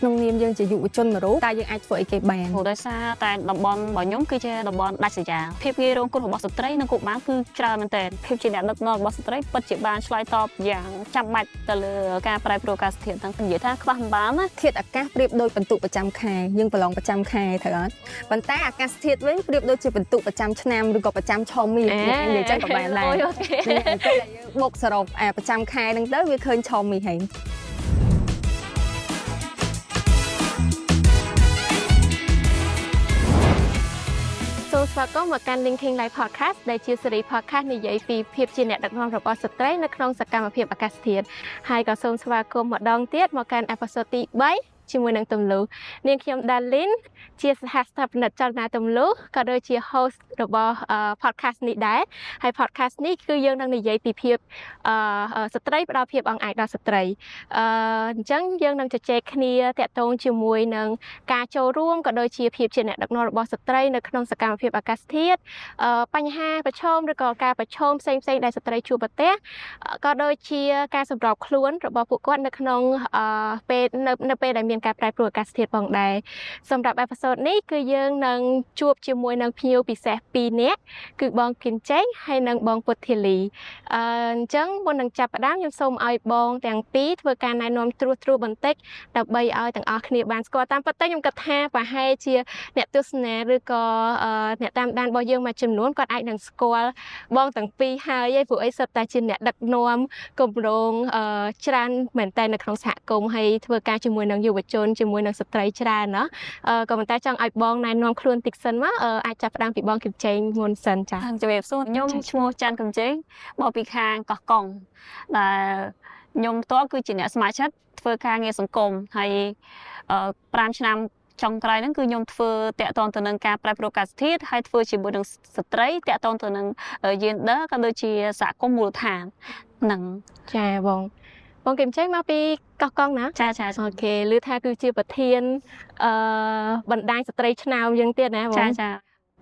ក្នុងនាមយើងជាយុវជនមួយរូបតែយើងអាចធ្វើអីគេបាន ដោយសារតែតំបន់របស់ខ្ញុំគឺជាតំបន់ដាច់ស្រយាលភាពងាយរងគ្រោះរបស់ស្ត្រីនិងកុមារគឺច្រើនមែនទែនភាពជាអ្នកដឹកនាំរបស់ស្ត្រីពិតជាបានឆ្លើយតបយ៉ាងចាំបាច់ទៅលើការប្រែប្រួលអាកាសធាតុទាំងនិយាយថាខ្វះមិនបានណា ធាតុអាកាសប្រៀបដូចបន្ទុកប្រចាំខែយើងប្រឡងប្រចាំខែត្រូវអត់ប៉ុន្តែអាកាសធាតុវិញប្រៀបដូចជាបន្ទុកប្រចាំឆ្នាំឬក៏ប្រចាំឆមាសនិយាយចឹងក៏បានដែរពេលយើងបុកសរុបប្រចាំខែហ្នឹងទៅវាឃើញឆមាសហើយសូមស្វាគមន៍មកកាន់ LinkedIn Live Podcast ដែលជាស៊េរី Podcast និយាយពីភាពជាអ្នកដឹកនាំរបស់ស្ត្រីនៅក្នុងសកម្មភាពអាកាសធាតុហើយក៏សូមស្វាគមន៍ម្ដងទៀតមកកាន់ episode ទី3ជាមួយនឹងទំលូនាងខ្ញុំ Darlene ជាសហស្ថាបនិកចលនាទំលូក៏ដូចជា host របស់ podcast នេះដែរហើយ podcast នេះគឺយើងនឹងនិយាយពីភាពស្ត្រីផ្ដល់ភាពអង្អាចដល់ស្ត្រីអញ្ចឹងយើងនឹងជជែកគ្នាតាក់ទងជាមួយនឹងការចូលរួមក៏ដូចជាភាពជាអ្នកដឹកនាំរបស់ស្ត្រីនៅក្នុងសកម្មភាពអាកាសធាតុបញ្ហាប្រឈមឬក៏ការប្រឈមផ្សេងៗដែលស្ត្រីជួបប្រទះក៏ដូចជាការសម្របខ្លួនរបស់ពួកគាត់នៅក្នុងពេលនៅពេលដែលមានការប្រែប្រួលអាកាសធាតុផងដែរសម្រាប់ episode នេះគឺយើងនឹងជួបជាមួយនឹងភ្ញៀវពិសេស2នាក់គឺបងគឹមចេងហើយនិងបងពុទ្ធធីលីអញ្ចឹងមុននឹងចាប់ផ្ដើមខ្ញុំសូមឲ្យបងទាំងពីរធ្វើការណែនាំត្រួសបន្តិចដើម្បីឲ្យទាំងអស់គ្នាបានស្គាល់តាមពិតទៅខ្ញុំគិតថាប្រហែលជាអ្នកទស្សនាឬក៏អ្នកតាមដានរបស់យើងមួយចំនួនគាត់អាចនឹងស្គាល់បងទាំងពីរហើយព្រោះអីសិតតែជាអ្នកដឹកនាំគម្រោងច្រើនមែនតើនៅក្នុងសហគមន៍ហើយធ្វើការជាមួយនឹងយុវជនជាមួយនឹងស្ត្រីច្រើនណាក៏ប៉ុន្តែចង់ឲ្យបងណែនាំខ្លួនតិចសិនមកអាចចាប់ផ្ដើមពីបងគឹមចេងមុនសិនចា៎ជំរាបសួរខ្ញុំឈ្មោះច័ន្ទគឹមចេងមកពីខាងកោះកុងដែលខ្ញុំផ្ទាល់គឺជាអ្នកសមាជិកធ្វើការងារសង្គមហើយ5ឆ្នាំចុងក្រោយហ្នឹងគឺខ្ញុំធ្វើតាក់ទងទៅនឹងការប្រែប្រួលអាកាសធាតុហើយធ្វើជាមួយនឹងស្ត្រីតាក់ទងទៅនឹង gender ក៏ដូចជាសហគមន៍មូលដ្ឋានហ្នឹងចាបងគឹមចេងមកពីកោះកុងណាចាអូខេឮថាគឺជាប្រធានបណ្ដាញស្ត្រីឆ្នើមយើងទៀតណាបងចា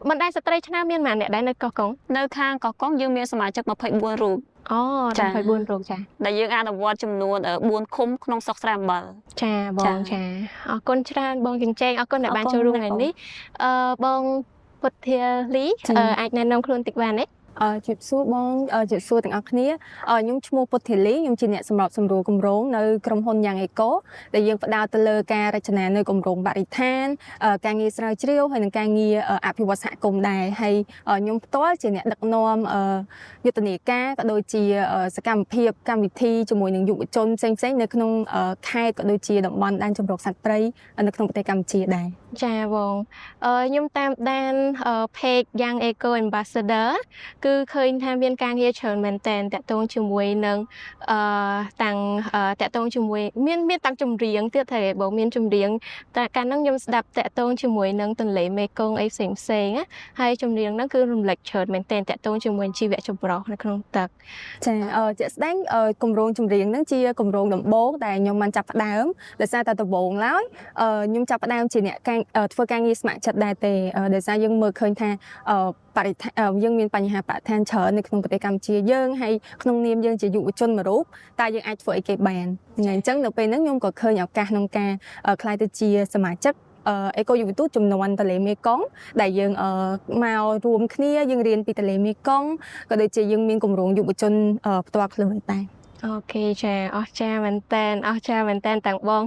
បណ្ដាញស្ត្រីឆ្នើមមានប៉ុន្មានអ្នកដែរនៅកោះកុងនៅខាងកោះកុងយើងមានសមាជិក24រូបអូ24រូបចាដែលយើងអនុវត្តចំនួន4ឃុំក្នុងស្រុកស្រែអំបិលចាបងចាអរគុណច្រើនបងគឹមចេងអរគុណដែលបានចូលរួមថ្ងៃនេះបងពុទ្ធធាលីអាចណែនាំខ្លួនតិចបានទេជម្រាបសួរបងជម្រាបសួរទាំងអស់គ្នាខ្ញុំឈ្មោះពុទ្ធធីលីខ្ញុំជាអ្នកសម្របសម្រួលគម្រោងនៅក្រុមហ៊ុនយ៉ាងអេកូដែលយើងផ្ដោតទៅលើការរចនានៅគម្រោងបរិស្ថានការងារស្រាវជ្រាវហើយនិងការងារអភិវឌ្ឍសហគមន៍ដែរហើយខ្ញុំផ្ទាល់ជាអ្នកដឹកនាំយុទ្ធនាការក៏ដូចជាសកម្មភាពកម្មវិធីជាមួយនឹងយុវជនផ្សេងៗនៅក្នុងខេត្តក៏ដូចជាតំបន់ដែនជម្រកសត្វព្រៃនៅក្នុងប្រទេសកម្ពុជាដែរចាបងខ្ញុំតាមដាន page Young Eco Ambassador គឺឃើញថាមានការងារច្រើនមែនតើតាក់ទងជាមួយនឹងតាំងតាក់ទងជាមួយមានតាំងចម្រៀងទៀតតែបងមានចម្រៀងតែកាលហ្នឹងខ្ញុំស្ដាប់តាក់ទងជាមួយនឹងទន្លេមេគង្គអីផ្សេងណាហើយចម្រៀងហ្នឹងគឺរំលេចច្រើនមែនតើតាក់ទងជាមួយជីវៈចម្រុះនៅក្នុងទឹកចាជាក់ស្ដែងគម្រោងចម្រៀងហ្នឹងជាគម្រោងដំបូងដែលខ្ញុំបានចាប់ផ្ដើមដោយសារតែដំបូងឡើយខ្ញុំចាប់ផ្ដើមជាអ្នកធ្វើការងារស្ម័គ្រចិត្តដែរទេដោយសារយើងមើលឃើញថាបរិស្ថានយើងមានបញ្ហាបរិស្ថានច្រើននៅក្នុងប្រទេសកម្ពុជាយើងហើយក្នុងនាមយើងជាយុវជនមួយរូបតែយើងអាចធ្វើអីគេបានអញ្ចឹងនៅពេលហ្នឹងខ្ញុំក៏ឃើញឱកាសក្នុងការក្លាយទៅជាសមាជិកអេកូយុវទូតចំនួនទន្លេមេគង្គដែលយើងមករួមគ្នាយើងរៀនពីទន្លេមេគង្គក៏ដូចជាយើងមានគម្រោងយុវជនផ្ទាល់ខ្លួនដែរអូខេចាអស្ចារ្យមែនតើទាំងបង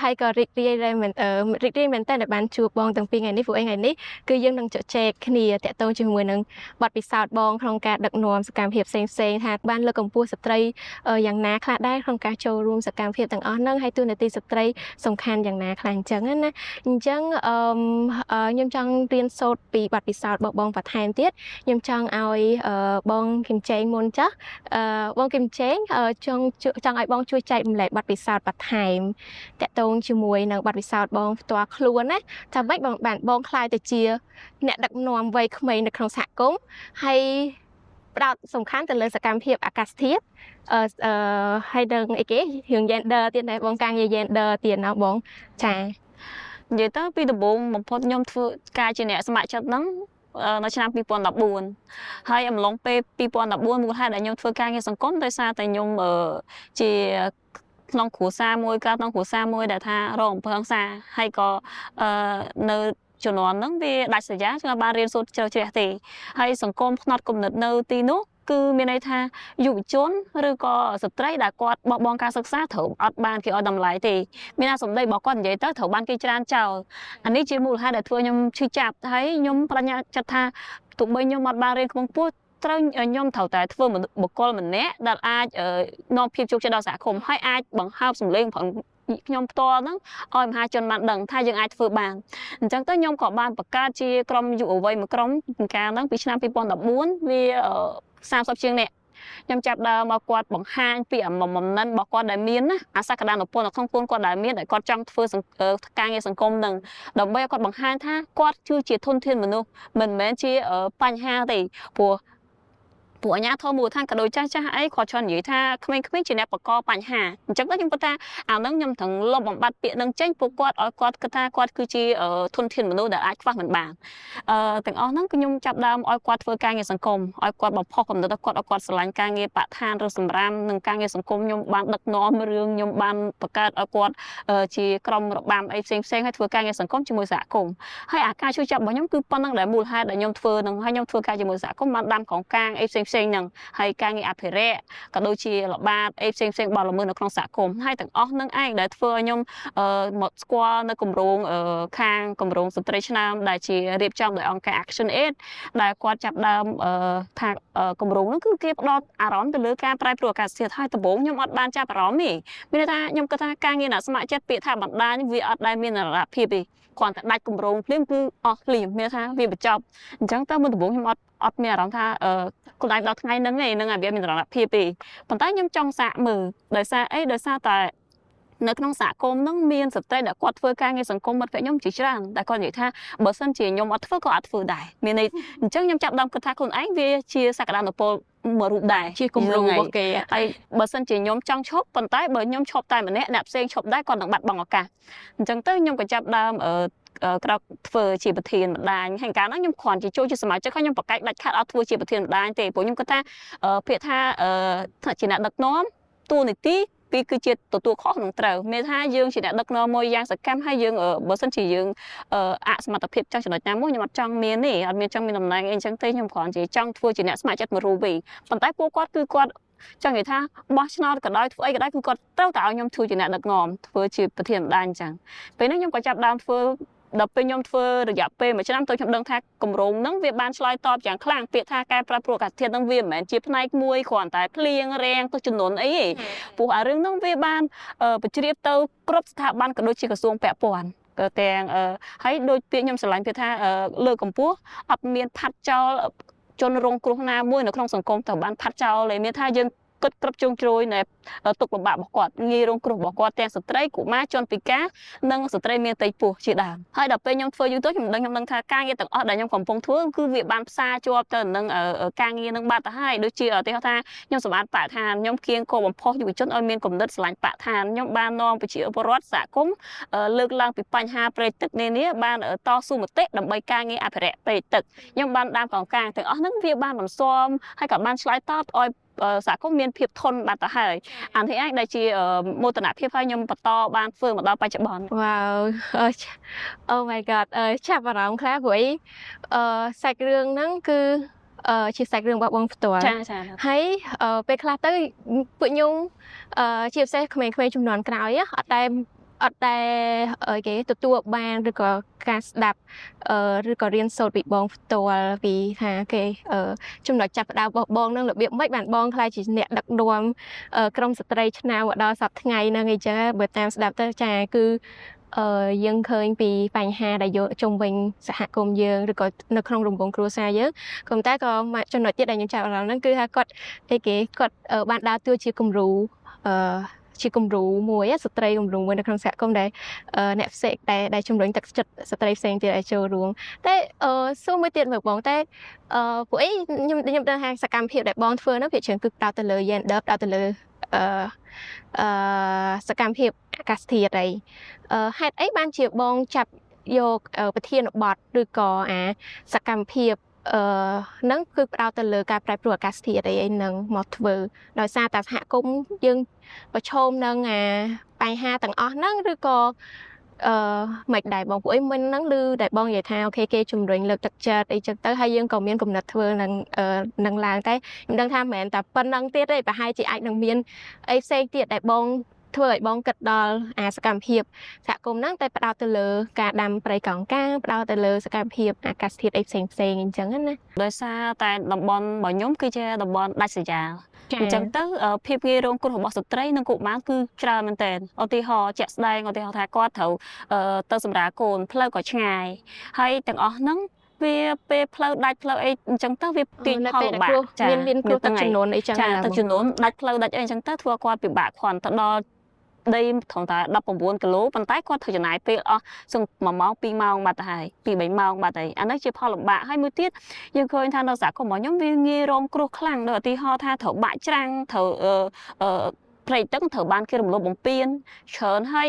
ហើយក៏រីករាយមែនតើដែលបានជួបបងទាំងពីរថ្ងៃនេះព្រោះថ្ងៃនេះគឺយើងនឹងជជែកគ្នាតាក់ទងជាមួយនឹងបទពិសោធន៍បងក្នុងការដឹកនាំសកម្មភាពផ្សេងថាបានលើកកម្ពស់ស្ត្រីយ៉ាងណាខ្លះដែរក្នុងការចូលរួមសកម្មភាពទាំងអស់ហ្នឹងហើយតួនាទីស្ត្រីសំខាន់យ៉ាងណាខ្លះអញ្ចឹងណាអញ្ចឹងខ្ញុំចង់រៀនសូត្រពីបទពិសោធន៍របស់បងបន្ថែមទៀតខ្ញុំចង់ឲ្យបងគឹមចេងមុនចាស់បងគឹមចេងចង់ឲ្យបងជួយចែករំលែកបទពិសោធន៍បន្ថែមតាក់ទងជាមួយនឹងបទពិសោធន៍បងផ្ទាល់ខ្លួនណាថាម៉េចបងខ្លាយទៅជាអ្នកដឹកនាំវ័យក្មេងនៅក្នុងសហគមន៍ហើយផ្ដោតសំខាន់ទៅលើសកម្មភាពអាកាសធាតុហើយនឹងអីគេរឿង gender ទៀតដែរបងការងារ gender ទៀតណាបងចានិយាយទៅពីដំបូងបំផុតខ្ញុំធ្វើការជាអ្នកស្ម័គ្រចិត្តហ្នឹងនៅឆ្នាំ2014ហើយអំឡុងពេល2014មូលហេតុដែលខ្ញុំធ្វើការងារសង្គមដោយសារតែខ្ញុំជា ក្នុងគ្រួសារមួយកើតក្នុងគ្រួសារមួយដែលថារងអំពើហិង្សាហើយក៏នៅជំនាន់ហ្នឹងវាដាច់ស្រយាលគឺបានរៀនសូត្រជ្រៅជ្រះទេហើយសង្គមផ្នត់គំនិតនៅទីនោះគឺមានន័យថាយុវជនឬក៏ស្ត្រីដែលគាត់បោះបង់ការសិក្សាត្រូវអត់បានគេឲ្យតម្លៃទេមានថាសម្ដីរបស់គាត់និយាយទៅត្រូវបានគេច្រានចោលអានេះជាមូលហេតុដែលធ្វើខ្ញុំឈឺចាប់ហើយខ្ញុំបញ្ញាចិត្តថាទោះបីខ្ញុំអត់បានរៀនខ្ពង់ខ្ពស់ត្រូវខ្ញុំត្រូវតែធ្វើបុគ្គលម្នាក់ដែលអាចនាំភាពជោគជ័យដល់សហគមន៍ហើយអាចបង្ហើបសម្លេងខ្ញុំផ្ទាល់ហ្នឹងឲ្យមហាជនបានដឹងថាយើងអាចធ្វើបានអញ្ចឹងទៅខ្ញុំក៏បានបង្កើតជាក្រុមយុវវ័យមួយក្រុមកាលហ្នឹងពីឆ្នាំ2014វា30ជាងនាក់ខ្ញុំចាប់ដើមមកគាត់បង្ហាញពីបំណិនរបស់គាត់ដែលមានណាអាសក្តានុពលនៅក្នុងខ្លួនគាត់ដែលមានដែលគាត់ចង់ធ្វើការងារសង្គមនឹងដើម្បីឲ្យគាត់បង្ហាញថាគាត់គឺជាធនធានមនុស្សមិនមែនជាបញ្ហាទេពួកអាញាធមមូលដ្ឋានក៏ដូចចាស់អីគាត់ច្រើននិយាយថាក្មេងៗជាអ្នកបង្កបញ្ហាអញ្ចឹងខ្ញុំគាត់ថាអានឹងខ្ញុំត្រូវលុបបំបត្តិពាក្យនឹងចេញពួកគាត់ឲ្យគាត់គិតថាគាត់គឺជាធនធានមនុស្សដែលអាចខ្វះមិនបានទាំងអស់ហ្នឹងខ្ញុំចាប់ដើមឲ្យគាត់ធ្វើការងារសង្គមឲ្យគាត់បំផុសកំណត់ឲ្យគាត់ស្រឡាញ់ការងារបឋានឬសម្រាមនិងការងារសង្គមខ្ញុំបានដឹកនាំរឿងខ្ញុំបានបង្កើតឲ្យគាត់ជាក្រុមរបាំអីផ្សេងឲ្យធ្វើការងារសង្គមជាមួយសហគមន៍ហើយអាការជួយចាប់របស់ខ្ញុំគឺប៉ុណ្ណឹងដែលមូលហេតុដែលខ្ញុំធ្វើនឹងហើយខ្ញុំធ្វើការជាមួយសហគមន៍បានដាំកងកាងអីផ្សេងហ្នឹងហើយការងារអភិរក្សក៏ដូចជាល្បាតអីផ្សេងបលល្មើសនៅក្នុងសហគមន៍ហើយទាំងអស់នឹងឯងដែលធ្វើឲ្យខ្ញុំមកស្គាល់នៅគម្រោងខាងគម្រោងស្ត្រីឆ្នើមដែលជារៀបចំដោយអង្គការ Action Aid ដែលគាត់ចាប់ដើមថាគម្រោងនោះគឺគេផ្ដោតអារម្មណ៍ទៅលើការប្រែប្រួលអាកាសធាតុហើយដំបូងខ្ញុំអត់បានចាប់អារម្មណ៍ទេមានថាខ្ញុំគិតថាការងារអ្នកស្ម័គ្រចិត្តពាក្យថាបណ្ដាញវាអត់ដែលមាននរណភាពទេគ្រាន់តែដាច់គម្រោងភ្លាមគឺអស់ភ្លាមមានថាវាបញ្ចប់អញ្ចឹងទៅមុនដំបូងខ្ញុំអត់មានអារម្មណ៍ថាខ្លួនឯងដល់ថ្ងៃហ្នឹងឯងនឹងវាមាននរណភាពទេប៉ុន្តែខ្ញុំចង់សាកមើលដោយសារតែនៅក្នុងសហគមន៍ហ្នឹងមានស្ត្រីដែលគាត់ធ្វើការងារសង្គមមិត្តភក្តិខ្ញុំជាច្រើនតែគាត់និយាយថាបើសិនជាខ្ញុំអត់ធ្វើក៏អត់ធ្វើដែរមានន័យអញ្ចឹងខ្ញុំចាប់ដើមគិតថាខ្លួនឯងវាជាសក្តានុពលមួយរូបដែរជាគំរូរបស់គេហើយបើសិនជាខ្ញុំចង់ឈប់ប៉ុន្តែបើខ្ញុំឈប់តែម្នាក់អ្នកផ្សេងឈប់ដែរគាត់នឹងបាត់បង់ឱកាសអញ្ចឹងទៅខ្ញុំក៏ចាប់ដើមក្រៅធ្វើជាប្រធានម្ដាយហើយកាលហ្នឹងខ្ញុំគ្រាន់ជាចូលជាសមាជិកហើយខ្ញុំប្រកែកដាច់ខាត់អត់ធ្វើជាប្រធានម្ដាយទេព្រោះខ្ញុំគិតថាពាក្យថាជាអ្នកដឹកនាំតួនាទីពីគឺជាទទួលខុសនឹងត្រូវមានថាយើងជាអ្នកដឹកនាំមួយយ៉ាងសកម្មហើយយើងបើសិនជាយើងអសមត្ថភាពចង់ចំណុចណាមួយខ្ញុំអត់ចង់មានទេអត់មានចង់មានតំណែងអីអញ្ចឹងទេខ្ញុំគ្រាន់ជាចង់ធ្វើជាអ្នកស្ម័គ្រចិត្តមួយរូបវិញប៉ុន្តែពួកគាត់គឺគាត់ចង់និយាយថាបោះឆ្នោតក៏ដោយធ្វើអីក៏ដោយគឺគាត់ត្រូវតែឲ្យខ្ញុំធ្វើជាអ្នកដឹកនាំធ្វើជាប្រធានម្ដាយអញ្ចឹងពេលនេះខ្ញុំក៏ចាប់ដើមធ្វើដល់ពេលខ្ញុំធ្វើរយៈពេល1ឆ្នាំទៅខ្ញុំដឹងថាគម្រោងហ្នឹងវាបានឆ្លើយតបយ៉ាងខ្លាំងពាក្យថាការប្រែប្រួលអាកាសធាតុហ្នឹងវាមិនមែនជាផ្នែកមួយគ្រាន់តែភ្លៀងរាំងទឹកជំនន់អីទេព្រោះអារឿងហ្នឹងវាបានបញ្ជ្រាបទៅគ្រប់ស្ថាប័នក៏ដូចជាក្រសួងពាក់ព័ន្ធទាំងហើយដូចពាក្យខ្ញុំស្រឡាញ់ពាក្យថាលើកកម្ពស់អត់មានផាត់ចោលជនរងគ្រោះណាមួយនៅក្នុងសង្គមទៅបានផាត់ចោលទេមានថាយើងគិតគ្រប់ជ្រុងជ្រោយនៃទុកលំបាករបស់គាត់ងាយរងគ្រោះរបស់គាត់ទាំងស្ត្រីកុមារជនពិការនិងស្ត្រីមានផ្ទៃពោះជាដើមហើយដល់ពេលខ្ញុំធ្វើយូរទៅខ្ញុំដឹងថាការងារទាំងអស់ដែលខ្ញុំកំពុងធ្វើគឺវាបានផ្សារជាប់ទៅនឹងការងារនឹងបាត់ទៅហើយដូចជាឧទាហរណ៍ថាខ្ញុំសម្បត្តិបរិស្ថានខ្ញុំគៀងគោបំផុសយុវជនឲ្យមានគំនិតស្រឡាញ់បរិស្ថានខ្ញុំបាននាំប្រជាពលរដ្ឋសហគមន៍លើកឡើងពីបញ្ហាព្រៃទឹកនានាបានតស៊ូមតិដើម្បីការងារអភិរក្សព្រៃទឹកខ្ញុំបានដាំកងកាងទាំងអស់ហ្នឹងវាបានបន្ស៊ាំហើយក៏បានឆ្លើយតបឲ្យសហគមន៍មានភាពធន់បាត់ទៅហើយអានេះឯងដែលជាមោទនភាពហើយខ្ញុំបន្តបានធ្វើមកដល់បច្ចុប្បន្ន Wow Oh my god ចាប់អារម្មណ៍ខ្លះព្រោះសាច់រឿងហ្នឹងគឺជាសាច់រឿងរបស់បងផ្ទាល់ចាហើយពេលខ្លះទៅពួកខ្ញុំជាពិសេសក្មេងៗជំនាន់ក្រោយអត់តែគេទទួលបានឬក៏ការស្ដាប់ឬក៏រៀនសូត្រពីបងផ្ទាល់ពីថាគេចំណុចចាប់ផ្ដើមរបស់បងនឹងរបៀបម៉េចបានបងខ្លាចជាអ្នកដឹកនាំក្រុមស្ត្រីឆ្នើមមកដល់សប្តាហ៍ថ្ងៃហ្នឹងអីចឹងបើតាមស្ដាប់ទៅចាគឺយើងឃើញពីបញ្ហាដែលយកជុំវិញសហគមន៍យើងឬក៏នៅក្នុងរង្វង់គ្រួសារយើងក៏តែក៏ចំណុចទៀតដែលខ្ញុំចាប់អារម្មណ៍ហ្នឹងគឺថាគាត់បានដើរតួជាគំរូជាគំរូមួយស្ត្រីគំរូមួយនៅក្នុងសហគមន៍ដែលអ្នកផ្សេងដែលជំរុញទឹកចិត្តស្ត្រីផ្សេងទៀតឲ្យចូលរួមតែសួរមួយទៀតមើលបងតែពួកខ្ញុំដឹងថាសកម្មភាពដែលបងធ្វើនោះភាគច្រើនគឺផ្ដោតទៅលើ gender ផ្ដោតទៅលើសកម្មភាពអាកាសធាតុអីហេតុអីបានជាបងចាប់យកប្រធានបទឬក៏សកម្មភាព ហ្នឹងគឺផ្ដោតទៅលើការប្រែប្រួលអាកាសធាតុអីហ្នឹងមកធ្វើដោយសារតែសហគមន៍យើងប្រឈមនឹងបញ្ហាទាំងអស់ហ្នឹងឬក៏មិនដែរបងពួកអីមិញហ្នឹងឮតែបងនិយាយថាអូខេគេជំរុញលើកទឹកចិត្តអីចឹងទៅហើយយើងក៏មានគំនិតធ្វើនឹងឡើងតែខ្ញុំដឹងថាមិនមែនតែប៉ុណ្្នឹងទៀតទេប្រហែលជាអាចនឹងមានអីផ្សេងទៀតដែលបងធ្វើឲ្យបងគិតដល់សកម្មភាពសហគមន៍ហ្នឹងតែផ្ដោតទៅលើការដាំព្រៃកោងកាងផ្ដោតទៅលើសកម្មភាពអាកាសធាតុអីផ្សេងអញ្ចឹងណា ដោយសារតែតំបន់របស់ខ្ញុំគឺជាតំបន់ដាច់ស្រយាលអញ្ចឹងទៅភាពងាយរងគ្រោះរបស់ស្ត្រីនិងកុមារគឺច្រើនមែនទែនឧទាហរណ៍ជាក់ស្ដែងឧទាហរណ៍ថាគាត់ត្រូវទៅសម្រាលកូនផ្លូវក៏ឆ្ងាយហើយទាំងអស់ហ្នឹងវាពេលផ្លូវដាច់ផ្លូវអីអញ្ចឹងទៅវាទាញផលលំបាកមានគ្រោះទឹកជំនន់អីចឹងណាទឹកជំនន់ដាច់ផ្លូវដាច់អីអញ្ចឹងទៅធ្វើគាត់ពិបាកគ្រាន់ទៅដល់ដីត្រង់តែ19គីឡូប៉ុន្តែគាត់ត្រូវចំណាយពេលអស់សឹង1ម៉ោង2ម៉ោងបាត់ទៅហើយ2-3ម៉ោងបាត់ហើយអានេះជាផលលំបាកហើយមួយទៀតយើងឃើញថានៅសហគមន៍របស់ខ្ញុំវាងាយរងគ្រោះខ្លាំងដោយឧទាហរណ៍ថាត្រូវបាក់ច្រាំងត្រូវព្រៃទឹកត្រូវបានគេរំលោភបំពានច្រើនហើយ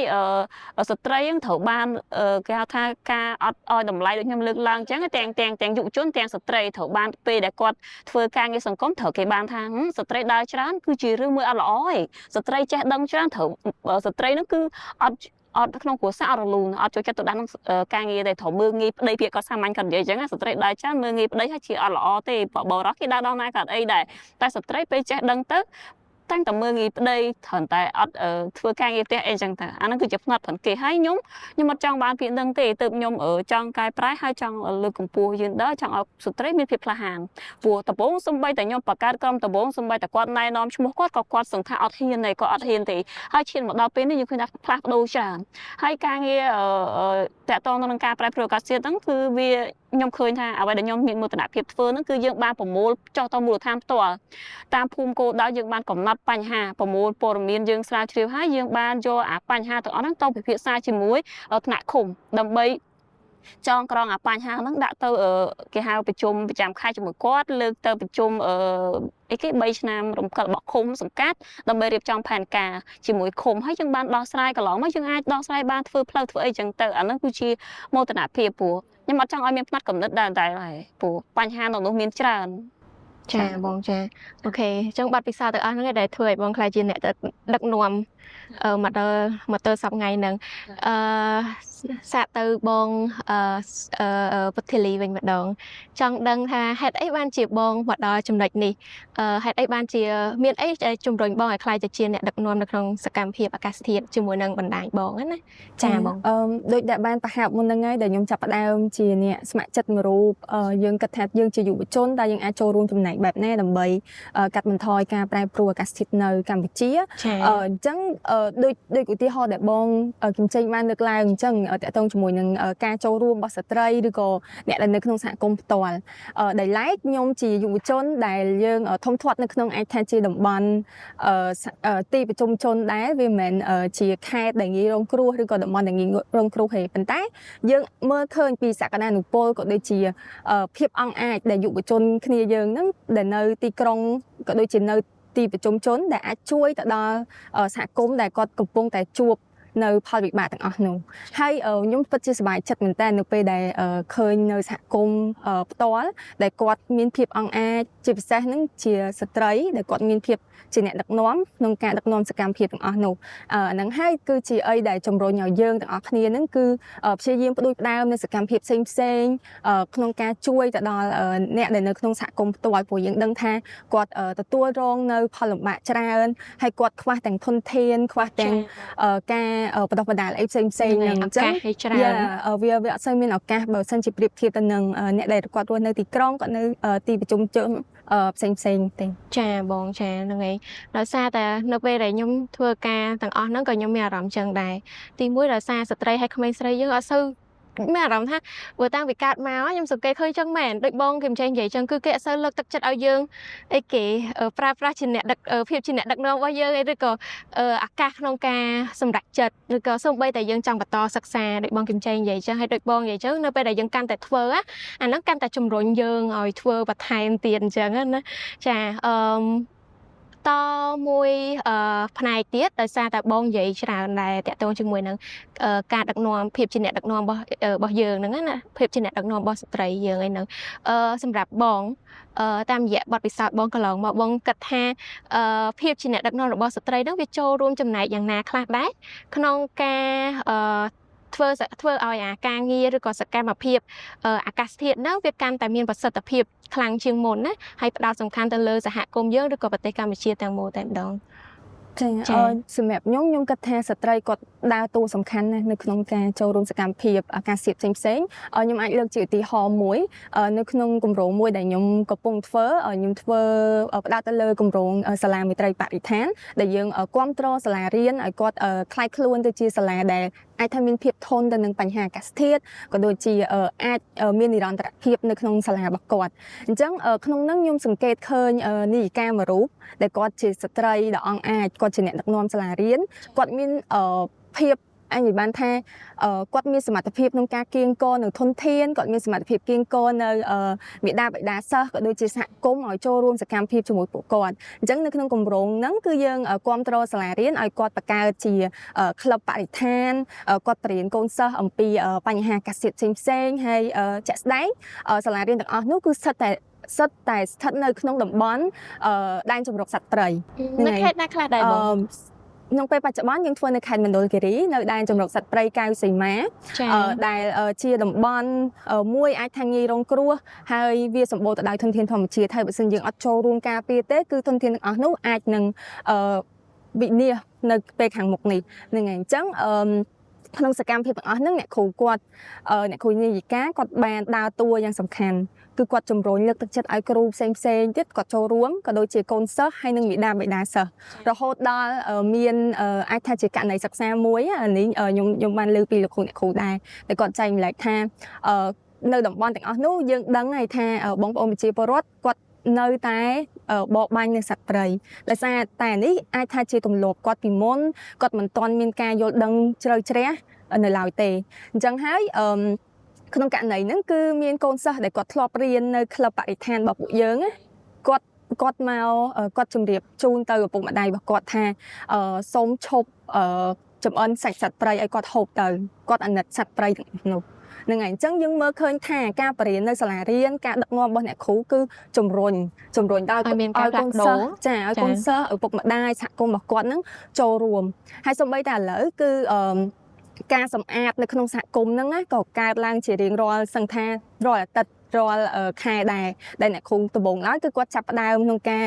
ស្ត្រីហ្នឹងត្រូវបានគេហៅថាការអត់ឲ្យតម្លៃដូចខ្ញុំលើកឡើងអញ្ចឹងទាំងយុវជនទាំងស្ត្រីត្រូវបានពេលដែលគាត់ធ្វើការងារសង្គមត្រូវគេបានថាស្ត្រីដើរច្រើនគឺជារឿងមួយអត់ល្អទេស្ត្រីចេះដឹងច្រើនត្រូវស្ត្រីហ្នឹងគឺអត់ក្នុងគ្រួសារអត់រលូនអត់ចូលចិត្តទៅដល់នឹងការងារតែត្រូវមើងងាយប្តីពាក្យគាត់សាមញ្ញគាត់និយាយអញ្ចឹងស្ត្រីដើរច្រើនមើងងាយប្តីហើយជាអត់ល្អទេបរោះគេដើរដល់ណាក៏អីដែរតែស្ត្រីពេលចេះដឹងទៅតាំងតែមើងងាយប្តីត្រឹមតែអត់ធ្វើការងារផ្ទះអីចឹងទៅអាហ្នឹងគឺជាផ្នត់ព្រោះគេហើយខ្ញុំអត់ចង់បានពាក្យហ្នឹងទេទើបខ្ញុំចង់កែប្រែហើយចង់លើកកម្ពស់យេនដ័រចង់ឲ្យស្ត្រីមានភាពក្លាហានព្រោះដំបូងសំបីតែខ្ញុំបង្កើតក្រុមដំបូងសំបីតែគាត់ណែនាំឈ្មោះគាត់ក៏គាត់សង្ឃថាអត់ហ៊ានទេគាត់អត់ហ៊ានទេហើយឈានមកដល់ពេលនេះយើងឃើញថាផ្លាស់ប្ដូរច្រើនហើយការងារតាក់ទងនឹងការប្រែប្រួលអាកាសធាតុហ្នឹងគឺវាខ្ញុំឃើញថាអ្វីដែលខ្ញុំមានមោទនភាពធ្វើហ្នឹងគឺយើងបានប្រមូលចុះទៅមូលដ្ឋានផ្ទាល់តាមភូមិគោលដៅយើងបានកំណត់បញ្ហាប្រមូលព័ត៌មានយើងស្រាវជ្រាវហើយយើងបានយកបញ្ហាទាំងអស់ហ្នឹងទៅពិភាក្សាជាមួយថ្នាក់ឃុំដើម្បីចងក្រងបញ្ហាហ្នឹងដាក់ទៅគេហៅប្រជុំប្រចាំខែជាមួយគាត់លើកទៅប្រជុំអីគេ3ឆ្នាំរំកិលរបស់ឃុំសង្កាត់ដើម្បីរៀបចំផែនការជាមួយឃុំហើយយើងបានដោះស្រាយកន្លងមកយើងអាចដោះស្រាយបានធ្វើផ្លូវធ្វើអីចឹងទៅអាហ្នឹងគឺជាមោទនភាពព្រោះខ្ញុំអត់ចង់ឲ្យមានផ្នត់កំណត់ដែរហើយព្រោះបញ្ហានៅនោះមានច្រើនចាបងចាអូខេអញ្ចឹងបាត់ពិសោធន៍ទាំងអស់ហ្នឹងដែលធ្វើឲ្យបងខ្លាចជាអ្នកដឹកនាំមកទៅសប្ថ្ងៃហ្នឹងសាកទៅបងពុទ្ធិលីវិញម្ដងចង់ដឹងថាហេតុអីបានជាបងមកដល់ចំណុចនេះហេតុអីបានជាមានអីជំរុញបងឲ្យខ្លាចទៅជាអ្នកដឹកនាំនៅក្នុងសកម្មភាពអាកាសធាតុជាមួយនឹងបណ្ដាញបងណាចាបងដូចដែលបានប្រហាប់មុនហ្នឹងហើយដែលខ្ញុំចាប់ផ្ដើមជាអ្នកស្ម័គ្រចិត្តមួយរូបយើងគិតថាយើងជាយុវជនដែលយើងអាចចូលរួមចំណែកបែបណាដើម្បីកាត់បន្ថយការប្រែប្រួលអាកាសធាតុនៅកម្ពុជាអញ្ចឹងដូចឧទាហរណ៍ដែលបងគឹមចេញបានលើកឡើងអញ្ចឹងតកតងជាមួយនឹងការចូលរួមរបស់ស្ត្រីឬក៏អ្នកដែលនៅក្នុងសហគមន៍ផ្ទាល់ដែលឡែកខ្ញុំជាយុវជនដែលយើងធំធាត់នៅក្នុងអាចថាជាតំបន់ទីប្រជុំជនដែរវាមិនមែនជាខេត្តដែលងាយរងគ្រោះឬក៏តំបន់ដែលងាយរងគ្រោះទេប៉ុន្តែយើងមើលឃើញពីសក្តានុពលក៏ដូចជាភាពអង់អាចដែលយុវជនគ្នាយើងហ្នឹងដែលនៅទីក្រុងក៏ដូចជានៅទីប្រជុំជនដែលអាចជួយទៅដល់សហគមន៍ដែលគាត់កំពុងតែជួបនៅផលវិបាកទាំងអស់នោះហើយខ្ញុំពិតជាសប្បាយចិត្តមែនតើនៅពេលដែលឃើញនៅសហគមន៍ផ្ទាល់ដែលគាត់មានភាពអង់អាចជាពិសេសហ្នឹងជាស្ត្រីដែលគាត់មានភាពជាអ្នកដឹកនាំក្នុងការដឹកនាំសកម្មភាពទាំងអស់នោះហ្នឹងហើយគឺជាអីដែលជំរុញឲ្យយើងទាំងអស់គ្នាហ្នឹងគឺព្យាយាមផ្ដួចផ្ដើមនៅសកម្មភាពផ្សេងក្នុងការជួយទៅដល់អ្នកដែលនៅក្នុងសហគមន៍ផ្ទាល់ព្រោះយើងដឹងថាគាត់ទទួលរងនៅផលលំបាកច្រើនហើយគាត់ខ្វះទាំងធនធានខ្វះទាំងការបណ្ដុះបណ្ដាលអីផ្សេងហ្នឹងអញ្ចឹងវាអត់សូវមានឱកាសបើសិនជាប្រៀបធៀបទៅនឹងអ្នកដែលគាត់រស់នៅទីក្រុងគាត់នៅទីប្រជុំជនផ្សេងទេចាបងចាហ្នឹងហើយដោយសារតែនៅពេលដែលខ្ញុំធ្វើការទាំងអស់ហ្នឹងក៏ខ្ញុំមានអារម្មណ៍ចឹងដែរទីមួយដោយសារស្ត្រីហើយក្មេងស្រីយើងអត់សូវមានអារម្មណ៍ថាបើតាំងពីកើតមកខ្ញុំសង្កេតឃើញចឹងមែនដូចបងគឹមចេញនិយាយចឹងគឺគេអត់សូវលើកទឹកចិត្តឲ្យយើងអីគេប្រើប្រាស់ជាអ្នកដឹកភាពជាអ្នកដឹកនាំរបស់យើងអីឬក៏ឱកាសក្នុងការសម្រេចចិត្តឬក៏សូម្បីតែយើងចង់បន្តសិក្សាដូចបងគឹមចេញនិយាយចឹងហើយដូចបងនិយាយចឹងនៅពេលដែលយើងកាន់តែធ្វើអាហ្នឹងកាន់តែជំរុញយើងឲ្យធ្វើបន្ថែមទៀតអញ្ចឹងណាចា តមួយផ្នែកទៀតដោយសារតែបងនិយាយច្រើនដែរតាក់ទងជាមួយនឹងការដឹកនាំភាពជាអ្នកដឹកនាំរបស់យើងហ្នឹងណាភាពជាអ្នកដឹកនាំរបស់ស្ត្រីយើងឯហ្នឹងសម្រាប់បងតាមរយៈបទពិសោធន៍បងកន្លងមកបងគិតថាភាពជាអ្នកដឹកនាំរបស់ស្ត្រីហ្នឹងវាចូលរួមចំណែកយ៉ាងណាខ្លះដែរក្នុងការធ្វើឲ្យការងារឬក៏សកម្មភាពអាកាសធាតុហ្នឹងវាកាន់តែមានប្រសិទ្ធភាពខ្លាំងជាងមុនណាហើយផ្ដោតសំខាន់ទៅលើសហគមន៍យើងឬក៏ប្រទេសកម្ពុជាទាំងមូលតែម្ដងចាសម្រាប់ខ្ញុំគិតថាស្ត្រីគាត់ដើរតួសំខាន់ណាស់នៅក្នុងការចូលរួមសកម្មភាពអាកាសធាតុផ្សេងៗខ្ញុំអាចលើកជាឧទាហរណ៍មួយនៅក្នុងគម្រោងមួយដែលខ្ញុំកំពុងធ្វើខ្ញុំធ្វើផ្ដោតទៅលើគម្រោងសាលាមេត្រីបរិស្ថានដែលយើងគ្រប់គ្រងសាលារៀនឲ្យគាត់คล้ายខ្លួនទៅជាសាលាដែលអាចថាមានភាពធន់ទៅនឹងបញ្ហាអាកាសធាតុក៏ដូចជាអាចមាននិរន្តរភាពនៅក្នុងសាលារបស់គាត់អញ្ចឹងក្នុងនោះខ្ញុំសង្កេតឃើញនាយិកាមួយរូបដែលគាត់ជាស្ត្រីដ៏អង់អាចគាត់ជាអ្នកដឹកនាំសាលារៀនគាត់មានភាពអញនិយាយបានថាគាត់មានសមត្ថភាពក្នុងការគៀងគរនៅធនធានគាត់មានសមត្ថភាពគៀងគរនៅមេដាបិតាសិស្សក៏ដូចជាសហគមន៍ឲ្យចូលរួមសកម្មភាពជាមួយពួកគាត់អញ្ចឹងនៅក្នុងគម្រោងហ្នឹងគឺយើងគ្រប់គ្រងសាលារៀនឲ្យគាត់បង្កើតជាក្លឹបបរិស្ថានគាត់បរៀនកូនសិស្សអំពីបញ្ហាអាកាសធាតុផ្សេងៗហើយជាក់ស្ដែងសាលារៀនទាំងអស់នោះគឺស្ថិតនៅក្នុងតំបន់ដែនជម្រកសត្វព្រៃនៅខេត្តណាខ្លះដែរបងក្នុងពេលបច្ចុប្បន្នយើងធ្វើនៅខេត្តមណ្ឌលគិរីនៅដែនជម្រកសត្វព្រៃកៅសីមាដែលជាតំបន់មួយអាចថាងាយរងគ្រោះហើយវាសម្បូរទៅដោយធនធានធម្មជាតិហើយបើសិនយើងអត់ចូលរួមការពារទេគឺធនធានទាំងអស់នោះអាចនឹងវិនាសនៅពេលខាងមុខនេះហ្នឹងហើយអញ្ចឹងក្នុងសកម្មភាពទាំងអស់ហ្នឹងអ្នកគ្រូនាយិកាគាត់បានដើរតួយ៉ាងសំខាន់គឺគាត់ជំរុញលើកទឹកចិត្តឲ្យគ្រូផ្សេងទៀតគាត់ចូលរួមក៏ដូចជាកូនសិស្សហើយនិងមេដាបិតាសិស្សរហូតដល់មានអាចថាជាករណីសិក្សាមួយនេះខ្ញុំបានលើពីលោកគ្រូអ្នកគ្រូដែរតែគាត់ចែកម្លែកថានៅតំបន់ទាំងអស់នោះយើងដឹងហើយថាបងប្អូនប្រជាពលរដ្ឋគាត់នៅតែបរបាញ់នៅសត្វព្រៃដោយសារតែនេះអាចថាជាទម្លាប់គាត់ពីមុនគាត់មិនទាន់មានការយល់ដឹងជ្រៅជ្រះនៅឡើយទេអញ្ចឹងហើយក្នុងករណីហ្នឹងគឺមានកូនសិស្សដែលគាត់ធ្លាប់រៀននៅក្លឹបបរិស្ថានរបស់ពួកយើងគាត់គាត់ជម្រាបជូនទៅឪពុកម្ដាយរបស់គាត់ថាសូមឈប់ចំអិនសាច់សត្វព្រៃឲ្យគាត់ហូបទៅគាត់អាណិតសត្វព្រៃទាំងនោះហ្នឹងហើយអញ្ចឹងយើងមើលឃើញថាការបរិញ្ញានៅសាលារៀនការដឹកនាំរបស់អ្នកគ្រូគឺជំរុញដល់ឲ្យកូនសិស្សឲ្យកូនសិស្សឪពុកម្ដាយសហគមន៍របស់គាត់ហ្នឹងចូលរួមហើយសូម្បីតែឥឡូវគឺការសម្អាតនៅក្នុងសហគមន៍ហ្នឹងក៏កើតឡើងជារៀងរាល់សឹងថារាល់អាទិត្យរាល់ខែដែរដែលអ្នកគ្រូដំបូងឡើយគឺគាត់ចាប់ផ្ដើមក្នុងការ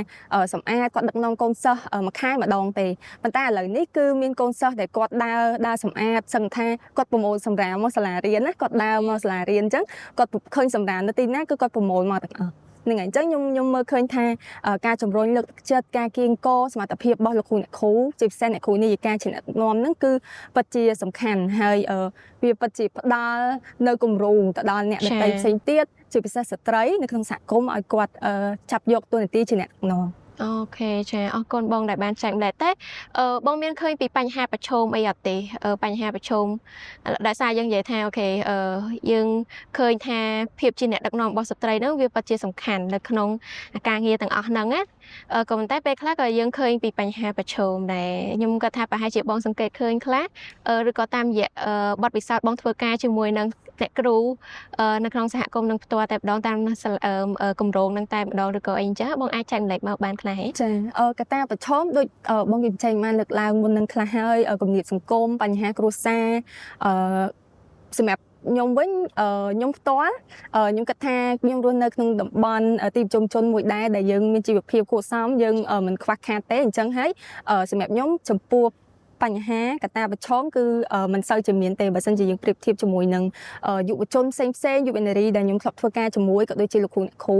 សម្អាតគាត់ដឹកនាំកូនសិស្សមួយខែម្ដងទេប៉ុន្តែឥឡូវនេះគឺមានកូនសិស្សដែលគាត់ដើរសម្អាតសឹងថាគាត់ប្រមូលសម្រាមមកសាលារៀនណាគាត់ដើរមកសាលារៀនអញ្ចឹងគាត់ឃើញសម្រាមនៅទីណាគឺគាត់ប្រមូលមកទាំងអស់ហ្នឹងហើយអញ្ចឹងខ្ញុំមើលឃើញថាការជំរុញលើកទឹកចិត្តការគៀងគរសមត្ថភាពរបស់លោកគ្រូអ្នកគ្រូជាពិសេសអ្នកគ្រូនាយិកាជាអ្នកដឹកនាំហ្នឹងគឺពិតជាសំខាន់ហើយវាពិតជាផ្ដល់នៅគំរូទៅដល់អ្នកដទៃផ្សេងទៀតជាពិសេសស្ត្រីនៅក្នុងសហគមន៍ឲ្យគាត់ចាប់យកតួនាទីជាអ្នកដឹកនាំអូខេចាអរគុណបងដែលបានចែកម្លែកតែបងមានឃើញពីបញ្ហាប្រឈមអីអត់ទេបញ្ហាប្រឈមដោយសារយើងនិយាយថាអូខេយើងឃើញថាភាពជាអ្នកដឹកនាំរបស់ស្ត្រីហ្នឹងវាពិតជាសំខាន់នៅក្នុងការងារទាំងអស់ហ្នឹងណាក៏ប៉ុន្តែពេលខ្លះក៏យើងឃើញពីបញ្ហាប្រឈមដែរខ្ញុំគាត់ថាប្រហែលជាបងសង្កេតឃើញខ្លះឬក៏តាមរយៈបទពិសោធន៍បងធ្វើការជាមួយនឹងអ្នកគ្រូនៅក្នុងសហគមន៍នឹងផ្ទាល់តែម្ដងតាមគម្រោងនឹងតែម្ដងឬក៏អីចឹងបងអាចចែកម្លែកមកបានខ្លះហ៎ចាកត្តាប្រឈមដូចបងនិយាយបានលើកឡើងមុននឹងខ្លះហើយគំនិតសង្គមបញ្ហាគ្រួសារសម្រាប់ខ្ញុំវិញខ្ញុំផ្ទាល់ខ្ញុំគិតថាខ្ញុំរស់នៅក្នុងតំបន់ទីប្រជុំជនមួយដែរដែលយើងមានជីវភាពគួរសមយើងមិនខ្វះខាតទេអញ្ចឹងហើយសម្រាប់ខ្ញុំចំពោះបញ្ហាកត្តាប្រឈមគឺមិនសូវជាមានទេបើសិនជាយើងប្រៀបធៀបជាមួយនឹងយុវជនផ្សេងយុវនារីដែលខ្ញុំធ្លាប់ធ្វើការជាមួយក៏ដូចជាលោកគ្រូអ្នកគ្រូ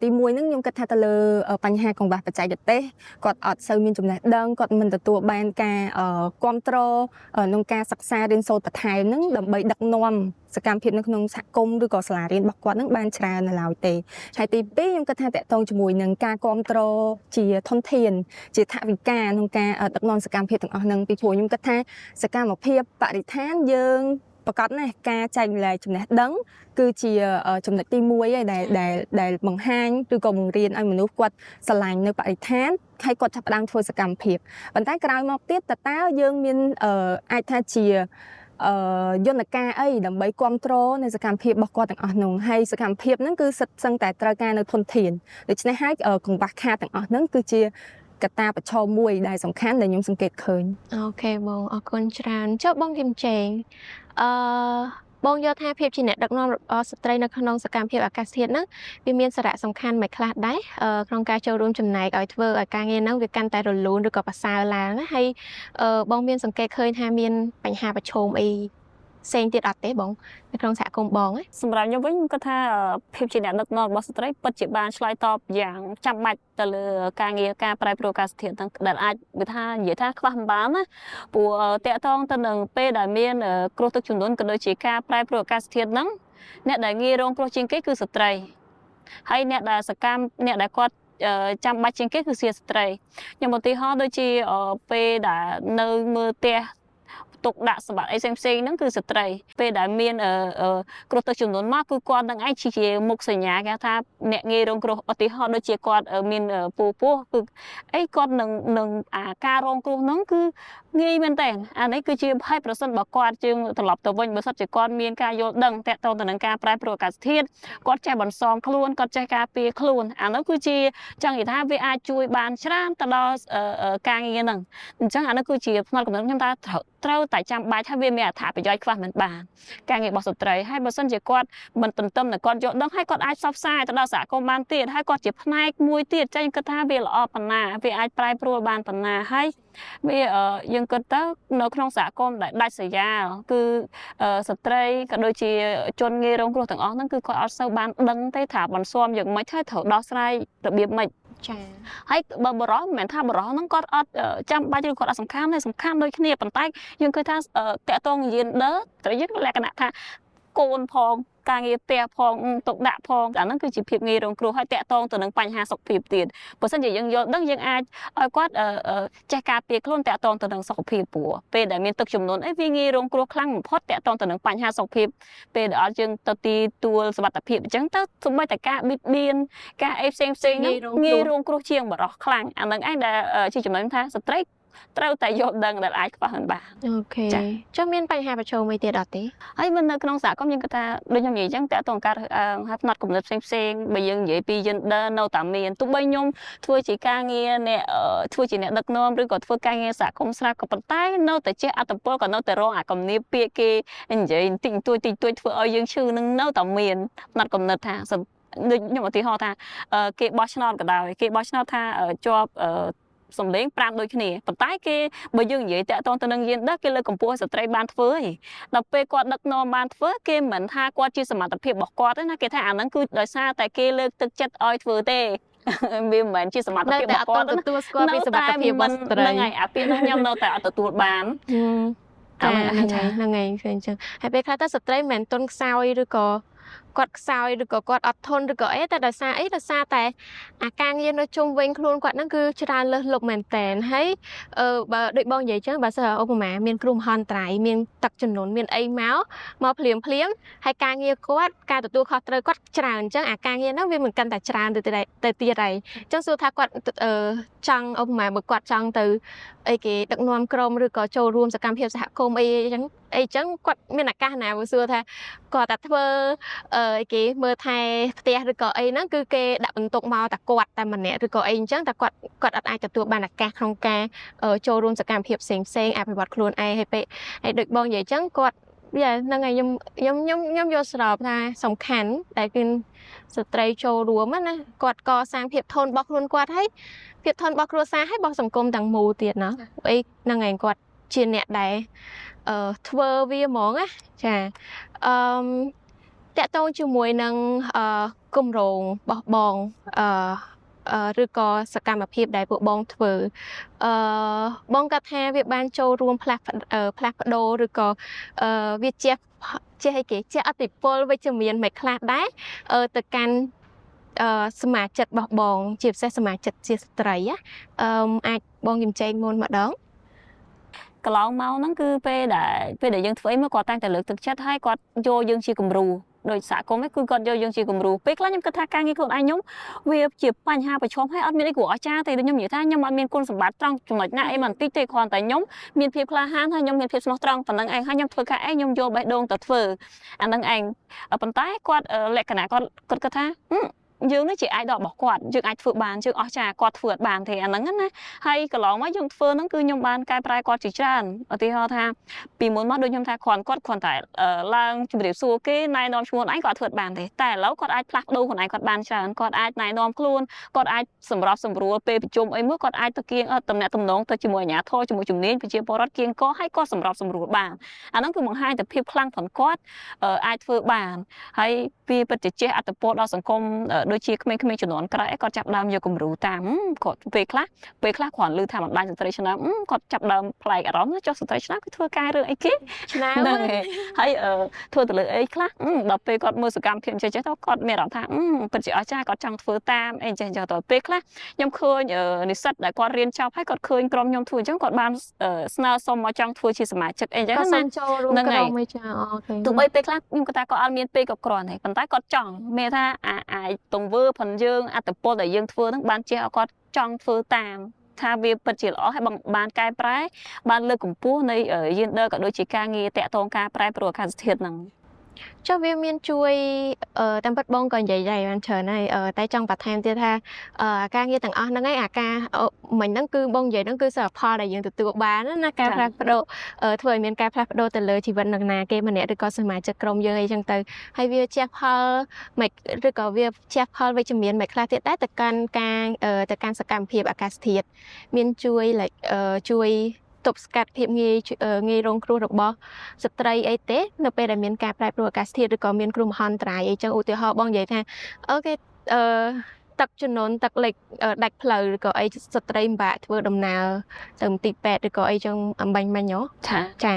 ទីមួយហ្នឹងខ្ញុំគិតថាទៅលើបញ្ហាកង្វះបច្ចេកទេសគាត់អត់សូវមានចំណេះដឹងគាត់មិនទទួលបានការគ្រប់គ្រងក្នុងការសិក្សារៀនសូត្របន្ថែមហ្នឹងដើម្បីដឹកនាំសកម្មភាពនៅក្នុងសហគមន៍ឬក៏សាលារៀនរបស់គាត់នឹងបានច្រើននៅឡើយទេហើយទី2ខ្ញុំគិតថាតកតងជាមួយនឹងការគ្រប់គ្រងជាធនធានជាថវិកាក្នុងការដឹកនាំសកម្មភាពទាំងអស់ហ្នឹងពីព្រោះខ្ញុំគិតថាសកម្មភាពបរិស្ថានយើង ប្រកាសណាស់ការចែកម្លែកចំណេះដឹងគឺជាចំណុចទី1ឯដែលបង្ហាញឬក៏បង្រៀនឲ្យមនុស្សគាត់ស្រឡាញ់នៅបរិស្ថានហើយគាត់ចាប់ផ្ដើមធ្វើសកម្មភាពប៉ុន្តែក្រោយមកទៀតតើយើងមានអាចថាជាយន្តការអីដើម្បីគ្រប់គ្រងនៅសកម្មភាពរបស់គាត់ទាំងអស់នោះហើយសកម្មភាពហ្នឹងគឺសិតសឹងតែត្រូវការនៅធនធានដូច្នេះហើយកង្វះខាតទាំងអស់ហ្នឹងគឺជាកត្តាប្រឈមមួយដែលសំខាន់ដែលខ្ញុំសង្កេតឃើញ អូខេបងអរគុណច្រើនចុះបងគឹមចេងបងយល់ថាភាពជាអ្នកដឹកនាំរបស់ស្ត្រីនៅក្នុងសកម្មភាពអាកាសធាតុហ្នឹងវាមានសារៈសំខាន់មិនខ្លះដែរក្នុងការចូលរួមចំណែកឲ្យធ្វើឲ្យការងារហ្នឹងវាកាន់តែរលូនឬក៏ប្រសើរឡើងហើយបងមានសង្កេតឃើញថាមានបញ្ហាប្រឈមអីផ្សេងទៀតអត់ទេបងនៅក្នុងសហគមន៍បង សម្រាប់ខ្ញុំវិញខ្ញុំគិតថាភាពជាអ្នកដឹកនាំរបស់ស្ត្រីពិតជាបានឆ្លើយតបយ៉ាងចាំបាច់ទៅលើការងារការប្រែប្រួលអាកាសធាតុទាំងដែលអាចនិយាយថាខ្វះមិនបានណាព្រោះតកតងទៅនឹងពេលដែលមានគ្រោះទឹកជំនន់ក៏ដូចជាការប្រែប្រួលអាកាសធាតុហ្នឹងអ្នកដែលងាយរងគ្រោះជាងគេគឺស្ត្រីហើយអ្នកដែលសកម្មអ្នកដែលគាត់ចាំបាច់ជាងគេគឺជាស្ត្រីខ្ញុំឧទាហរណ៍ដូចជាពេលដែលនៅមើលផ្ទះទុកដាក់សម្បត្តិអីផ្សេងហ្នឹងគឺស្ត្រីពេលដែលមានគ្រោះទឹកជំនន់មកគឺគាត់នឹងឯងជាមុខសញ្ញាគេថាអ្នកងាយរងគ្រោះឧទាហរណ៍ដូចជាគាត់មានពូពោះគឺអីគាត់នឹងការរងគ្រោះហ្នឹងគឺងាយមែនតើអានេះគឺជាហេតុប្រសិនបើគាត់ជើងត្រឡប់ទៅវិញបើសិនជាគាត់មានការយល់ដឹងតាក់ទងទៅនឹងការប្រែប្រួលអាកាសធាតុគាត់ចេះបន្សំខ្លួនគាត់ចេះការពារខ្លួនអានោះគឺជាចង់និយាយថាវាអាចជួយបានច្រើនទៅដល់ការងារហ្នឹងអញ្ចឹងអានោះគឺជាផ្នែកកំណត់ខ្ញុំថាត្រូវតែចាំបាច់ហើយវាមានអត្ថប្រយោជន៍ខ្វះមិនបានការងាររបស់ស្ត្រីហើយបើសិនជាគាត់មិនទន្ទឹមនឹងគាត់យល់ដឹងហើយគាត់អាចផ្សព្វផ្សាយទៅដល់សហគមន៍បានទៀតហើយគាត់ជាផ្នែកមួយទៀតចឹងគិតថាវាល្អប៉ុណ្ណាវាអាចប្រែប្រួលបានប៉ុណ្ណាហើយវាយើងគិតទៅនៅក្នុងសហគមន៍ដែលដាច់ស្រយាលគឺស្ត្រីក៏ដូចជាជនងាយរងគ្រោះទាំងអស់ហ្នឹងគឺគាត់អត់សូវបានដឹងទេថាបន្ស៊ាំយ៉ាងម៉េចហើយត្រូវដោះស្រាយរបៀបម៉េចចា៎ហើយបើបរោះមិនមែនថាបរោះហ្នឹងគាត់អត់ចាំបាច់ឬគាត់អត់សំខាន់ទេសំខាន់ដូចគ្នាប៉ុន្តែយើងឃើញថាតាក់ទងយេនឌ័រត្រូវយើងលក្ខណៈថាកូនផងការងារផ្ទះផងទុកដាក់ផងអាហ្នឹងគឺជាភាពងាយរងគ្រោះហើយតាក់ទងទៅនឹងបញ្ហាសុខភាពទៀតបើមិនជាយើងយល់ដឹងយើងអាចឲ្យគាត់ចេះការពារខ្លួនតាក់ទងទៅនឹងសុខភាពព្រោះពេលដែលមានទឹកជំនន់អីវាងាយរងគ្រោះខ្លាំងបំផុតតាក់ទងទៅនឹងបញ្ហាសុខភាពពេលដែលអត់យើងទៅទីទួលសុខភាពអញ្ចឹងទៅសូម្បីតែការបៀតបៀនការអីផ្សេងហ្នឹងងាយរងគ្រោះជាងបរិះខ្លាំងអាហ្នឹងឯងដែលជាចំណុចថាស្ត្រីត្រូវតែយល់ដឹងដែលអាចខ្វះមិនបានអូខេចុះមានបញ្ហាប្រឈមអីទៀតអត់ទេហើយមិននៅក្នុងសហគមន៍យើងគាត់ថាដូចខ្ញុំនិយាយអញ្ចឹងតើតើការហាត់ផ្នត់គំនិតផ្សេងបើយើងនិយាយពី gender នៅតែមានទោះបីខ្ញុំធ្វើជាការងារអ្នកធ្វើជាអ្នកដឹកនាំឬក៏ធ្វើការងារសហគមន៍ស្រាប់ក៏ប៉ុន្តែនៅតែជាអត្តពលក៏នៅតែរងអាគំនាបពាក្យគេនិយាយតិចតួចធ្វើឲ្យយើងឈឺនឹងនៅតែមានផ្នត់គំនិតថាដូចខ្ញុំឧទាហរណ៍ថាគេបោះឆ្នោតក៏ដោយគេបោះឆ្នោតថាជាប់សំលេង5ដូចគ្នាប៉ុន្តែគេបើយើងនិយាយតាក់ទងទៅនឹងយេនឌ័រគេលើកកម្ពស់ស្ត្រីបានធ្វើឯងដល់ពេលគាត់ដឹកនាំបានធ្វើគេមិនថាគាត់ជាសមត្ថភាពរបស់គាត់ទេណាគេថាអាហ្នឹងគឺដោយសារតែគេលើកទឹកចិត្តឲ្យធ្វើទេវាមិនមែនជាសមត្ថភាពរបស់គាត់ទទួលស្គាល់ពីសមត្ថភាពរបស់ស្ត្រីហ្នឹងហើយអាពីនោះខ្ញុំនៅតែអត់ទទួលបានហ្នឹងហើយឃើញអញ្ចឹងហើយពេលខ្លះទៅស្ត្រីមិនមែនទុនខ្សោយឬក៏គាត់ខ្សោយឬក៏គាត់អត់ធន់ឬក៏អីតែដោយសារតែអាការងារនៅជុំវិញខ្លួនគាត់ហ្នឹងគឺច្រើនលើសលប់មែនតែនហើយបើដូចបងនិយាយអញ្ចឹងបើសិនឧបមាមានគ្រោះមហន្តរាយមានទឹកជំនន់មានអីមកភ្លាមហើយការងារគាត់ការទទួលខុសត្រូវគាត់ច្រើនអញ្ចឹងអាការងារហ្នឹងវាមិនកាន់តែច្រើនទៅទៀតហើយអញ្ចឹងសួរថាគាត់ចង់ឧបមាបើគាត់ចង់ទៅអីគេដឹកនាំក្រុមឬក៏ចូលរួមសកម្មភាពសហគមន៍អីអញ្ចឹងគាត់មានឱកាសណាបើសួរថាគាត់តែធ្វើគេមើលថែផ្ទះឬក៏អីហ្នឹងគឺគេដាក់បន្ទុកមកតែគាត់តែម្នាក់ឬក៏អីអញ្ចឹងតែគាត់អត់អាចទទួលបានឱកាសក្នុងការចូលរួមសកម្មភាពផ្សេងអភិវឌ្ឍខ្លួនឯងហើយដូចបងនិយាយអញ្ចឹងគាត់ហ្នឹងហើយខ្ញុំយល់ស្របថាសំខាន់ដែលគឺស្ត្រីចូលរួមណាគាត់កសាងភាពធន់របស់ខ្លួនគាត់ហើយភាពធន់របស់គ្រួសារហើយរបស់សង្គមទាំងមូលទៀតណាអីហ្នឹងហើយគាត់ជាអ្នកដែលធ្វើវាហ្មងណាចាតាក់ទងជាមួយនឹងគម្រោងរបស់បងឬក៏សកម្មភាពដែលពួកបងធ្វើបងគាត់ថាវាបានចូលរួមផ្លាស់ប្ដូរឬក៏វាជាអីគេជាអតិពលវិជ្ជមានមិនខ្លះដែរទៅកាន់សមាជិករបស់បងជាពិសេសសមាជិកជាស្ត្រីអាចបងជំចែកមុនម្ដង កន្លងមកហ្នឹងគឺពេលដែលយើងធ្វើអីមកគាត់តែងតែលើកទឹកចិត្តឲ្យគាត់យកយើងជាគំរូដោយសហគមន៍គឺគាត់យកយើងជាគំរូពេលខ្លះខ្ញុំគិតថាការងារខ្លួនឯងខ្ញុំវាជាបញ្ហាប្រឈមហើយអត់មានអីគួរអស្ចារ្យទេខ្ញុំនិយាយថាខ្ញុំអត់មានគុណសម្បត្តិត្រង់ចំណុចណាអីមិនតិចទេគ្រាន់តែខ្ញុំមានភាពក្លាហានហើយខ្ញុំមានភាពស្មោះត្រង់ប៉ុណ្្នឹងឯងហើយខ្ញុំធ្វើការអីខ្ញុំយកបេះដូងទៅធ្វើអាហ្នឹងឯងប៉ុន្តែគាត់លក្ខណៈគាត់គិតថាយើងនេះជាអាយដលរបស់គាត់យើងអាចធ្វើបានយើងអស្ចារ្យគាត់ធ្វើអត់បានទេអាហ្នឹងណាហើយកន្លងមកយើងធ្វើហ្នឹងគឺខ្ញុំបានកែប្រែគាត់ជាច្រើនឧទាហរណ៍ថាពីមុនមកដូចខ្ញុំថាគាត់តែឡើងជម្រាបសួរគេណែនាំឈ្មោះឯងគាត់ធ្វើបានទេតែឥឡូវគាត់អាចផ្លាស់ប្ដូរខ្លួនឯងគាត់បានច្រើនគាត់អាចណែនាំខ្លួនគាត់អាចសម្របសម្រួលពេលប្រជុំអីមួយគាត់អាចទៅគៀងតំណែងតំណងទៅជាមួយអាជ្ញាធរជាមួយជំនាញប្រជាពលរដ្ឋគៀងកឲ្យគាត់សម្របសម្រួលបានអាហ្នឹងគឺបង្ហាញតែភាពខ្លាំងផងគាត់អាចធ្វើបានហើយវាពិតជាជះអត្តពលដល់សង្គមដូចជាក្មេងៗជំនាន់ក្រោយគាត់ចាប់ដើមយកគំរូតាមគាត់ពេលខ្លះគ្រាន់ឮថាបណ្ដាញស្ត្រីឆ្នាំគាត់ចាប់ដើមប្លែកអារម្មណ៍ចុះស្ត្រីឆ្នាំគឺធ្វើការរឿងអីគេឆ្នាំហ្នឹងហើយធ្វើទៅលើអីខ្លះដល់ពេលគាត់មើលសកម្មភាពចេះទៅគាត់មានអារម្មណ៍ថាពិតជាអស្ចារ្យគាត់ចង់ធ្វើតាមអីចេះទៅពេលខ្លះខ្ញុំឃើញនិស្សិតដែលគាត់រៀនចប់ហើយគាត់ឃើញក្រុមខ្ញុំធ្វើអញ្ចឹងគាត់បានស្នើសុំមកចង់ធ្វើជាសមាជិកអីចឹងណាគាត់សុំចូលរួមក្រុមអីចាអូខេទោះបីពេលខ្លះខ្ញុំគាត់ថាគាត់អត់មានពេលគ្រប់គ្រាន់ទេប៉ុន្តែគាត់ចង់មានថាអាចទង្វើផងយើងអត្តពលដែលយើងធ្វើហ្នឹងបានជះឲ្យគាត់ចង់ធ្វើតាមថាវាពិតជាល្អហើយបានកែប្រែបានលើកកម្ពស់នៃយានដើរក៏ដូចជាការងារតាក់ទងការប្រែប្រួលអាកាសធាតុហ្នឹងចុះវាមានជួយតាមពិតបងក៏និយាយដែរបានច្រើនហើយតែចង់បន្ថែមទៀតថាការងារទាំងអស់ហ្នឹងឯងអាការមិញហ្នឹងគឺបងនិយាយហ្នឹងគឺសផលដែលយើងទទួលបានណាការផ្លាស់ប្ដូរធ្វើឲ្យមានការផ្លាស់ប្ដូរទៅលើជីវិតនឹងណាគេម្នាក់ឬក៏សមាជិកក្រុមយើងអីចឹងទៅហើយវាជះផលមិនឬក៏វាជះផលវិជ្ជមានមិនខ្លះទៀតដែរទៅកាន់សកម្មភាពអាកាសធាតុមានជួយទប់ស្កាត់ភាពងាយរងគ្រោះរបស់ស្ត្រីអីទេនៅពេលដែលមានការប្រែប្រួលអាកាសធាតុឬក៏មានគ្រោះមហន្តរាយអីចឹងឧទាហរណ៍បងនិយាយថាអូខេទឹកជំនន់ទឹកលិចដាច់ផ្លូវឬក៏អីស្ត្រីពិបាកធ្វើដំណើរទៅទីពេទ្យឬក៏អីចឹងអំបញ្ញមិញហ៎ចា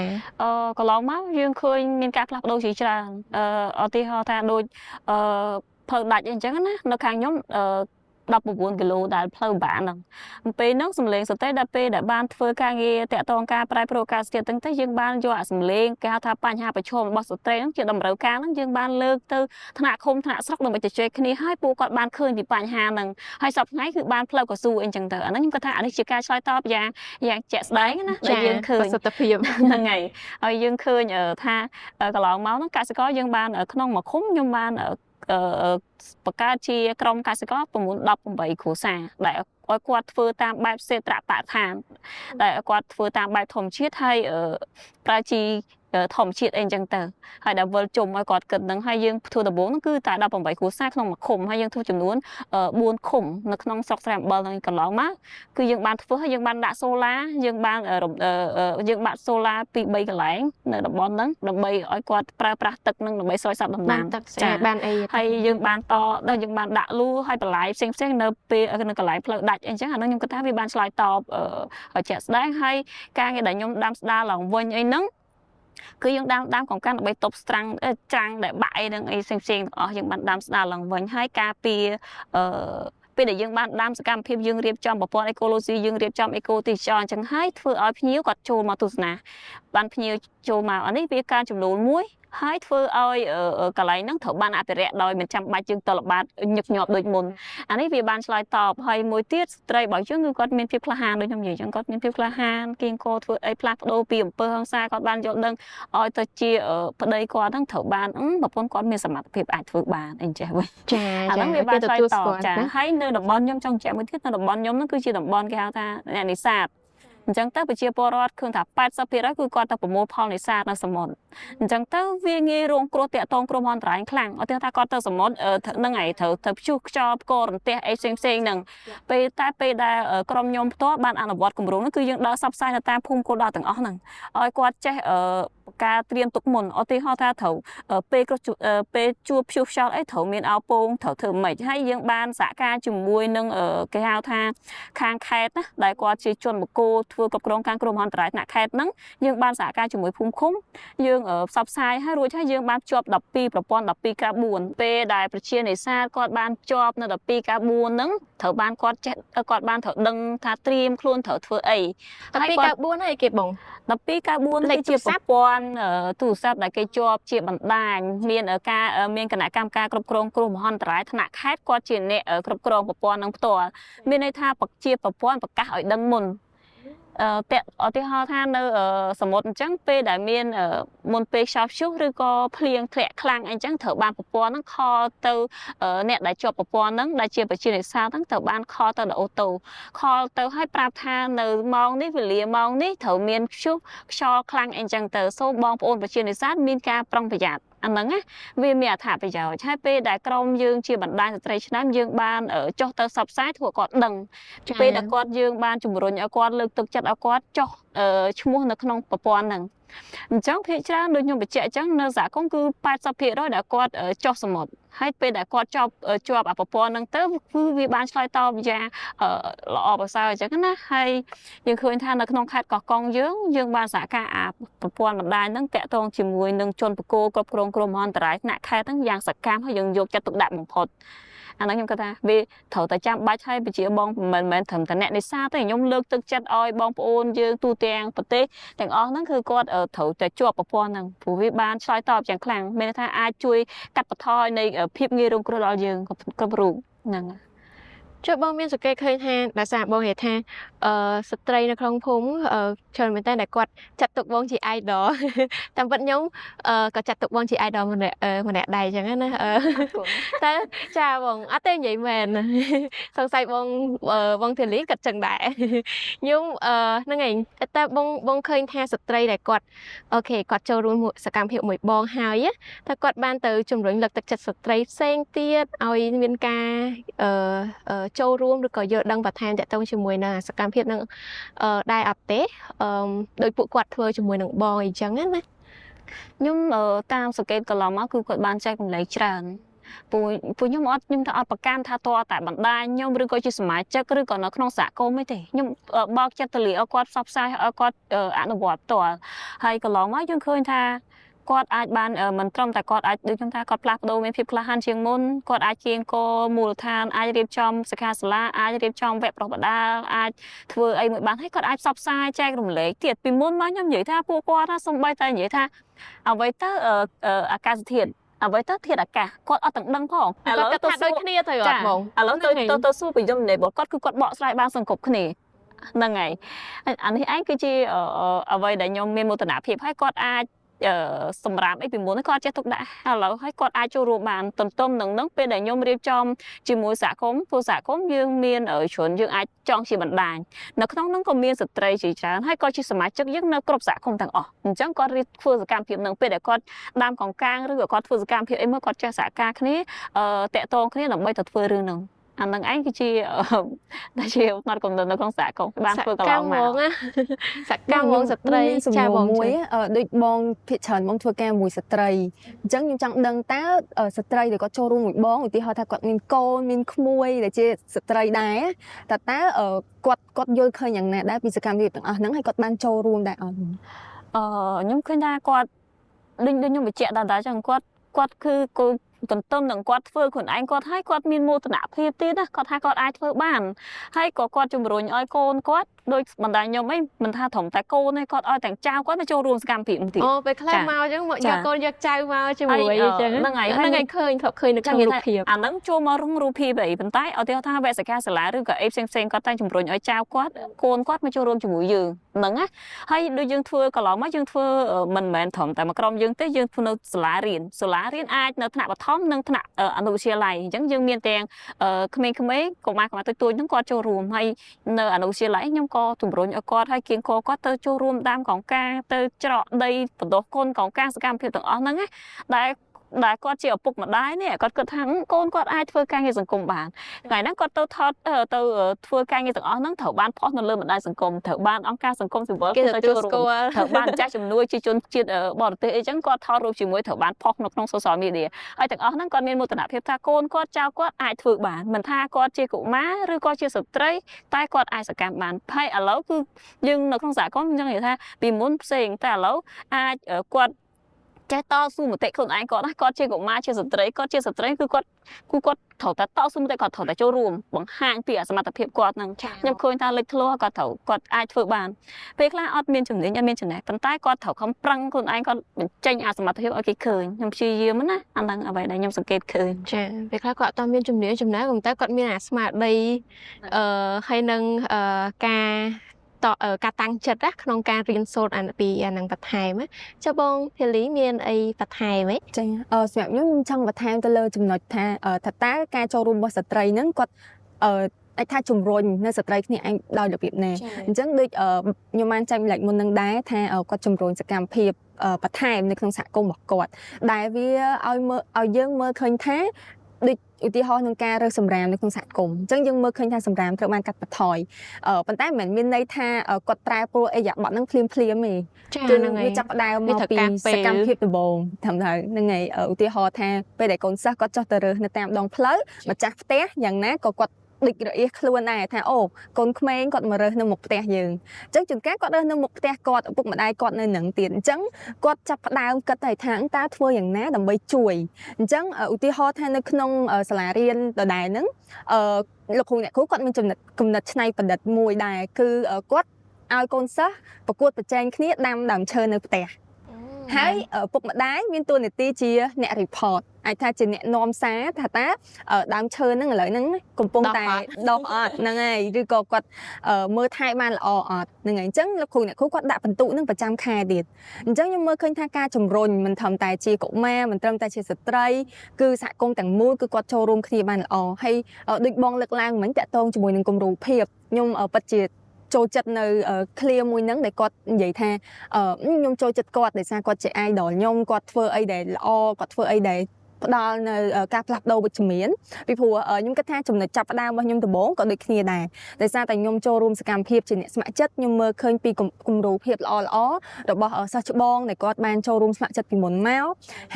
កន្លងមកយើងឃើញមានការផ្លាស់ប្ដូរជាច្រើនឧទាហរណ៍ថាដូចផ្លូវដាច់អីចឹងណានៅខាងខ្ញុំ19គីឡូដែលផ្លូវបានហ្នឹងពេលហ្នឹងសំឡេងស្ត្រីដែលពេលដែលបានធ្វើការងារតាក់ទងការប្រែប្រួលអាកាសធាតុហ្នឹងទៅយើងបានយកអាសំឡេងគេហៅថាបញ្ហាប្រឈមរបស់ស្ត្រីហ្នឹងជាតម្រូវការហ្នឹងយើងបានលើកទៅថ្នាក់ឃុំថ្នាក់ស្រុកដើម្បីជជែកគ្នាហើយពួកគាត់បានឃើញពីបញ្ហាហ្នឹងហើយសប្តាហ៍ថ្ងៃគឺបានផ្លូវកស៊ូអីចឹងទៅអាហ្នឹងខ្ញុំគាត់ថាអានេះជាការឆ្លើយតបយ៉ាងជាក់ស្ដែងណាដែលយើងឃើញប្រសិទ្ធភាពហ្នឹងហើយយើងឃើញថាកន្លងមកហ្នឹងកសិករយើងបានក្នុងមួយឃុំខ្ញុំបានបង្កើតជាក្រុមកសិករ18គ្រួសារដែលឲ្យគាត់ធ្វើតាមបែបសេត្រៈបរិស្ថានដែលគាត់ធ្វើតាមបែបធម្មជាតិហើយប្រើជីធម្មជាតិអីចឹងទៅហើយដែលវិលជុំឲ្យគាត់គិតហ្នឹងហើយយើងធ្វើដំបូងហ្នឹងគឺតែ18គ្រួសារក្នុងមួយឃុំហើយយើងធ្វើចំនួន4ឃុំនៅក្នុងស្រុកស្រែអំបិលហ្នឹងកន្លងមកគឺយើងបានធ្វើហើយយើងបានដាក់សូឡាយើងបានបាក់សូឡាពី3កន្លែងនៅតំបន់ហ្នឹងដើម្បីឲ្យគាត់ប្រើប្រាស់ទឹកហ្នឹងដើម្បីស្រោចស្រពដំណាំចាបានអីហើយយើងបានដល់យើងបានដាក់លូហើយបន្លែផ្សេងនៅពេលនៅកន្លែងផ្លូវដាច់អីចឹងអាហ្នឹងខ្ញុំគិតថាវាបានឆ្លើយតបជាក់ស្ដែងហើយការងារដែលខ្ញុំដាំស្ដារឡើងវិញអីហ្នឹងគឺយើងដាំកង្កាំដើម្បីទប់ច្រាំងដែលបាក់អីហ្នឹងអីផ្សេងទាំងអស់យើងបានដាំស្ដារឡើងវិញហើយការពារពេលដែលយើងបានដាំសកម្មភាពយើងរៀបចំប្រព័ន្ធអេកូឡូស៊ីយើងរៀបចំអេកូទេសចរអញ្ចឹងហើយធ្វើឲ្យភ្ញៀវគាត់ចូលមកទស្សនាបានភ្ញៀវចូលមកអានេះវាការចំនួនមួយហើយធ្វើឲ្យកន្លែងហ្នឹងត្រូវបានអភិរក្សដោយមិនចាំបាច់យើងតលបាតញឹកញាប់ដូចមុនអានេះវាបានឆ្លើយតបហើយមួយទៀតស្ត្រីរបស់យើងគឺគាត់មានភាពក្លាហានដូចខ្ញុំនិយាយអញ្ចឹងគាត់មានភាពក្លាហានគៀងកធ្វើអីផ្លាស់ប្ដូរពីអំពើហិង្សាគាត់បានយល់ដឹងឲ្យទៅជាប្តីគាត់ហ្នឹងត្រូវបានប្រពន្ធគាត់មានសមត្ថភាពអាចធ្វើបានអីចេះវិញចាអាហ្នឹងវាបានឆ្លើយតបចាហើយនៅតំបន់ខ្ញុំចង់ចែកមួយទៀតនៅតំបន់ខ្ញុំហ្នឹងគឺជាតំបន់គេហៅថាអ្នកនេសាទអញ្ចឹងទៅប្រជាពលរដ្ឋឃើញថា 80% គឺគាត់ទៅប្រមូលផលនេសាទនៅសមុទ្រអញ្ចឹងទៅវាងាយរងគ្រោះតាក់ទងគ្រោះមហន្តរាយខ្លាំងឧទាហរណ៍ថាគាត់ទៅសមុទ្រហ្នឹងហើយត្រូវព្យុះខ្យល់ផ្គររន្ទះអីផ្សេងហ្នឹងពេលដែលក្រុមខ្ញុំផ្ទាល់បានអនុវត្តគម្រោងហ្នឹងគឺយើងដើរសັບផ្សាយនៅតាមភូមិគោលដៅទាំងអស់ហ្នឹងឲ្យគាត់ចេះ ការត្រៀមទុកមុនឧទាហរណ៍ថាត្រូវពេលជួបព្យុះខ្យល់អីត្រូវមានអោពងត្រូវធ្វើម៉េចហើយយើងបានសហការជាមួយនឹងគេហៅថាខាងខេត្តណាដែលគាត់ជាជនបកគោធ្វើគ្រប់គ្រងការគ្រោះមហន្តរាយថ្នាក់ខេត្តហ្នឹងយើងបានសហការជាមួយភូមិឃុំយើងផ្សព្វផ្សាយឲ្យរួចហើយយើងបានភ្ជាប់12ប្រព័ន្ធ12ការ4ពេលដែលប្រជានេសាទគាត់បានភ្ជាប់នៅ12ការ4ហ្នឹងត្រូវបានគាត់ចេះគាត់បានត្រូវដឹងថាត្រៀមខ្លួនត្រូវធ្វើអី 12ការ4ហើយគេបង 12ការ4គឺជាប្រព័ន្ធទូរស័ព្ទដែលគេជាប់ជាបណ្ដាញមានគណៈកម្មការគ្រប់គ្រងគ្រោះមហន្តរាយថ្នាក់ខេត្តគាត់ជាអ្នកគ្រប់គ្រងប្រព័ន្ធនឹងផ្ទាល់មានន័យថាជាប្រព័ន្ធប្រកាសឲ្យដឹងមុនតែឧទាហរណ៍ថានៅសមុទ្រអញ្ចឹងពេលដែលមានមុនពេលខ្យល់ព្យុះឬក៏ភ្លៀងធ្លាក់ខ្លាំងអីចឹងត្រូវបានប្រព័ន្ធហ្នឹងខលទៅអ្នកដែលជាប់ប្រព័ន្ធហ្នឹងដែលជាប្រជានេសាទហ្នឹងត្រូវបានខលទៅដល់អូតូខលទៅឲ្យប្រាប់ថានៅម៉ោងនេះវេលាម៉ោងនេះត្រូវមានព្យុះខ្យល់ខ្លាំងអីចឹងទៅសូមបងប្អូនប្រជានេសាទមានការប្រុងប្រយ័ត្នអាហ្នឹងណាវាមានអត្ថប្រយោជន៍ហើយពេលដែលក្រុមយើងជាបណ្ដាញស្ត្រីឆ្នាំយើងបានចុះទៅផ្សព្វផ្សាយធ្វើគាត់ដឹងពេលដែលគាត់យើងបានជំរុញឲ្យគាត់លើកទឹកចិត្តឲ្យគាត់ចុះឈ្មោះនៅក្នុងប្រព័ន្ធហ្នឹងអញ្ចឹងភាគច្រើនដូចខ្ញុំបញ្ជាក់អញ្ចឹងនៅសហគមន៍គឺ 80% ដែលគាត់ចុះសមុទ្រហើយពេលដែលគាត់ជាប់ប្រព័ន្ធហ្នឹងទៅគឺវាបានឆ្លើយតបយ៉ាងល្អប្រសើរអញ្ចឹងណាហើយយើងឃើញថានៅក្នុងខេត្តកោះកុងយើងបានសហការប្រព័ន្ធបណ្ដាញហ្នឹងតាក់ទងជាមួយនឹងជនបកគោគ្រប់គ្រងគ្រោះមហន្តរាយថ្នាក់ខេត្តហ្នឹងយ៉ាងសកម្មហើយយើងយកចិត្តទុកដាក់បំផុតអាហ្នឹងខ្ញុំគាត់ថាវាត្រូវតែចាំបាច់ហើយប្រជាបងមិនមែនត្រឹមតែអ្នកនេសាទទេខ្ញុំលើកទឹកចិត្តឲ្យបងប្អូនយើងទូទាំងប្រទេសទាំងអស់ហ្នឹងគឺគាត់ត្រូវតែជាប់ប្រព័ន្ធហ្នឹងព្រោះវាបានឆ្លើយតបយ៉ាងខ្លាំងមានន័យថាអាចជួយកាត់បន្ថយនៃភាពងាយរងគ្រោះដល់យើងគ្រប់រូបហ្នឹងជួយបងមានសង្កេតឃើញថាដោយសារបងនិយាយថាស្ត្រីនៅក្នុងភូមិច្រើនមែនតើដែលគាត់ចាត់ទុកបងជា idol តាមពិតខ្ញុំក៏ចាត់ទុកបងជា idol ម្នាក់ដែរអញ្ចឹងណាតែចាបងអត់ទេនិយាយមែនសង្ស័យបងធាលីក៏ចឹងដែរខ្ញុំហ្នឹងឯងតែបងឃើញថាស្ត្រីដែលគាត់អូខេគាត់ចូលរួមសកម្មភាពមួយបងហើយតែគាត់បានទៅជំរុញលើកទឹកចិត្តស្ត្រីផ្សេងទៀតឲ្យមានការចូលរួមឬក៏យល់ដឹងបន្ថែមតាក់ទងជាមួយនឹងសកម្មភាពនឹងដែរអត់ទេដោយពួកគាត់ធ្វើជាមួយនឹងបងអីចឹងណាខ្ញុំតាមសង្កេតកន្លងមកគឺគាត់បានចែករំលែកច្រើនពួកខ្ញុំថាអត់ប្រកាន់ថាតើតែបណ្ដាញខ្ញុំឬក៏ជាសមាជិកឬក៏នៅក្នុងសហគមន៍ទេខ្ញុំបោកចិត្តទៅលើឲ្យគាត់ផ្សព្វផ្សាយឲ្យគាត់អនុវត្តផ្ទាល់ហើយកន្លងមកយើងឃើញថាគាត់អាចបានមិនត្រឹមតែគាត់អាចដូចខ្ញុំថាគាត់ផ្លាស់ប្ដូរមានភាពក្លាហានជាងមុនគាត់អាចគៀងគរមូលដ្ឋានអាចរៀបចំសិក្ខាសាលាអាចរៀបចំវគ្គបណ្ដុះបណ្ដាលអាចធ្វើអីមួយបានហើយគាត់អាចផ្សព្វផ្សាយចែករំលែកទៀតពីមុនមកខ្ញុំនិយាយថាពួកគាត់ថាសំបីតែនិយាយថាអ្វីទៅអាកាសធាតុអ្វីទៅធាតុអាកាសគាត់អត់ទាំងដឹងផងឥឡូវគាត់ថាដូចគ្នាទៅអត់ហ្មងឥឡូវទៅសួរពីខ្ញុំនេះគាត់គឺគាត់បកស្រាយបានសង្កប់គ្នាហ្នឹងហើយអានេះឯងគឺជាអ្វីដែលខ្ញុំមានមោទនភាពហើយគាត់អាចសម្រាប់អីពីមុនគាត់ចេះទុកដាក់ឥឡូវហើយគាត់អាចចូលរួមបានទន្ទឹមនឹងពេលដែលខ្ញុំរៀបចំជាមួយសហគមន៍ពួកសហគមន៍យើងមានជ្រុនយើងអាចចង់ជាបណ្ដាញនៅក្នុងនោះក៏មានស្ត្រីជាច្រើនហើយក៏ជាសមាជិកយើងនៅគ្រប់សហគមន៍ទាំងអស់អញ្ចឹងគាត់រៀបធ្វើសកម្មភាពនឹងពេលដែលគាត់ដាំកង្កាងឬក៏គាត់ធ្វើសកម្មភាពអីមួយគាត់ចេះសហការគ្នាតាក់ទងគ្នាដើម្បីទៅធ្វើរឿងហ្នឹងអានឹងឯងគឺជាដែលជាផ្នត់កំណត់នៅក្នុងសហគមន៍បានធ្វើកន្លងមកសកម្មហ្មងស្ត្រីចាបងមួយដូចបងភាគច្រើនបងធ្វើការមួយស្ត្រីអញ្ចឹងខ្ញុំចង់ដឹងតើស្ត្រីដែលគាត់ចូលរួមមួយបងឧទាហរណ៍ថាគាត់មានកូនមានក្មួយដែលជាស្ត្រីដែរតើគាត់យល់ឃើញយ៉ាងណាដែរពីសកម្មភាពទាំងអស់ហ្នឹងហើយគាត់បានចូលរួមដែរអត់ខ្ញុំឃើញថាគាត់ដូចខ្ញុំបញ្ជាក់ដល់ចឹងគាត់គឺទន្ទឹមនឹងគាត់ធ្វើខ្លួនឯងគាត់ហើយគាត់មានមោទនភាពទៀតណាគាត់ថាគាត់អាចធ្វើបានហើយក៏គាត់ជំរុញឲ្យកូនគាត់ដូចបណ្ដាខ្ញុំអីមិនថាត្រឹមតែកូនទេគាត់ឲ្យទាំងចៅគាត់ទៅចូលរួមសកម្មភាពទៀតអូពេលខ្លះមកអញ្ចឹងយកកូនយកចៅមកជាមួយអញ្ចឹងហ្នឹងហើយឃើញនៅក្នុងរូបភាពអាហ្នឹងចូលមកក្នុងរូបភាពអីប៉ុន្តែឧទាហរណ៍ថាវគ្គសិក្ខាសាលាឬក៏អីផ្សេងៗគាត់តែជំរុញឲ្យចៅគាត់កូនគាត់មកចូលរួមជាមួយយើងហ្នឹងណាហើយដូចយើងធ្វើកន្លងមកយើងធ្វើមិនមែនត្រឹមតែមួយក្រុមយើងទេយើងធ្វើនៅសាលារៀនអាចនៅថ្នាក់បឋមនិងថ្នាក់អនុវិទ្យាល័យអញ្ចឹងយើងមានទាំងក្មេងៗកុមារតូចៗហ្នឹងគាត់ចូលរួមហើយនៅអនុវិទ្យាល័យខ្ញុំក៏ជំរុញឲ្យគាត់ឲ្យគៀងគរគាត់ទៅចូលរួមដាំកង្កាទៅច្រកដីបណ្ដុះកូនកង្កាសកម្មភាពទាំងអស់ហ្នឹងណាដែល ដែលគាត់ជាឪពុកម្ដាយនេះគាត់គិតថាកូនគាត់អាចធ្វើការងារសង្គមបានថ្ងៃហ្នឹងគាត់ទៅថតទៅធ្វើការងារទាំងអស់ហ្នឹងត្រូវបានផុសនៅលើបណ្ដាញសង្គមត្រូវបានអង្គការសង្គមស៊ីវិលទៅចូលរួមត្រូវបានចាស់ជំនួយជាជនជាតិបរទេសអីចឹងគាត់ថតរូបជាមួយត្រូវបានផុសនៅក្នុង social media ហើយទាំងអស់ហ្នឹងគាត់មានមោទនភាពថាកូនគាត់ចៅគាត់អាចធ្វើបានមិនថាគាត់ជាកុមារឬក៏ជាស្ត្រីតែគាត់អាចសកម្មបានហើយឥឡូវគឺយើងនៅក្នុងសហគមន៍យើងនិយាយថាពីមុនផ្សេងតែឥឡូវអាចគាត់ចេះតស៊ូមតិខ្លួនឯងគាត់ជាកុមារជាស្ត្រីគាត់ជាស្ត្រីគឺគាត់ត្រូវតែតស៊ូមតិគាត់ត្រូវតែចូលរួមបង្ហាញពីសមត្ថភាពគាត់ហ្នឹងខ្ញុំឃើញថាលេចធ្លោគាត់អាចធ្វើបានពេលខ្លះអត់មានជំនាញអត់មានចំណេះប៉ុន្តែគាត់ត្រូវខំប្រឹងខ្លួនឯងគាត់បញ្ចេញសមត្ថភាពឲ្យគេឃើញខ្ញុំព្យាយាមណាអាហ្នឹងអ្វីដែលខ្ញុំសង្កេតឃើញចាពេលខ្លះគាត់អត់មានជំនាញចំណេះប៉ុន្តែគាត់មានស្មារតីហើយនឹងការតាំងចិត្តណាក្នុងការរៀនសូត្រពីអានឹងបន្ថែមចុះបងភេលីមានអីបន្ថែមទេចាសម្រាប់ខ្ញុំចង់បន្ថែមទៅលើចំណុចថាតើការចូលរួមរបស់ស្ត្រីហ្នឹងគាត់អាចថាជំរុញនៅស្ត្រីគ្នាឯងដោយរបៀបណាអញ្ចឹងដូចខ្ញុំបានចែកម្លែកមុននឹងដែរថាគាត់ជំរុញសកម្មភាពបន្ថែមនៅក្នុងសហគមន៍របស់គាត់ដែលវាឲ្យយើងមើលឃើញថាដូចឧទាហរណ៍ក្នុងការរើសសម្រាមនៅក្នុងសហគមន៍អញ្ចឹងយើងមើលឃើញថាសម្រាមត្រូវបានកាត់បន្ថយប៉ុន្តែមិនមានន័យថាគាត់ប្រែប្រួលអេយ៉ាប័តហ្នឹងភ្លាមៗទេគឺវាចាប់ផ្ដើមមកពីសកម្មភាពដំបូងត្រឹមត្រូវហ្នឹងហើយឧទាហរណ៍ថាពេលដែលកូនសិស្សគាត់ចុះទៅរើសនៅតាមដងផ្លូវម្ចាស់ផ្ទះយ៉ាងណាក៏គាត់ដូចរអៀសខ្លួនដែរថាអូកូនក្មេងគាត់មករើសនៅមុខផ្ទះយើងអញ្ចឹងជួនកាលគាត់រើសនៅមុខផ្ទះគាត់ឪពុកម្ដាយគាត់នៅនឹងទៀតអញ្ចឹងគាត់ចាប់ផ្ដើមគិតតែថាតើធ្វើយ៉ាងណាដើម្បីជួយអញ្ចឹងឧទាហរណ៍ថានៅក្នុងសាលារៀនដដែលហ្នឹងលោកគ្រូអ្នកគ្រូគាត់មានគំនិតច្នៃប្រឌិតមួយដែរគឺគាត់ឲ្យកូនសិស្សប្រកួតប្រជែងគ្នាដាំដើមឈើនៅផ្ទះហើយពុកម្ដាយមានតួនាទីជាអ្នក report អាចថាជាអ្នកនាំសារថាតើដើមឈើហ្នឹងឥឡូវហ្នឹងកំពុងតែដុះអត់ហ្នឹងហើយឬក៏គាត់មើលថែបានល្អអត់ហ្នឹងហើយអញ្ចឹងលោកគ្រូអ្នកគ្រូគាត់ដាក់បន្ទុកហ្នឹងប្រចាំខែទៀតអញ្ចឹងខ្ញុំមើលឃើញថាការជំរុញមិនត្រឹមតែជាកុមារមិនត្រឹមតែជាស្ត្រីគឺសហគមន៍ទាំងមូលគឺគាត់ចូលរួមគ្នាបានល្អហើយដូចបងលើកឡើងមិញតាក់ទងជាមួយនឹងគំរូភាពខ្ញុំពិតជាចូលចិត្តនៅឃ្លាមួយហ្នឹងដែលគាត់និយាយថាខ្ញុំចូលចិត្តគាត់ដោយសារគាត់ជា idol ខ្ញុំគាត់ធ្វើអីដែលល្អគាត់ធ្វើអីដែលផ្ដល់នៅការផ្លាស់ប្ដូរវិជ្ជមានពីព្រោះខ្ញុំគិតថាចំណុចចាប់ផ្ដើមរបស់ខ្ញុំដំបូងក៏ដូចគ្នាដែរដោយសារតែខ្ញុំចូលរួមសកម្មភាពជាអ្នកស្ម័គ្រចិត្តខ្ញុំមើលឃើញពីគំរូភាពល្អៗរបស់សិស្សច្បងដែលគាត់បានចូលរួមស្ម័គ្រចិត្តពីមុនមក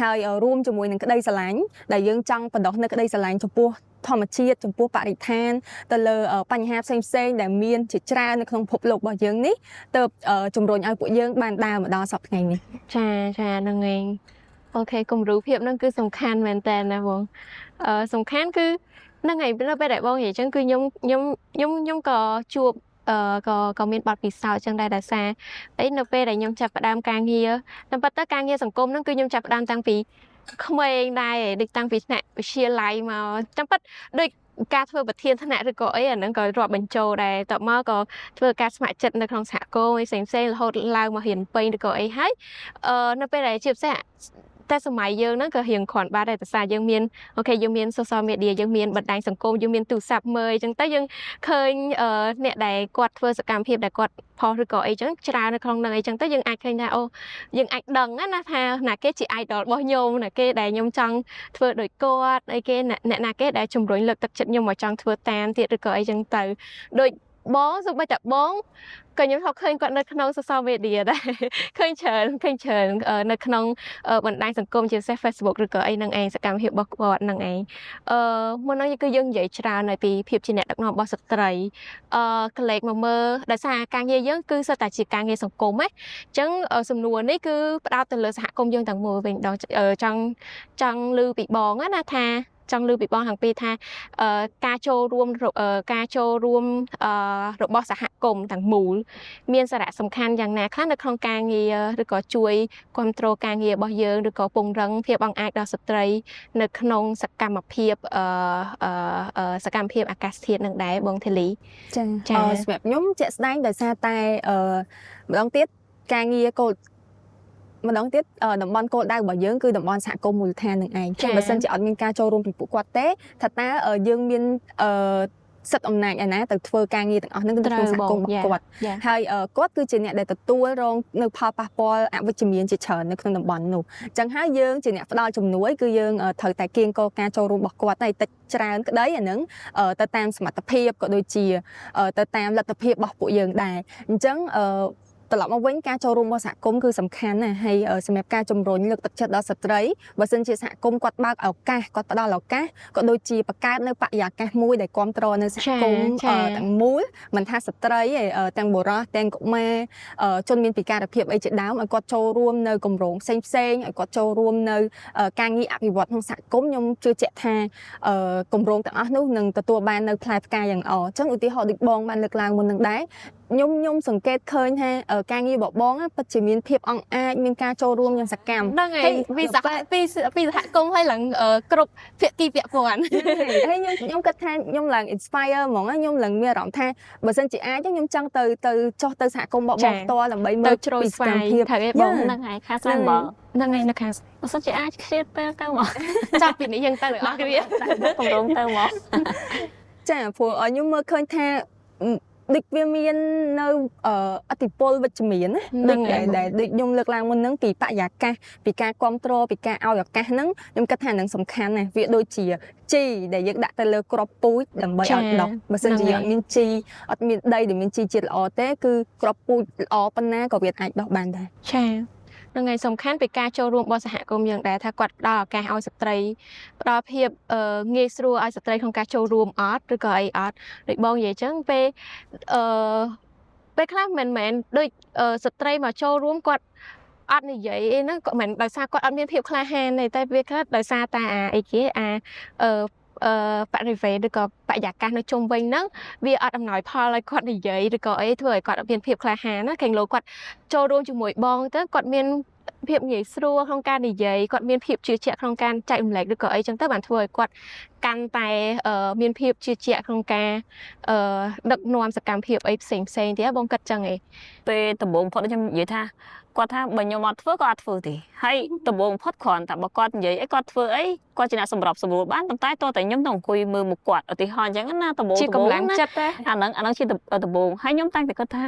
ហើយរួមជាមួយនឹងក្តីស្រឡាញ់ដែលយើងចង់បណ្ដោះនៅក្តីស្រឡាញ់ចំពោះធម្មជាតិចំពោះបរិស្ថានទៅលើបញ្ហាផ្សេងៗដែលមានជាច្រើននៅក្នុងពិភពលោករបស់យើងនេះទៅជំរុញឲ្យពួកយើងបានដើរមកដល់សប្តាហ៍ថ្ងៃនេះចាហ្នឹងឯងអូខេគំរូភាពហ្នឹងគឺសំខាន់មែនតើណាបងសំខាន់គឺហ្នឹងហើយនៅពេលដែលបងនិយាយអញ្ចឹងគឺខ្ញុំក៏ជួបក៏មានបទពិសោធន៍អញ្ចឹងដែរដោយសារអីនៅពេលដែលខ្ញុំចាប់ផ្ដើមការងារតាមពិតទៅការងារសង្គមហ្នឹងគឺខ្ញុំចាប់ផ្ដើមតាំងពីក្មេងដែរដូចតាំងពីថ្នាក់វិទ្យាល័យមកតាមពិតដូចការធ្វើប្រធានថ្នាក់ឬក៏អីអាហ្នឹងក៏រាប់បញ្ចូលដែរតបមកក៏ធ្វើការស្ម័គ្រចិត្តនៅក្នុងសហគមន៍ផ្សេងរហូតឡើងមករៀនពេញឬក៏អីហើយនៅពេលដែលជាពិសេសតែសម័យយើងហ្នឹងក៏រៀងគ្រាន់បាទតែសារយើងមានអូខេយើងមាន social media យើងមានបណ្ដាញសង្គមយើងមានទូរស័ព្ទមើលអញ្ចឹងទៅយើងឃើញអ្នកដែលគាត់ធ្វើសកម្មភាពដែលគាត់ផុសឬក៏អីចឹងច្រើននៅក្នុងហ្នឹងអីចឹងទៅយើងអាចឃើញថាអូយើងអាចដឹងណាថាណាគេជា idol របស់ខ្ញុំណាគេដែលខ្ញុំចង់ធ្វើដូចគាត់អីគេអ្នកណាគេដែលជំរុញលើកទឹកចិត្តខ្ញុំមកចង់ធ្វើតាមទៀតឬក៏អីចឹងទៅដូចបងសូម្បីតែបងក៏ខ្ញុំឃើញគាត់នៅក្នុង social media ដែរឃើញច្រើននៅក្នុងបណ្ដាញសង្គមជាពិសេស Facebook ឬក៏អីហ្នឹងឯងសកម្មភាពរបស់គាត់ហ្នឹងឯងមុនហ្នឹងគឺយើងនិយាយច្រើននៅពីភាពជាអ្នកដឹកនាំរបស់ស្ត្រីក្លែកមកមើលដោយសារការងារយើងគឺសុទ្ធតែជាការងារសង្គមហ៎អញ្ចឹងសំណួរនេះគឺផ្ដោតទៅលើសហគមន៍យើងទាំងមូលវិញដល់ចង់ឮពីបងណាថាចង់លើពីបងខាងពីថាការចូលរួមរបស់សហគមន៍ទាំងមូលមានសារៈសំខាន់យ៉ាងណាខ្លះនៅក្នុងការងារឬក៏ជួយគ្រប់គ្រងការងាររបស់យើងឬក៏ពង្រឹងភាពអង្អាចដល់ស្ត្រីនៅក្នុងសកម្មភាពអាកាសធាតុនឹងដែរបងធីលីចាសម្រាប់ខ្ញុំជាក់ស្ដែងដោយសារតែម្ដងទៀតការងារកូនម្ដងទៀតតំបន់គោលដៅរបស់យើងគឺតំបន់សហគមន៍មូលដ្ឋាននឹងឯងបើសិនជាអត់មានការចូលរួមពីពួកគាត់ទេថាតើយើងមាន សិទ្ធិអំណាចឯណាទៅធ្វើការងារទាំងអស់ហ្នឹងក្នុងសហគមន៍របស់គាត់ហើយគាត់គឺជាអ្នកដែលទទួលរងនៅផលប៉ះពាល់អវិជ្ជមានជាច្រើននៅក្នុងតំបន់នោះអញ្ចឹងហើយយើងជាអ្នកផ្ដល់ជំនួយគឺយើងត្រូវតែគៀងគរការចូលរួមរបស់គាត់ហើយតិចច្រើនក្តីអាហ្នឹងទៅតាមសមត្ថភាពក៏ដូចជាទៅតាមលទ្ធភាពរបស់ពួកយើងដែរអញ្ចឹងត្រឡប់មកវិញការចូលរួមរបស់សហគមន៍គឺសំខាន់ណាស់ហើយសម្រាប់ការជំរុញលើកទឹកចិត្តដល់ស្ត្រីបើសិនជាសហគមន៍គាត់បើកឱកាសគាត់ផ្ដល់ឱកាសក៏ដូចជាបង្កើតនៅបរិយាកាសមួយដែលគ្រប់គ្រងនៅសហគមន៍ទាំងមូលមិនថាស្ត្រីទេទាំងបុរសទាំងកុមារជនមានពិការភាពអីជាដើមឲ្យគាត់ចូលរួមនៅគម្រោងផ្សេងៗឲ្យគាត់ចូលរួមនៅការងារអភិវឌ្ឍក្នុងសហគមន៍ខ្ញុំជឿជាក់ថាគម្រោងទាំងអស់នោះនឹងទទួលបាននៅផ្លែផ្កាយ៉ាងល្អអញ្ចឹងឧទាហរណ៍ដូចបងបានលើកឡើងមុននឹងដែរខ្ញុំសង្កេតឃើញថាការងាររបស់បងពិតជាមានភាពអង្អាចមានការចូលរួមយ៉ាងសកម្មហ្នឹងហើយពីសហគមន៍ហើយឡើងគ្រប់ភាគីពាក់ព័ន្ធហើយខ្ញុំគិតថាខ្ញុំឡើង inspire ហ្មងខ្ញុំឡើងមានអារម្មណ៍ថាបើសិនជាអាចខ្ញុំចង់ទៅចុះទៅសហគមន៍របស់បងផ្ទាល់ដើម្បីមើលពីសកម្មភាពត្រូវឲ្យបងហ្នឹងហើយខាងស្លាបងហ្នឹងហើយនៅខាងបើសិនជាអាចឃ្លាតពេលទៅមកចាប់ពីនេះយើងទៅអស់គ្នាគម្រោងទៅមកចាព្រោះខ្ញុំមើលឃើញថាដូចវាមាននៅអតិពលវិជ្ជមានណាដូចខ្ញុំលើកឡើងមុនហ្នឹងពីបរិយាកាសពីការគ្រប់គ្រងពីការឲ្យឱកាសហ្នឹងខ្ញុំគិតថាហ្នឹងសំខាន់ណាស់វាដូចជាជីដែលយើងដាក់ទៅលើគ្រាប់ពូជដើម្បីឲ្យដុះបើសិនជាយើងមានជីអត់មានដីដែលមានជីជាតិល្អទេគឺគ្រាប់ពូជល្អប៉ុណ្ណាក៏វាអាចដុះបានដែរចានឹងឯងសំខាន់ពីការចូលរួមរបស់សហគមន៍យើងដែរថាគាត់ផ្ដល់ឱកាសឲ្យស្ត្រីផ្ដល់ភាពងាយស្រួលឲ្យស្ត្រីក្នុងការចូលរួមអត់ឬក៏អីអត់ដូចបងនិយាយចឹងពេលខ្លះមិនមែនដូចស្ត្រីមកចូលរួមគាត់អត់និយាយអីហ្នឹងក៏មិនដោយសារគាត់អត់មានភាពក្លាហានទេតែវាគាត់ដោយសារតែអីគេបរិវេណឬក៏បរិយាកាសនៅជុំវិញហ្នឹងវាអត់អំណោយផលឲ្យគាត់និយាយឬក៏អីធ្វើឲ្យគាត់អត់មានភាពក្លាហានណាខាងលោកគាត់ចូលរួមជាមួយបងទៅគាត់មានភាពងាយស្រួលក្នុងការនិយាយគាត់មានភាពជឿជាក់ក្នុងការចែករំលែកឬក៏អីចឹងទៅបានធ្វើឲ្យគាត់កាន់តែមានភាពជឿជាក់ក្នុងការដឹកនាំសកម្មភាពអីផ្សេងទៀតបងគិតចឹងឯងពេលដំបូងផុតខ្ញុំនិយាយថាគាត់ថាបើខ្ញុំអត់ធ្វើក៏អត់ធ្វើទេហើយដំបូងផុតគ្រាន់តែបើគាត់និយាយអីគាត់ធ្វើអីគាត់ជាអ្នកសម្របសម្រួលបានប៉ុន្តែតើតែខ្ញុំទៅអង្គុយមើលមុខគាត់ឧទាហរណ៍អញ្ចឹងណាដំបូងជាកម្លាំងចិត្តទេអាហ្នឹងជាដំបូងហើយខ្ញុំតាំងតែគាត់ថា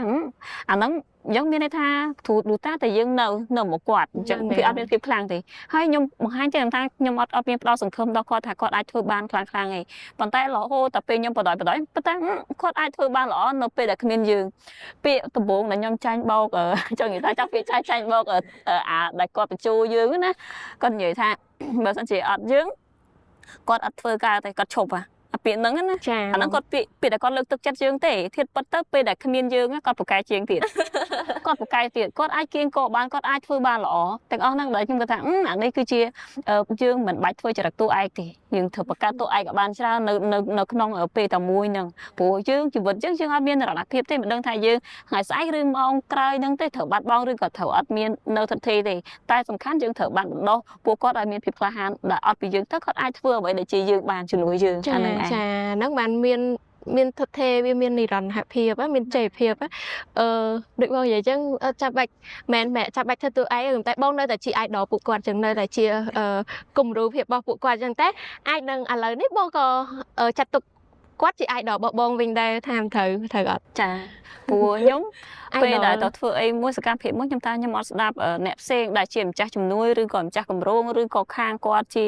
អាហ្នឹងយើងមានន័យថាទូតាតែយើងនៅមកគាត់អញ្ចឹងវាអត់មានភាពខ្លាំងទេហើយខ្ញុំបង្ហាញទៅថាខ្ញុំអត់មានផ្ដោតសង្ឃឹមដល់គាត់ថាគាត់អាចធ្វើបានខ្លាំងឯងប៉ុន្តែរហូតតែពេលខ្ញុំបដ ாய் ប៉ុន្តែគាត់អាចធ្វើបានល្អនៅពេលដែលគ្មានយើងពាក្យដំបូងដែលខ្ញុំចាញ់បោកចង់និយាយថាចាប់ពាក្យចាញ់បោកដែលគាត់បញ្ជូយើងណាគាត់និយាយថាបើសិនជាអត់យើងគាត់អត់ធ្វើការតែគាត់ឈប់អាពាក្យហ្នឹងណាអាហ្នឹងគាត់ពាក្យតែគាត់លើកទឹកចិត្តយើងទេធៀបពិតទៅពេលដែលគ្មានយើងគាត់ប្រកែកជាងទៀតគាត់ប្រកែកទៀតគាត់អាចគៀងកោបានគាត់អាចធ្វើបានល្អទាំងអស់ហ្នឹងដែលខ្ញុំគាត់ថាអានេះគឺជាយើងមិនបាច់ធ្វើចរិតតួឯកទេយើងធ្វើបង្កើតតួឯកក៏បានច្រើននៅក្នុងពេលតែមួយហ្នឹងព្រោះយើងជីវិតយើងអត់មានរណភាពទេមិនដឹងថាយើងថ្ងៃស្អែកឬម៉ោងក្រោយហ្នឹងទេត្រូវបាត់បង់ឬក៏ត្រូវអត់មាននៅទិដ្ឋិទេតែសំខាន់យើងត្រូវបានបណ្ដុះពួកគាត់ឲ្យមានភាពក្លាហានដែលអត់ពីយើងទៅគាត់អាចធ្វើអ្វីដែលជាយើងបានជំនួសយើងអាហ្នឹងហ្នឹងបានមានទិដ្ឋិវាមាននិរន្តរភាពមានចីរភាពដូចបងនិយាយអញ្ចឹងចាប់បាច់មិនចាប់បាច់ធ្វើតួឯងតែបងនៅតែជា idol ពួកគាត់អញ្ចឹងនៅតែជាគំរូភាពរបស់ពួកគាត់អញ្ចឹងតែអាចនឹងឥឡូវនេះបងក៏ចាត់ទុកគាត់ជា idol របស់បងវិញដែរថាត្រូវអត់ចាព្រោះខ្ញុំពេលដែលតើធ្វើអីមួយសកម្មភាពមួយខ្ញុំអត់ស្ដាប់អ្នកផ្សេងដែលជាម្ចាស់ជំនួយឬក៏ម្ចាស់គម្រោងឬក៏ខាងគាត់ជា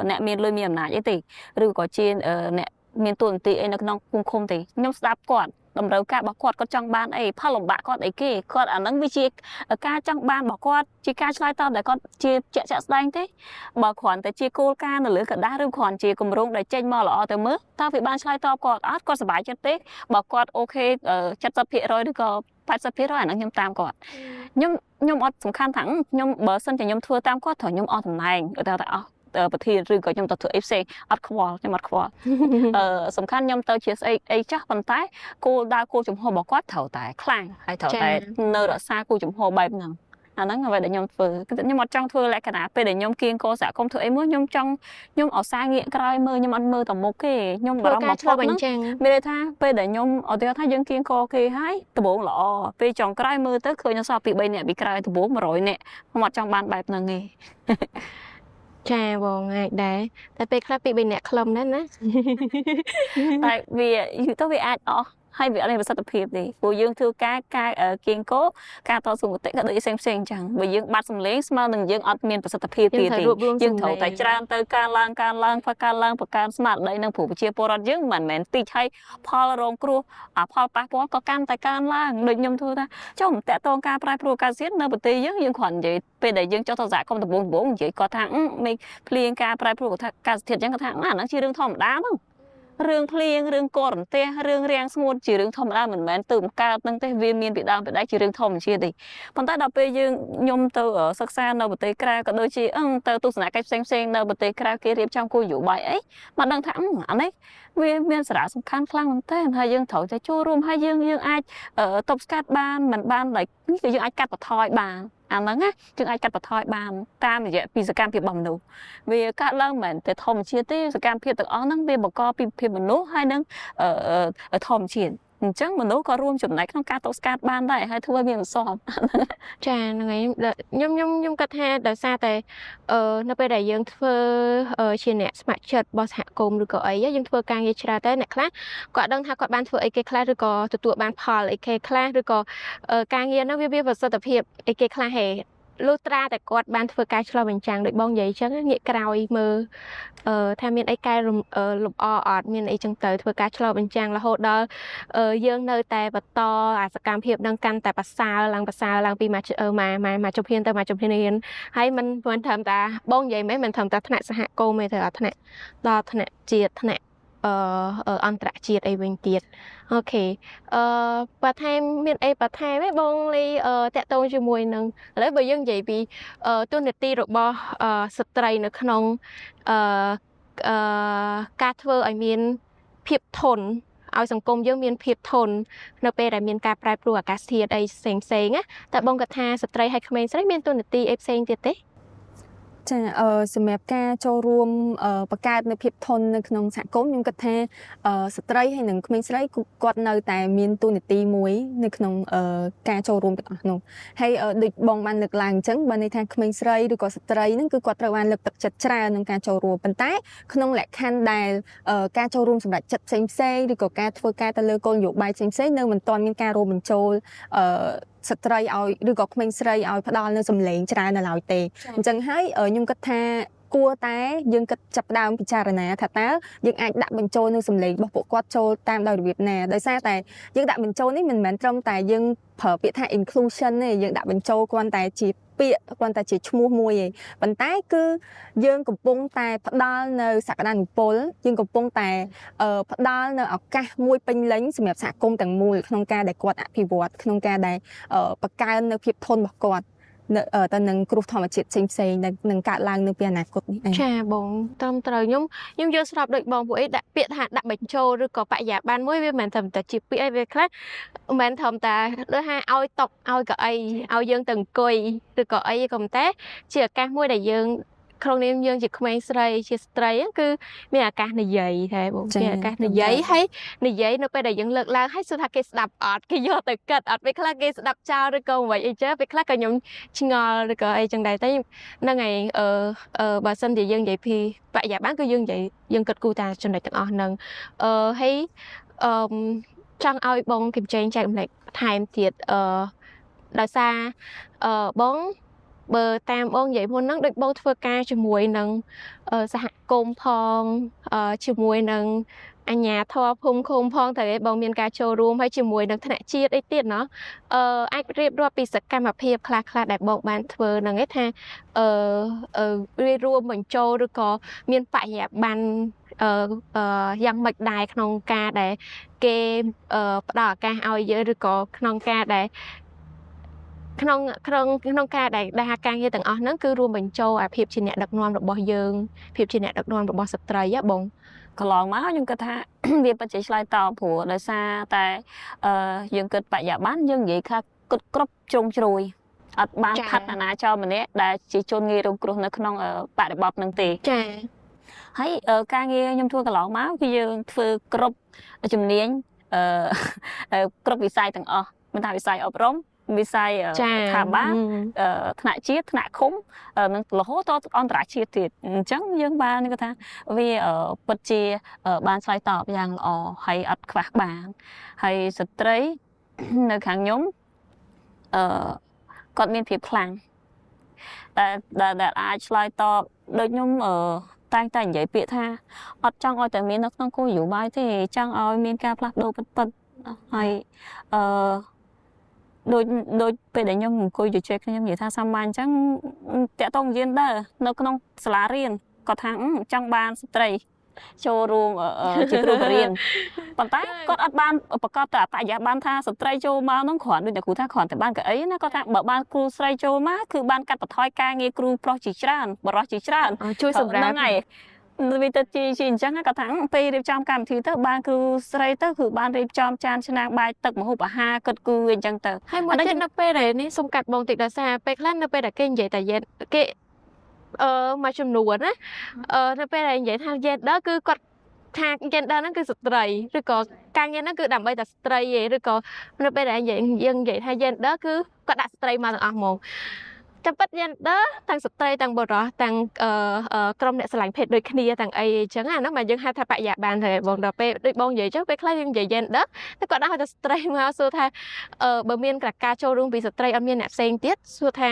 អ្នកមានលុយមានអំណាចអីទេឬក៏ជាអ្នកមានតួនាទីអីនៅក្នុងគុំឃុំទេខ្ញុំស្ដាប់គាត់តម្រូវការរបស់គាត់ចង់បានអីផលលំបាកគាត់អីគេគាត់អាហ្នឹងវាជាការចង់បានរបស់គាត់ជាការឆ្លើយតបដែលគាត់ជាជាក់ស្ដែងទេបើគ្រាន់តែជាគោលការណ៍នៅលើกระดาษឬគ្រាន់ជាគម្រោងដែលចេញមកល្អទៅមើលតើវាបានឆ្លើយតបគាត់អត់គាត់សប្បាយចិត្តទេបើគាត់អូខេ 70% ឬក៏80% អាហ្នឹងខ្ញុំតាមគាត់ខ្ញុំអត់សំខាន់ថាខ្ញុំបើសិនតែខ្ញុំធ្វើតាមគាត់ត្រូវខ្ញុំអស់តំណែងទៅតែអស់ប្រធានឬក៏ខ្ញុំទៅធ្វើអីផ្សេងអត់ខ្វល់ខ្ញុំអត់ខ្វល់សំខាន់ខ្ញុំទៅជាស្អីអីចាស់ប៉ុន្តែគោលដៅគោលចំហរបស់គាត់ត្រូវតែខ្លាំងហើយត្រូវតែនៅរក្សាគោលចំហបែបហ្នឹងអាហ្នឹងអ្វីដែលខ្ញុំធ្វើខ្ញុំអត់ចង់ធ្វើលក្ខណៈពេលដែលខ្ញុំគៀងកោសហគមន៍ធ្វើអីមួយខ្ញុំអសាងាកក្រោយមើលខ្ញុំអត់មើលទៅមុខទេខ្ញុំបារម្ភបំផុតហ្នឹងមានន័យថាពេលដែលខ្ញុំអត់ថាយើងគៀងកោគេហើយដំបូងល្អពេលចុងក្រោយមើលទៅឃើញនៅសល់ពី3នាក់ពីក្រោយដំបូង100នាក់ខ្ញុំអត់ចង់បានបែបហ្នឹងទេ ចាបងអាចដែរតែពេលខ្លះពី3នាក់ខ្លឹមដែរណា តែវាយូរទៅវាអាចអស់ហើយវាអត់មានប្រសិទ្ធភាពទេព្រោះយើងធ្វើការគៀងគោការតស៊ូមតិក៏ដូចផ្សេងអញ្ចឹងបើយើងបាត់សម្លេងស្មើនឹងយើងអត់មានប្រសិទ្ធភាពទៀតទេយើងត្រូវតែច្រើនទៅការឡើងបង្កើនស្មារតីនឹងព្រោះប្រជាពលរដ្ឋយើងមិនមែនតិចហើយផលរងគ្រោះផលប៉ះពាល់ក៏កាន់តែកើនឡើងដូចខ្ញុំធ្វើថាចុះតាក់ទងការប្រែប្រួលអាកាសធាតុនៅប្រទេសយើងគ្រាន់និយាយពេលដែលយើងចុះទៅសហគមន៍ដំបូងនិយាយគាត់ថាមេឃភ្លៀងការប្រែប្រួលអាកាសធាតុអញ្ចឹងគាត់ថាអាហ្នឹងជារឿងធម្មតាហ្នឹងរឿងភ្លៀងរឿងកករន្ទះរឿងរាំងស្ងួតជារឿងធម្មតាមិនមែនទៅបង្កើតនឹងទេវាមានពីដើមពីដៃជារឿងធម្មជាតិទេប៉ុន្តែដល់ពេលខ្ញុំទៅសិក្សានៅប្រទេសក្រៅក៏ដូចជាទៅទស្សនកិច្ចផ្សេងនៅប្រទេសក្រៅគេរៀបចំគោលនយោបាយអីមកដឹងថាអានេះវាមានសារៈសំខាន់ខ្លាំងមែនទែនហើយយើងត្រូវតែចូលរួមហើយយើងអាចទប់ស្កាត់បានមិនបានlikeនេះគឺយើងអាចកាត់បន្ថយបានអាហ្នឹងណាយើងអាចកាត់បន្ថយបានតាមរយៈពីសកម្មភាពរបស់មនុស្សវាកើតឡើងមិនតែធម្មជាតិទេសកម្មភាពទាំងអស់ហ្នឹងវាបង្កពីភាពមនុស្សហើយនឹងធម្មជាតិអញ្ចឹងមនុស្សក៏រួមចំណែកក្នុងការទប់ស្កាត់បានដែរហើយធ្វើឲ្យមានបន្សំចាហ្នឹងហើយខ្ញុំគិតថាដោយសារតែនៅពេលដែលយើងធ្វើជាអ្នកស្ម័គ្រចិត្តរបស់សហគមន៍ឬក៏អីយើងធ្វើការងារច្រើនតែអ្នកខ្លះគាត់ដឹងថាគាត់បានធ្វើអីគេខ្លះឬក៏ទទួលបានផលអីគេខ្លះឬក៏ការងារហ្នឹងវាប្រសិទ្ធភាពអីគេខ្លះហេលុះត្រាតែគាត់បានធ្វើការឆ្លុះបញ្ចាំងដូចបងនិយាយអញ្ចឹងងាកក្រោយមើលថាមានអីកែលម្អអត់មានអីចឹងទៅធ្វើការឆ្លុះបញ្ចាំងរហូតដល់យើងនៅតែបន្តអាសកម្មភាពនឹងកាន់តែប្រសើរឡើងពីមកជំហានទៅមកជំហានហើយមិនត្រឹមតែបងនិយាយមិនត្រឹមតែថ្នាក់សហគមន៍ទេត្រូវថ្នាក់ដល់ថ្នាក់ជាតិថ្នាក់អន្តរជាតិអីវិញទៀតអូខេបន្ថែមមានអីបន្ថែមទេបងលីតាក់ទងជាមួយនឹងឥឡូវបើយើងនិយាយពីទូនាទីរបស់ស្ត្រីនៅក្នុងការធ្វើឲ្យមានភាពធន់ឲ្យសង្គមយើងមានភាពធន់នៅពេលដែលមានការប្រែប្រួលអាកាសធាតុអីផ្សេងណាតែបងគាត់ថាស្ត្រីហើយក្មេងស្រីមានទូនាទីអីផ្សេងទៀតទេចាសម្រាប់ការចូលរួមបង្កើតនៅភាពធន់នៅក្នុងសហគមន៍ខ្ញុំគិតថាស្ត្រីហើយនិងក្មេងស្រីគាត់នៅតែមានតួនាទីមួយនៅក្នុងការចូលរួមទាំងអស់នោះហើយដូចបងបានលើកឡើងអញ្ចឹងបើន័យថាក្មេងស្រីឬក៏ស្ត្រីហ្នឹងគឺគាត់ត្រូវបានលើកទឹកចិត្តច្រើនក្នុងការចូលរួមប៉ុន្តែក្នុងលក្ខខណ្ឌដែលការចូលរួមសម្រាប់ចិត្តផ្សេងឬក៏ការធ្វើការទៅលើគោលនយោបាយផ្សេងនៅមិនទាន់មានការរួមបញ្ចូលស្ត្រីឲ្យឬក៏ក្មេងស្រីឲ្យផ្ដល់នៅសម្លេងច្រើននៅឡើយទេអញ្ចឹងហើយខ្ញុំគិតថាគួរតែយើងគិតចាប់ផ្ដើមពិចារណាថាតើយើងអាចដាក់បញ្ចូលនៅសម្លេងរបស់ពួកគាត់ចូលតាមដោយរបៀបណាដោយសារតែយើងដាក់បញ្ចូលនេះមិនមែនត្រឹមតែយើងប្រើពាក្យថា inclusion ទេយើងដាក់បញ្ចូលគ្រាន់តែជាពាក្យគ្រាន់តែជាឈ្មោះមួយឯងប៉ុន្តែគឺយើងកំពុងតែផ្ដល់នៅសក្តានុពលយើងកំពុងតែផ្ដល់នៅឱកាសមួយពេញលេញសម្រាប់សហគមន៍ទាំងមូលក្នុងការដែលគាត់អភិវឌ្ឍក្នុងការដែលបង្កើននៅភាពធន់របស់គាត់ទៅនឹងគ្រោះធម្មជាតិផ្សេងនឹងកើតឡើងនៅពេលអនាគតនេះឯងចាបងត្រឹមត្រូវខ្ញុំយល់ស្របដូចបងពួកអីដាក់ពាក្យថាដាក់បញ្ចូលឬក៏បរិយាបន្នមួយវាមិនត្រឹមតែជាពាក្យអីវាខ្លះមិនមែនត្រឹមតែដូចថាឲ្យតុឲ្យកៅអីឲ្យយើងទៅអង្គុយឬក៏អីក៏ប៉ុន្តែជាឱកាសមួយដែលយើងក្នុងនាមយើងជាក្មេងស្រីជាស្ត្រីគឺមានឱកាសនិយាយតែបងមានឱកាសនិយាយហើយនិយាយនៅពេលដែលយើងលើកឡើងហើយសួរថាគេស្ដាប់អត់គេយកទៅគិតអត់ពេលខ្លះគេស្ដាប់ចោលឬក៏មិនអីចឹងពេលខ្លះក៏ខ្ញុំឆ្ងល់ឬក៏អីចឹងដែរតែហ្នឹងហើយបើសិនជាយើងនិយាយពីបរិយាបន្នគឺយើងនិយាយយើងគិតគូរតាចំណុចទាំងអស់ហ្នឹងហើយចង់ឲ្យបងគឹមចេងចែកម្លែកថែមទៀតដោយសារបងបើតាមបងនិយាយមុនហ្នឹងដូចបងធ្វើការជាមួយនឹងសហគមន៍ផងជាមួយនឹងអញ្ញាធម៌ភូមិឃុំផងតែបងមានការចូលរួមហើយជាមួយនឹងថ្នាក់ជាតិអីទៀតណោះអាចរៀបរាប់ពីសកម្មភាពខ្លះៗដែលបងបានធ្វើហ្នឹងឯងថាវារួមបញ្ចូលឬក៏មានបរិយាបន្នយ៉ាងម៉េចដែរក្នុងការដែលគេផ្ដល់ឱកាសឲ្យយើងឬក៏ក្នុងការដែលក្នុងការដែលការងារទាំងអស់ហ្នឹងគឺរួមបញ្ចូលអាភាពជាអ្នកដឹកនាំរបស់យើងភាពជាអ្នកដឹកនាំរបស់ស្ត្រីហ៎បងកន្លងមកខ្ញុំគិតថាវាពិតជាឆ្លើយតបព្រោះដោយសារតែយើងគិតបរិយាបន្នយើងនិយាយថាគិតគ្រប់ជ្រុងជ្រោយអត់បានផាត់អាណាចោលម្នាក់ដែលជាជនងាយរងគ្រោះនៅក្នុងបរិបទហ្នឹងទេចាហើយការងារខ្ញុំធ្វើកន្លងមកគឺយើងធ្វើគ្រប់ជំនាញគ្រប់វិស័យទាំងអស់មិនថាវិស័យអប់រំ វិស័យថាបានថ្នាក់ជាតិថ្នាក់ឃុំនិងរហូតដល់អន្តរជាតិទៀតអញ្ចឹងយើងបានគាត់ថាវាពិតជាបានឆ្លើយតបយ៉ាងល្អហើយអត់ខ្វះបានហើយស្ត្រីនៅខាងខ្ញុំគាត់មានភាពខ្លាំងដែលអាចឆ្លើយតបដូចខ្ញុំតែងតែនិយាយពាក្យថាអត់ចង់ឲ្យតែមាននៅក្នុងគោលនយោបាយទេចង់ឲ្យមានការផ្លាស់ប្ដូរពិតៗហើយដូចពេលដែលខ្ញុំអង្គុយជជែកគ្នាខ្ញុំនិយាយថាសាមញ្ញអញ្ចឹងតាក់ទងយេនដែរនៅក្នុងសាលារៀនគាត់ថាចង់បានស្ត្រីចូលរួមជាគ្រូបរិញ្ញាប៉ុន្តែគាត់អត់បានប្រកបតែបរិយាបានថាស្ត្រីចូលមកនោះគ្រាន់ដូចតែគ្រូថាគ្រាន់តែបានកៅអីណាគាត់ថាបើបានគ្រូស្រីចូលមកគឺបានកាត់បន្ថយការងារគ្រូប្រុសជាច្រើនបរិសុទ្ធជាច្រើនជួយសម្រាប់ហ្នឹងហើយវាទៅជាអញ្ចឹងគាត់ថាពេលរៀបចំកម្មវិធីទៅបានគ្រូស្រីទៅគឺបានរៀបចំចានឆ្នាំងបាយទឹកម្ហូបអាហារគិតគូរអញ្ចឹងទៅហើយមួយទៀតនៅពេលដែលនេះសុំកាត់បងតិចដោយសារពេលខ្លះនៅពេលដែលគេនិយាយតែគេមួយចំនួនណានៅពេលដែលនិយាយថា gender គឺគាត់ថា gender ហ្នឹងគឺស្ត្រីឬក៏ការងារហ្នឹងគឺដើម្បីតែស្ត្រីឯងឬក៏នៅពេលដែលយើងនិយាយថា gender គឺគាត់ដាក់ស្ត្រីមកទាំងអស់ហ្មងតែពិត gender ទាំងស្ត្រីទាំងបុរសទាំងក្រុមអ្នកស្រឡាញ់ភេទដូចគ្នាទាំងអីអញ្ចឹងអាហ្នឹងមកយើងហៅថាបរិយាបានទៅបងដល់ពេលដូចបងនិយាយចុះពេលខ្លះយើងនិយាយ gender តែគាត់ដាក់ឲ្យតែស្ត្រីមកសួរថាបើមានការចូលរួមពីស្ត្រីអត់មានអ្នកផ្សេងទៀតសួរថា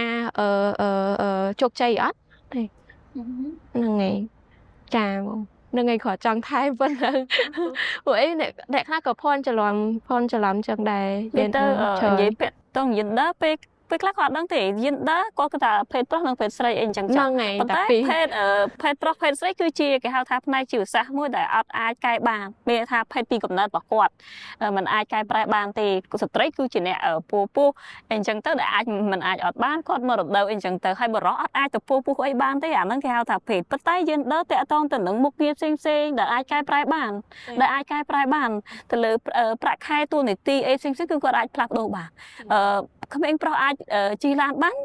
ជោគជ័យអត់ហ្នឹងហើយចាបងនឹងឯងគាត់ចង់ថែប៉ុណ្ណឹងព្រោះអីអ្នកខ្លះក៏ភ័ន្តច្រឡំចឹងដែរនិយាយពាក្យតងយិនដើពេលខ្លះគាត់អត់ដឹងទេយិនដើគាត់គឺថាភេទប្រុសនិងភេទស្រីអីចឹងចឹងប៉ុន្តែភេទប្រុសភេទស្រីគឺជាគេហៅថាផ្នែកជីវសាស្ត្រមួយដែលអត់អាចកែបានមានថាភេទពីកំណើតរបស់គាត់มันអាចកែប្រែបានទេស្ត្រីគឺជាអ្នកពោះអីចឹងទៅដែលអាចมันអាចអត់បានគាត់មករដូវអីចឹងទៅហើយបរិសុទ្ធអត់អាចទៅពោះអីបានទេអាហ្នឹងគេហៅថាភេទប៉ុន្តែយិនដើតាក់ទងទៅនឹងមុខងារផ្សេងដែលអាចកែប្រែបានទៅលើប្រាក់ខែតួនាទីអីផ្សេងគឺគាត់អាចផ្លាស់ប្ដូរបានក្មេងប្រុសអាចជិះឡានបាន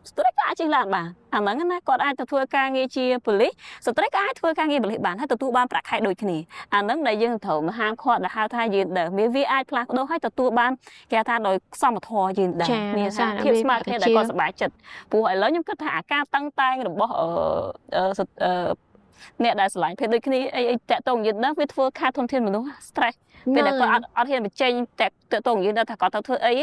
ស្ត្រីក៏អាចជិះឡានបានអាហ្នឹងណាគាត់អាចទៅធ្វើការងារជាប៉ូលីសស្ត្រីក៏អាចធ្វើការងារប៉ូលីសបានហើយទទួលបានប្រាក់ខែដូចគ្នាអាហ្នឹងដែលយើងត្រូវមហាខាត់ដែលហៅថាយេនដែរវាអាចផ្លាស់ប្ដូរហើយទទួលបានគេថាដោយសមធម៌យេនដែរមានថាភាពស្មើគ្នាដែលគាត់សប្បាយចិត្តព្រោះឥឡូវខ្ញុំគិតថាអាការតឹងតែងរបស់អ្នកដែលឆ្លាញ់ភេទដូចគ្នាអីតាក់ទងយេនដែរវាធ្វើខាតធនធានមនុស្ស stress ពេលដែលគាត់អត់ហ៊ានបញ្ចេញតាក់ទងយេនដែរថាគាត់ទៅធ្វើអី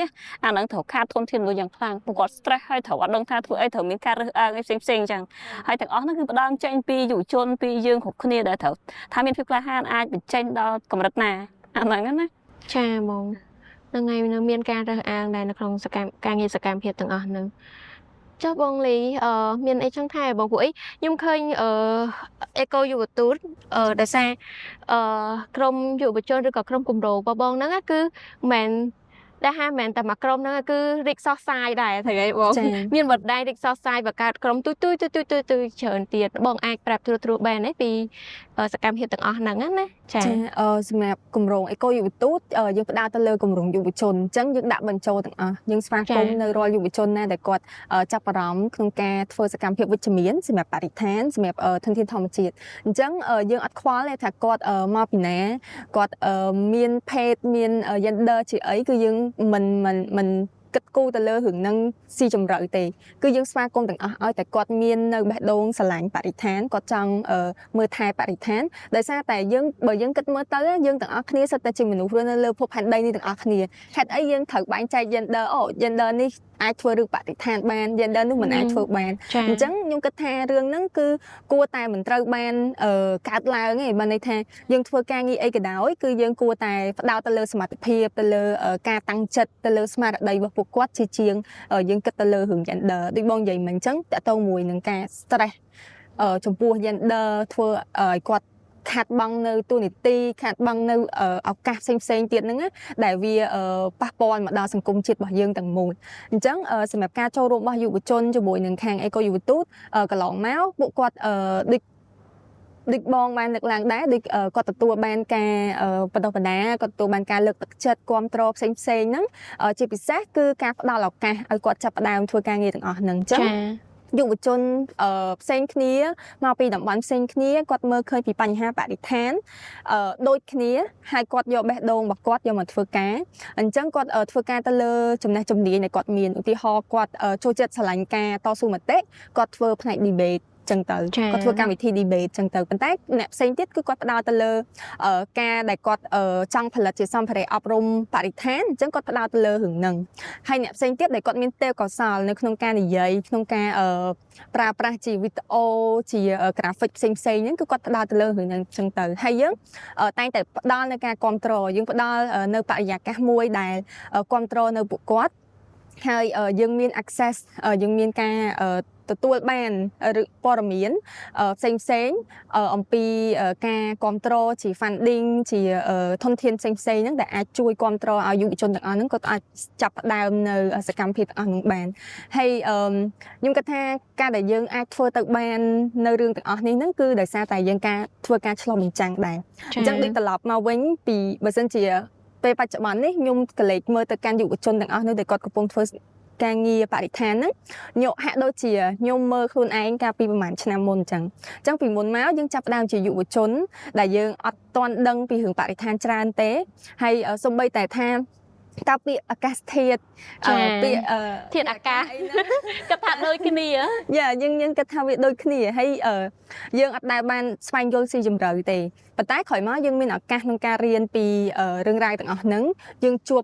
អាហ្នឹងត្រូវខាតធនធានមនុស្សយ៉ាងខ្លាំងព្រោះគាត់ stress ហើយត្រូវអត់ដឹងថាធ្វើអីត្រូវមានការរើសអើងអីផ្សេងអញ្ចឹងហើយទាំងអស់ហ្នឹងគឺផ្ដើមចេញពីយុវជនពីយើងគ្រប់គ្នាដែលត្រូវថាមានភាពក្លាហានអាចបញ្ចេញដល់កម្រិតណាអាហ្នឹងណាចាហ្មងហ្នឹងហើយនៅមានការរើសអើងដែរនៅក្នុងការងារសកម្មភាពទាំងអស់ហ្នឹងចុះបងលីមានអីចង់ថែបងពួកអីខ្ញុំឃើញអេកូយុវទូតដោយសារក្រុមយុវជនឬក៏ក្រុមគម្រោងបងហ្នឹងគឺមិនដែលហាមែនតែមកក្រុមហ្នឹងគឺរិកសោះសាយដែរត្រូវហើយបងមានបណ្ដាញរិកសោះសាយបង្កើតក្រុមទូច្រើនទៀតបងអាចប្រាប់ត្រួសបានទេពីសកម្មភាពទាំងអស់ហ្នឹងណាចាសម្រាប់គម្រោងអេកូយុវទូតយើងផ្ដោតទៅលើគម្រោងយុវជនអញ្ចឹងយើងដាក់បញ្ចូលទាំងអស់យើងស្វាគមន៍នៅរាល់យុវជនណាដែលគាត់ចាប់អារម្មណ៍ក្នុងការធ្វើសកម្មភាពវិជ្ជមានសម្រាប់បរិស្ថានសម្រាប់ធនធានធម្មជាតិអញ្ចឹងយើងអត់ខ្វល់ទេថាគាត់មកពីណាគាត់មានភេទមាន gender ជាអីគឺយើងមិនគិតគូរទៅលើរឿងហ្នឹងស៊ីជម្រៅទេគឺយើងស្វាគមន៍ទាំងអស់ឲ្យតែគាត់មាននៅបេះដូងស្រឡាញ់បរិស្ថានគាត់ចង់មើលថែបរិស្ថានដោយសារតែយើងបើយើងគិតមើលទៅយើងទាំងអស់គ្នាសិតតែជាមនុស្សរស់នៅលើភពផែនដីនេះទាំងអស់គ្នាហេតុអីយើងត្រូវបែងចែក gender នេះអាចធ្វើរឿងបរិស្ថានបាន gender នោះមិនអាចធ្វើបានអញ្ចឹងខ្ញុំគិតថារឿងហ្នឹងគឺគួរតែមិនត្រូវបានកើតឡើងទេបើន័យថាយើងធ្វើការងារអីក៏ដោយគឺយើងគួរតែផ្ដោតទៅលើសមត្ថភាពទៅលើការតាំងចិត្តទៅលើស្មារតីរបស់ពួកគាត់ជាជាងយើងគិតទៅលើរឿង gender ដូចបងនិយាយមិញអញ្ចឹងតើតើមួយនឹងការ stress ចំពោះ gender ធ្វើឲ្យគាត់ខាត់បង់នៅទូនីតិខាត់បង់នៅឱកាសផ្សេងទៀតហ្នឹងដែលវាប៉ះពាល់មកដល់សង្គមជាតិរបស់យើងទាំងមូលអញ្ចឹងសម្រាប់ការចូលរួមរបស់យុវជនជាមួយនឹងខាងអេកូយុវទូតកន្លងមកពួកគាត់ដូចបងបានលើកឡើងដែរដូចគាត់ទទួលបានការបដិបដាគាត់ទទួលបានការលើកទឹកចិត្តគ្រប់គ្រងផ្សេងហ្នឹងជាពិសេសគឺការផ្ដល់ឱកាសឲ្យគាត់ចាប់ផ្ដើមធ្វើការងារទាំងអស់ហ្នឹងអញ្ចឹង យុវជនផ្សេងគ្នាមកពីតំបន់ផ្សេងគ្នាគាត់មើលឃើញពីបញ្ហាបរិស្ថានដូចគ្នាហើយគាត់យកបេះដូងរបស់គាត់យកមកធ្វើការអញ្ចឹងគាត់ធ្វើការទៅលើចំណេះជំនាញដែលគាត់មានឧទាហរណ៍គាត់ចូលចិត្តឆ្លាញ់ការតស៊ូមតិគាត់ធ្វើផ្នែក debate ចឹងទៅគាត់ធ្វើកម្មវិធី debate ចឹងទៅប៉ុន្តែអ្នកផ្សេងទៀតគឺគាត់ផ្ដោតទៅលើការដែលគាត់ចង់ផលិតជាសម្ភារៈអប់រំបរិស្ថានអញ្ចឹងគាត់ផ្ដោតទៅលើរឿងហ្នឹងហើយអ្នកផ្សេងទៀតដែលគាត់មានទេពកោសល្យនៅក្នុងការនិយាយក្នុងការប្រើប្រាស់ជាវីដេអូជា graphic ផ្សេងហ្នឹងគឺគាត់ផ្ដោតទៅលើរឿងហ្នឹងចឹងទៅហើយយើងតែងតែផ្ដល់នៅការគ្រប់គ្រងយើងផ្ដល់នៅបរិយាកាសមួយដែលគ្រប់គ្រងនៅពួកគាត់ហើយយើងមាន access យើងមានការទទួលបានព័ត៌មានផ្សេងអំពីការគ្រប់គ្រងជា funding ជាធនធានផ្សេងហ្នឹងដែលអាចជួយគ្រប់គ្រងឲ្យយុវជនទាំងអស់ហ្នឹងគាត់អាចចាប់ផ្ដើមនៅសកម្មភាពទាំងអស់ហ្នឹងបានហើយខ្ញុំគិតថាការដែលយើងអាចធ្វើទៅបាននៅរឿងទាំងអស់នេះហ្នឹងគឺដោយសារតែយើងការធ្វើការឆ្លុះបញ្ចាំងដែរអញ្ចឹងដូចត្រឡប់មកវិញពីបើសិនជាពេលបច្ចុប្បន្ននេះខ្ញុំក៏លេចមើលទៅកាន់យុវជនទាំងអស់នោះដែលគាត់កំពុងធ្វើការងារបរិស្ថានហ្នឹងខ្ញុំហាក់ដូចជាខ្ញុំមើលខ្លួនឯងកាលពីប្រហែលឆ្នាំមុនអញ្ចឹងពីមុនមកយើងចាប់ផ្ដើមជាយុវជនដែលយើងអត់ទាន់ដឹងពីរឿងបរិស្ថានច្រើនទេហើយសូម្បីតែថាតើពាក្យអាកាសធាតុពាក្យធាតុអាកាសគាត់ថាដូចគ្នាយើងគិតថាវាដូចគ្នាហើយយើងអត់ដែលបានស្វែងយល់ស៊ីជម្រៅទេប៉ុន្តែក្រោយមកយើងមានឱកាសក្នុងការរៀនពីរឿងរ៉ាវទាំងអស់ហ្នឹងយើងជួប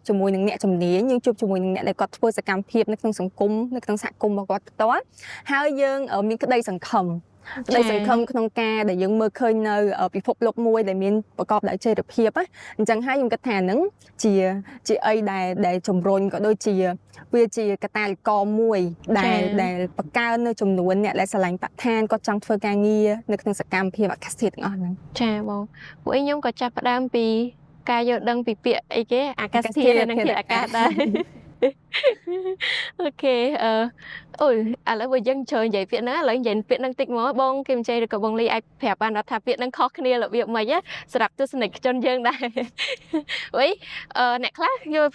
ជាមួយនឹងអ្នកជំនាញយើងជួបជាមួយនឹងអ្នកដែលគាត់ធ្វើសកម្មភាពនៅក្នុងសង្គមនៅក្នុងសហគមន៍របស់គាត់ផ្ទាល់ហើយយើងមានក្តីសង្ឃឹមក្នុងការដែលយើងមើលឃើញនៅពិភពលោកមួយដែលមានប្រកបដោយចីរភាពអញ្ចឹងហើយខ្ញុំគិតថាហ្នឹងជាអីដែលជំរុញក៏ដូចជាវាជាកត្តាលិករមួយដែលបង្កើននៅចំនួនអ្នកដែលស្រឡាញ់បរិស្ថានគាត់ចង់ធ្វើការងារនៅក្នុងសកម្មភាពអាកាសធាតុទាំងអស់ហ្នឹងចាបងពួកខ្ញុំក៏ចាប់ផ្ដើមពីការយល់ដឹងពីពាក្យអីគេអាកាសធាតុនិងធាតុអាកាសដែរអូខេអូយឥឡូវបើយើងចូលនិយាយពាក្យណាឥឡូវនិយាយពាក្យហ្នឹងតិចមកបងគឹមជ័យឬក៏បងលីអាចប្រាប់បានថាពាក្យហ្នឹងខុសគ្នារបៀបម៉េចសម្រាប់ទស្សនិកជនយើងដែរអុយអ្នកខ្លះយល់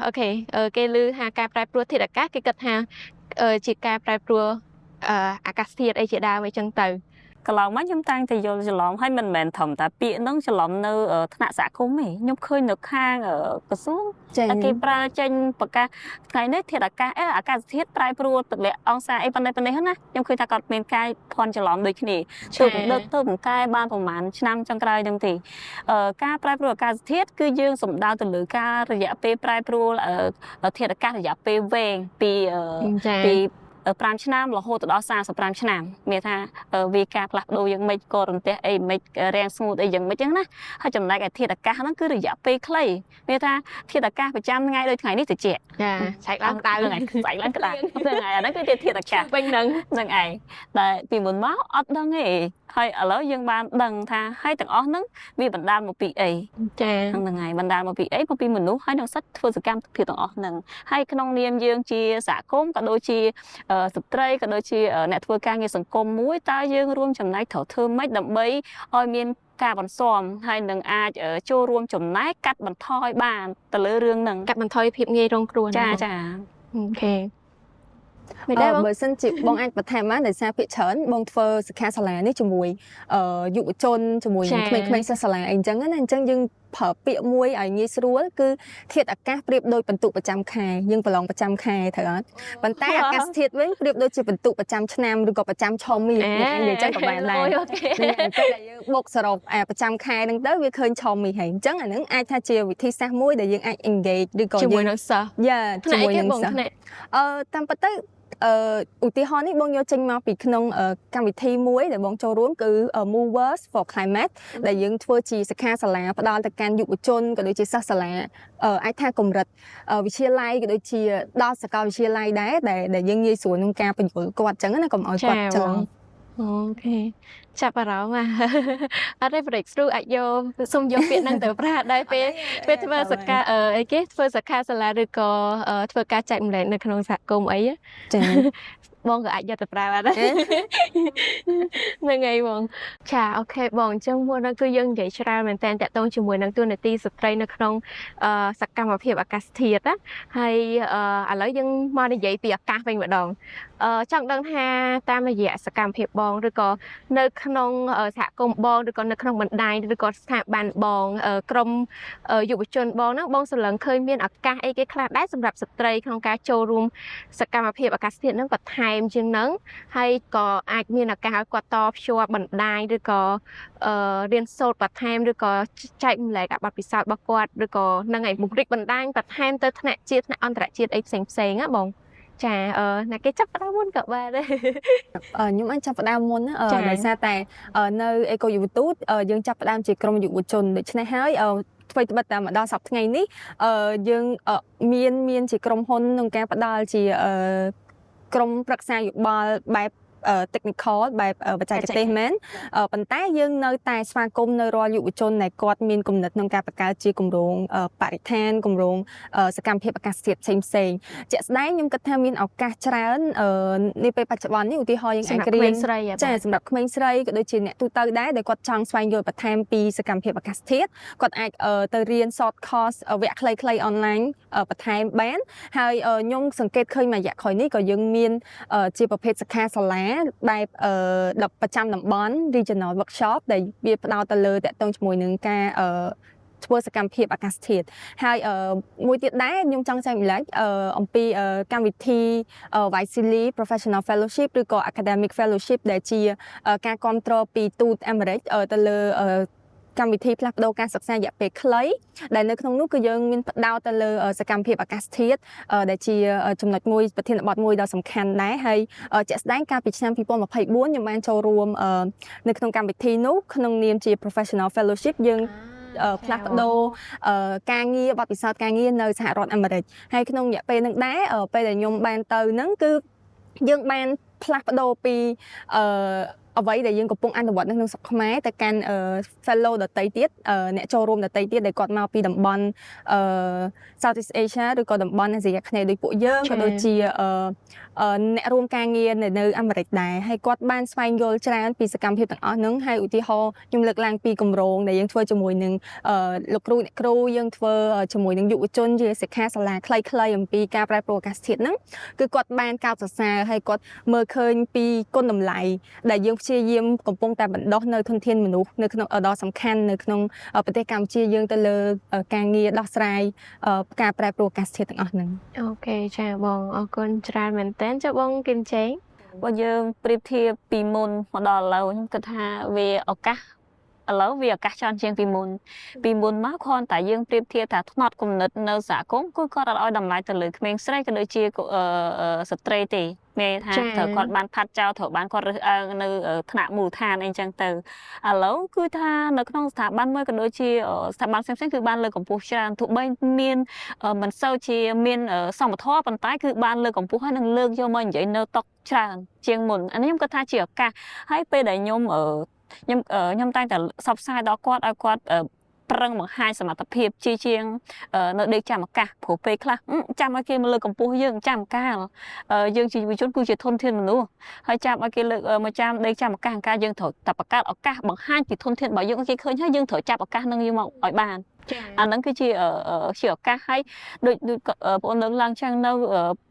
អូខេគេឮថាការប្រែប្រួលធាតុអាកាសគេគិតថាជាការប្រែប្រួលអាកាសធាតុអីជាដើមអីចឹងទៅកន្លងមកខ្ញុំតាំងតែយល់ច្រឡំហើយមិនមែនត្រឹមតែពាក្យហ្នឹងច្រឡំនៅថ្នាក់សហគមន៍ទេខ្ញុំឃើញនៅខាងក្រសួងគេប្រើចេញប្រកាសថ្ងៃនេះធាតុអាកាសអាកាសធាតុប្រែប្រួលទម្លាក់អង្សាអីប៉ុណ្ណេះណាខ្ញុំឃើញថាគាត់មានការភ័ន្តច្រឡំដូចគ្នាទៅបង្កែបានប្រហែលឆ្នាំចុងក្រោយហ្នឹងទេការប្រែប្រួលអាកាសធាតុគឺយើងសំដៅទៅលើការរយៈពេលប្រែប្រួលធាតុអាកាសរយៈពេលវែងពី5ឆ្នាំរហូតដល់35ឆ្នាំមានថាវាការផ្លាស់ប្ដូរយ៉ាងម៉េចក៏រន្ទះអីមិនរាំងស្ងួតអីយ៉ាងម៉េចចឹងណាហើយចំណែកឯធាតុអាកាសហ្នឹងគឺរយៈពេលខ្លីមានថាធាតុអាកាសប្រចាំថ្ងៃដូចថ្ងៃនេះត្រជាក់ឆែកឡើងក្តៅថ្ងៃស្អែកឡើងក្តៅថ្ងៃអាហ្នឹងគឺធាតុអាកាសវិញហ្នឹងឯងតែពីមុនមកអត់ដឹងទេហើយឥឡូវយើងបានដឹងថាហើយទាំងអស់ហ្នឹងវាបណ្ដាលមកពីអីហ្នឹងហើយបណ្ដាលមកពីអីមកពីមនុស្សហើយនឹងសិទ្ធិធ្វើសកម្មភាពទាំងអស់ហ្នឹងហើយក្នុងនាមយើងជាសហគមន៍ក៏ដូចជាស្ត្រីក៏ដូចជាអ្នកធ្វើការងារសង្គមមួយតើយើងរួមចំណែកត្រូវធ្វើម៉េចដើម្បីឲ្យមានការបន្ស៊ាំហើយនឹងអាចចូលរួមចំណែកកាត់បន្ថយបានទៅលើរឿងហ្នឹងកាត់បន្ថយភាពងាយរងគ្រោះចាអូខេបើសិនជាបងអាចបន្ថែមបានដោយសារភាគច្រើនបងធ្វើសិក្ខាសាលានេះជាមួយយុវជនជាមួយក្មេងៗសិស្សសាលាអីអញ្ចឹងណាអញ្ចឹងយើងប្រើពាក្យមួយឲ្យងាយស្រួលគឺធាតុអាកាសប្រៀបដូចបន្ទុកប្រចាំខែយើងប្រឡងប្រចាំខែត្រូវអត់ប៉ុន្តែអាកាសធាតុវិញប្រៀបដូចជាបន្ទុកប្រចាំឆ្នាំឬក៏ប្រចាំឆមាសនិយាយចឹងក៏បានដែរពេលដែលយើងបុកសរុបប្រចាំខែហ្នឹងទៅវាឃើញឆមាសហើយអញ្ចឹងអាហ្នឹងអាចថាជាវិធីសាស្ត្រមួយដែលយើងអាច engage ឬក៏ជាមួយនឹងសិស្សជាមួយនឹងសិស្សតាមពិតទៅឧទាហរណ៍នេះបងយកចេញមកពីក្នុងកម្មវិធីមួយដែលបងចូលរួមគឺ Movers for Climate ដែលយើងធ្វើជាសិក្ខាសាលាផ្ដល់ទៅកាន់យុវជនក៏ដូចជាសិស្សសាលាអាចថាកម្រិតវិទ្យាល័យក៏ដូចជាដល់សាកលវិទ្យាល័យដែរដែលយើងងាយស្រួលក្នុងការបញ្យល់គាត់អញ្ចឹងណាកុំឲ្យគាត់ច្រឡំអូខេចាប់អារម្មណ៍អត់ទេ breakthrough អាចយកសុំយកពាក្យហ្នឹងទៅប្រើដែរពេលធ្វើសិក្ខាអីគេធ្វើសិក្ខាសាលាឬក៏ធ្វើការចែកម្លែកនៅក្នុងសហគមន៍អីចា បងក៏អាចយកទៅប្រើបានដែរហ្នឹងហើយបងចាអូខេបងអញ្ចឹងមុនហ្នឹងគឺយើងនិយាយច្រើនមែនតើតាក់ទងជាមួយនឹងទូនាទីស្ត្រីនៅក្នុងសកម្មភាពអាកាសធាតុណាហើយឥឡូវយើងមកនិយាយពីអាកាសវិញម្ដងចង់ដឹងថាតាមរយៈសកម្មភាពបងឬក៏នៅក្នុងសហគមន៍បងឬក៏នៅក្នុងបណ្ដាញឬក៏ស្ថាប័នបងក្រុមយុវជនបងហ្នឹងបងសម្លឹងឃើញមានឱកាសអីគេខ្លះដែរសម្រាប់ស្ត្រីក្នុងការចូលរួមសកម្មភាពអាកាសធាតុហ្នឹងបន្ថែមជាងហ្នឹងហើយក៏អាចមានឱកាសឲ្យគាត់តភ្ជាប់បណ្ដាញឬក៏រៀនសូត្របន្ថែមឬក៏ចែកម្លែកបទពិសោធន៍របស់គាត់ឬក៏នឹងឲ្យបង្រិចបណ្ដាញបន្ថែមទៅថ្នាក់ជាតិថ្នាក់អន្តរជាតិអីផ្សេងណាបងចាណាគេចាប់ផ្ដើមមុនក៏បានដែរខ្ញុំអាចចាប់ផ្ដើមមុនដោយសារតែនៅអេកូយុវទូតយើងចាប់ផ្ដើមជាក្រុមយុវជនដូច្នេះហើយថ្មីត្បិតតែមកដល់សប្តាហ៍ថ្ងៃនេះយើងមានជាក្រុមហ៊ុនក្នុងការផ្ដល់ជាក្រុមប្រឹក្សាយោបល់បែបtechnical បែបបច្ចេកទេសមែនប៉ុន្តែយើងនៅតែស្វាគមន៍នៅរាល់យុវជនដែលគាត់មានគំនិតក្នុងការបង្កើតជាគម្រោងបរិស្ថានគម្រោងសកម្មភាពអាកាសធាតុផ្សេងជាក់ស្ដែងខ្ញុំគិតថាមានឱកាសច្រើននេះពេលបច្ចុប្បន្ននេះឧទាហរណ៍យើងអាចរៀនចាសម្រាប់ក្មេងស្រីក៏ដូចជាអ្នកទូទៅដែរដែលគាត់ចង់ស្វែងយល់បន្ថែមពីសកម្មភាពអាកាសធាតុគាត់អាចទៅរៀន short course វគ្គខ្លីៗ online បន្ថែមបានហើយខ្ញុំសង្កេតឃើញមួយរយៈក្រោយនេះក៏យើងមានជាប្រភេទសិក្ខាសាលាបែបប្រចាំតំបន់ regional workshop ដែលវាផ្ដោតទៅលើតកតងជាមួយនឹងការធ្វើសកម្មភាពអាកាសធាតុហើយមួយទៀតដែរខ្ញុំចង់ចែកម្លែកអំពីកម្មវិធី Vaisili Professional Fellowship ឬក៏ Academic Fellowship ដែលជាការគ្រប់គ្រងពីទូតអាមេរិកទៅលើកម្មវិធីផ្លាស់ប្ដូរការសិក្សារយៈពេលខ្លីដែលនៅក្នុងនោះគឺយើងមានផ្ដោតទៅលើសកម្មភាពអាកាសធាតុដែលជាចំណុចមួយប្រធានបទមួយដ៏សំខាន់ដែរហើយជាក់ស្ដែងកាលពីឆ្នាំ2024ខ្ញុំបានចូលរួមនៅក្នុងកម្មវិធីនោះក្នុងនាមជា Professional Fellowship យើងផ្លាស់ប្ដូរការងារបទពិសោធន៍ការងារនៅសហរដ្ឋអាមេរិកហើយក្នុងរយៈពេលហ្នឹងដែរពេលដែលខ្ញុំបានទៅហ្នឹងគឺយើងបានផ្លាស់ប្ដូរពីអ្វីដែលយើងកំពុងអនុវត្តនៅក្នុងស្រុកខ្មែរទៅកាន់ fellow ដទៃទៀតអ្នកចូលរួមដទៃទៀតដែលគាត់មកពីតំបន់Southeast Asia ឬក៏តំបន់អាស៊ីអាគ្នេយ៍ដូចពួកយើងក៏ដូចជាអ្នករួមការងារនៅអាមេរិកដែរហើយគាត់បានស្វែងយល់ច្រើនពីសកម្មភាពទាំងអស់ហ្នឹងហើយឧទាហរណ៍ខ្ញុំលើកឡើងពីគម្រោងដែលយើងធ្វើជាមួយនឹងលោកគ្រូអ្នកគ្រូយើងធ្វើជាមួយនឹងយុវជនជាសិក្ខាសាលាខ្លីៗអំពីការប្រែប្រួលអាកាសធាតុហ្នឹងគឺគាត់បានកោតសរសើរហើយគាត់មើលឃើញពីគុណតម្លៃដែលយើងព្យាយាមកំពុងតែបណ្ដុះនៅធនធានមនុស្សនៅក្នុងដ៏សំខាន់នៅក្នុងប្រទេសកម្ពុជាយើងទៅលើការងារដោះស្រាយការប្រែប្រួលអាកាសធាតុទាំងអស់ហ្នឹងអូខេចាបងអរគុណច្រើនមែនតើចាបងគឹមចេងបើយើងប្រៀបធៀបពីមុនមកដល់ឥឡូវខ្ញុំគិតថាវាឱកាសឥឡូវវាឱកាសច្រើនជាងពីមុនមកគ្រាន់តែយើងប្រៀបធៀបថាថ្នត់គំនិតនៅសហគមន៍គឺគាត់អត់ឲ្យតម្លៃទៅលើក្មេងស្រីក៏ដូចជាស្ត្រីទេមេថាត្រូវគាត់បានផាត់ចោលត្រូវបានគាត់រើសអើងនៅថ្នាក់មូលដ្ឋានអីចឹងទៅឥឡូវគឺថានៅក្នុងស្ថាប័នមួយក៏ដូចជាស្ថាប័នផ្សេងៗគឺបានលើកកម្ពស់ច្រើនទោះបីមានមិនសូវជាមានសមត្ថភាពប៉ុន្តែគឺបានលើកកម្ពស់ហើយនឹងលើកយកមកនិយាយនៅតុកច្រើនជាងមុនអានេះខ្ញុំគាត់ថាជាឱកាសហើយពេលដែលខ្ញុំតែងតែផ្សព្វផ្សាយដល់គាត់ឲ្យគាត់ប្រឹងបង្ហាញសមត្ថភាពជាងនៅដេកចាំឱកាសព្រោះពេលខ្លះចាំឲ្យគេមកលើកកម្ពស់យើងចាំកាលយើងជាយុវជនគឺជាធនធានមនុស្សហើយចាំឲ្យគេលើកមកចាំដេកចាំឱកាសអង្ការយើងត្រូវតែបង្កើតឱកាសបង្ហាញពីធនធានរបស់យើងឲ្យគេឃើញហើយយើងត្រូវចាប់ឱកាសនឹងយកមកឲ្យបានអាហ្នឹងគឺជាឱកាសហើយដូចបងលើកឡើងចឹងនៅ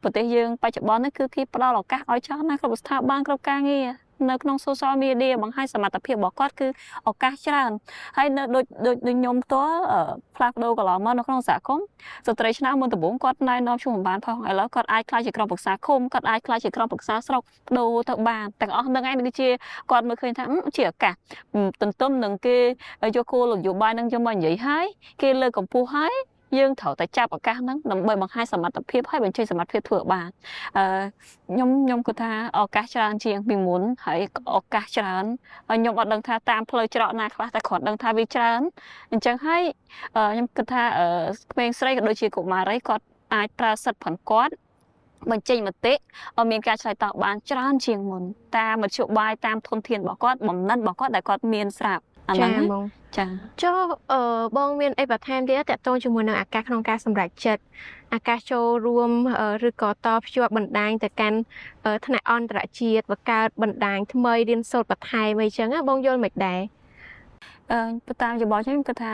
ប្រទេសយើងបច្ចុប្បន្ននេះគឺគេផ្ដល់ឱកាសឲ្យច្រើនណាស់គ្រប់ស្ថាប័នគ្រប់ការងារនៅក្នុង social media បង្ហាញសមត្ថភាពរបស់គាត់គឺឱកាសច្រើនហើយនៅដូចខ្ញុំផ្ទាល់ផ្លាស់ប្ដូរកន្លងមកនៅក្នុងសហគមន៍ស្ត្រីឆ្នាំមុនដំបូងគាត់ណែនាំជួបបានផងឥឡូវគាត់អាចខ្លាចជាក្រុមប្រឹក្សាឃុំគាត់អាចខ្លាចជាក្រុមប្រឹក្សាស្រុកបដូរទៅបានទាំងអស់ហ្នឹងឯងគឺជាគាត់មើលឃើញថាជាឱកាសទន្ទឹមនឹងគេយកគោលនយោបាយហ្នឹងយកមកនិយាយហើយគេលើកកម្ពស់ហើយយើងត្រូវតែចាប់ឱកាសហ្នឹងដើម្បីបង្ហាញសមត្ថភាពហើយបញ្ចេញសមត្ថភាពធ្វើបានខ្ញុំគិតថាឱកាសច្រើនជាងពីមុនហើយឱកាសច្រើនហើយខ្ញុំអត់ដឹងថាតាមផ្លូវច្រកណាខ្លះតែគ្រាន់ដឹងថាវាច្រើនអញ្ចឹងហើយខ្ញុំគិតថាក្មេងស្រីក៏ដូចជាកុមារីគាត់អាចប្រើសិទ្ធិផងគាត់បញ្ចេញមតិឲ្យមានការឆ្លើយតបបានច្រើនជាងមុនតាមមធ្យោបាយតាមធនធានរបស់គាត់បំណិនរបស់គាត់ដែលគាត់មានស្រាប់អាហ្នឹង ចា ចុះបងមានអីបន្ថែមទៀតតាក់ទងជាមួយនឹងឱកាសក្នុងការសម្រេចចិត្តឱកាសចូលរួមឬក៏តភ្ជាប់បណ្ដាញទៅកាន់ថ្នាក់អន្តរជាតិបង្កើតបណ្ដាញថ្មីរៀនសូត្របន្ថែមអីចឹងបងយល់មិនដែរ តាមយោបល់ខ្ញុំគាត់ថា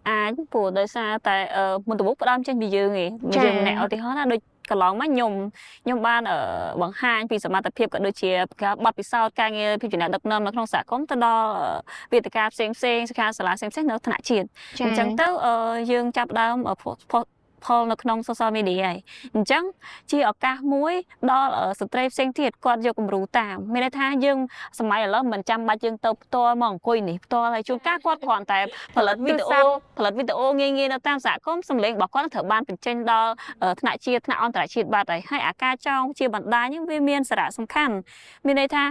អាចព្រោះដោយសារតែមុនដំបូងផ្ដើមចេញពីយើងឯងយើងម្នាក់ឧទាហរណ៍ណាដូចកន្លងមកខ្ញុំបានបង្ហាញពីសមត្ថភាពក៏ដូចជាការបត់ពិសោធន៍ការងារពីចំណេះដឹកនាំនៅក្នុងសហគមន៍ទៅដល់វេទិកាផ្សេងៗសិក្ខាសាលាផ្សេងៗនៅថ្នាក់ជាតិអញ្ចឹងទៅយើងចាប់ផ្ដើមផលនៅក្នុង social media ហើយអញ្ចឹងជាឱកាសមួយដល់ស្ត្រីផ្សេងទៀតគាត់យកគំរូតាមមានន័យថាយើងសម័យឥឡូវមិនចាំបាច់យើងទៅផ្ទាល់មកអង្គុយនេះផ្ទាល់ហើយជួនកាលគាត់គ្រាន់តែផលិតវីដេអូងាយៗនៅតាមសហគមន៍សម្លេងរបស់គាត់ត្រូវបានបញ្ចេញដល់ថ្នាក់ជាតិថ្នាក់អន្តរជាតិបាត់ហើយអាការចងជាបណ្ដាញហ្នឹងវាមានសារៈសំខាន់មានន័យថា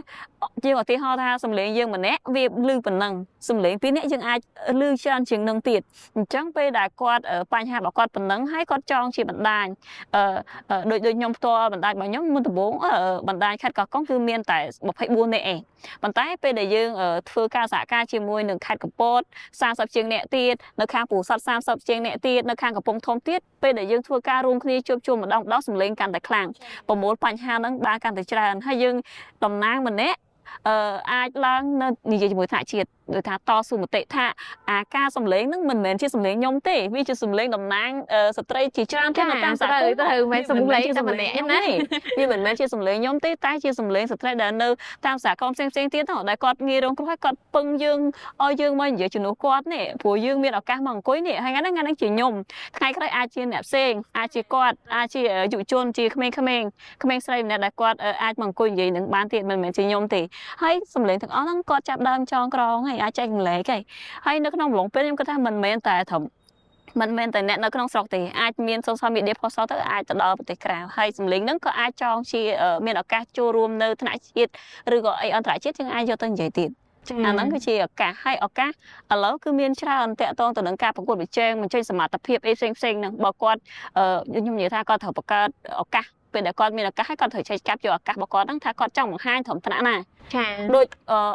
យើងឧទាហរណ៍ថាសម្លេងយើងម្នាក់វាលឺប៉ុណ្ណឹងសម្លេងពីរនាក់យើងអាចលឺច្រើនជាងនឹងទៀតអញ្ចឹងពេលដែលគាត់បញ្ហារបស់គាត់ប៉ុណ្ណឹងហើយគាត់ចងជាបណ្ដាញដូចខ្ញុំផ្ទាល់បណ្ដាញរបស់ខ្ញុំមុនដំបូងបណ្ដាញខេត្តកោះកុងគឺមានតែ24នាក់ឯងប៉ុន្តែពេលដែលយើងធ្វើការសហការជាមួយនឹងខេត្តកំពត30ជាងនាក់ទៀតនៅខាងពោធិ៍សាត់30ជាងនាក់ទៀតនៅខាងកំពង់ធំទៀតពេលដែលយើងធ្វើការរួមគ្នាជួបជុំម្ដងសម្លេងកាន់តែខ្លាំងប្រមូលបញ្ហាហ្នឹងបានកាន់តែច្រើនហើយយើងតំណាងម្នាក់អាចឡើងនៅនិយាយជាមួយថ្នាក់ជាតិដូចថាតស៊ូមតិថាការសម្លេងហ្នឹងមិនមែនជាសម្លេងខ្ញុំទេវាជាសម្លេងតំណាងស្ត្រីជាច្រើនទៀតនៅតាមសហគមន៍ទៅមិនសម្លេងតែម្នាក់ណាវាមិនមែនជាសម្លេងខ្ញុំទេតែជាសម្លេងស្ត្រីដែលនៅតាមសហគមន៍ផ្សេងៗទៀតដែលគាត់ងាយរងគ្រោះហើយគាត់ពឹងយើងឲ្យយើងមកនិយាយជំនួសគាត់នេះព្រោះយើងមានឱកាសមកអង្គុយនេះហើយថ្ងៃហ្នឹងជាខ្ញុំថ្ងៃក្រោយអាចជាអ្នកផ្សេងអាចជាគាត់អាចជាយុវជនជាក្មេងស្រីម្នាក់ដែលគាត់អាចមកអង្គុយនិយាយនឹងបានទៀតមិនមែនជាខ្ញុំទេហើយសម្លេងទាំងអស់ហ្នឹងគាត់ចាប់ដើមចងក្រងហើយអាចចែកម្លែកហើយនៅក្នុងអំឡុងពេលខ្ញុំគិតថាមិនមែនតែអ្នកនៅក្នុងស្រុកទេអាចមាន social media ផុសទៅអាចទៅដល់ប្រទេសក្រៅហើយសម្លេងហ្នឹងក៏អាចចងជាមានឱកាសចូលរួមនៅថ្នាក់ជាតិឬក៏អីអន្តរជាតិយើងអាចយកទៅនិយាយទៀតអាហ្នឹងគឺជាឱកាសហើយឱកាសឥឡូវគឺមានច្រើនតាក់ទងទៅនឹងការប្រកួតប្រជែងបញ្ចេញសមត្ថភាពអីផ្សេងៗហ្នឹងបើគាត់ខ្ញុំនិយាយថាគាត់ត្រូវបង្កើតឱកាសពេលដែលគាត់មានឱកាសហើយគាត់ត្រូវឆែកកាប់យកឱកាសរបស់គាត់ហ្នឹងថាគាត់ចង់បង្ហាញត្រឹមថ្នាក់ណាចាដូច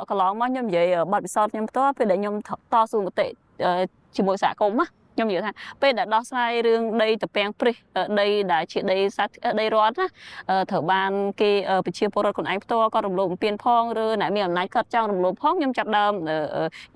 កន្លងមកខ្ញុំនិយាយបទពិសោធន៍ខ្ញុំផ្ទាល់ពេលដែលខ្ញុំតស៊ូមតិជាមួយសហគមន៍ណាខ្ញុំនិយាយថាពេលដែលដោះស្រាយរឿងដីតពាំងព្រឹសដីដែលជាដីរដ្ឋណាត្រូវបានគេប្រជាពលរដ្ឋខ្លួនឯងផ្ទាល់ក៏រំលោភបំពានផងឬអ្នកមានអំណាចគាត់ចង់រំលោភផងខ្ញុំចាប់ដើម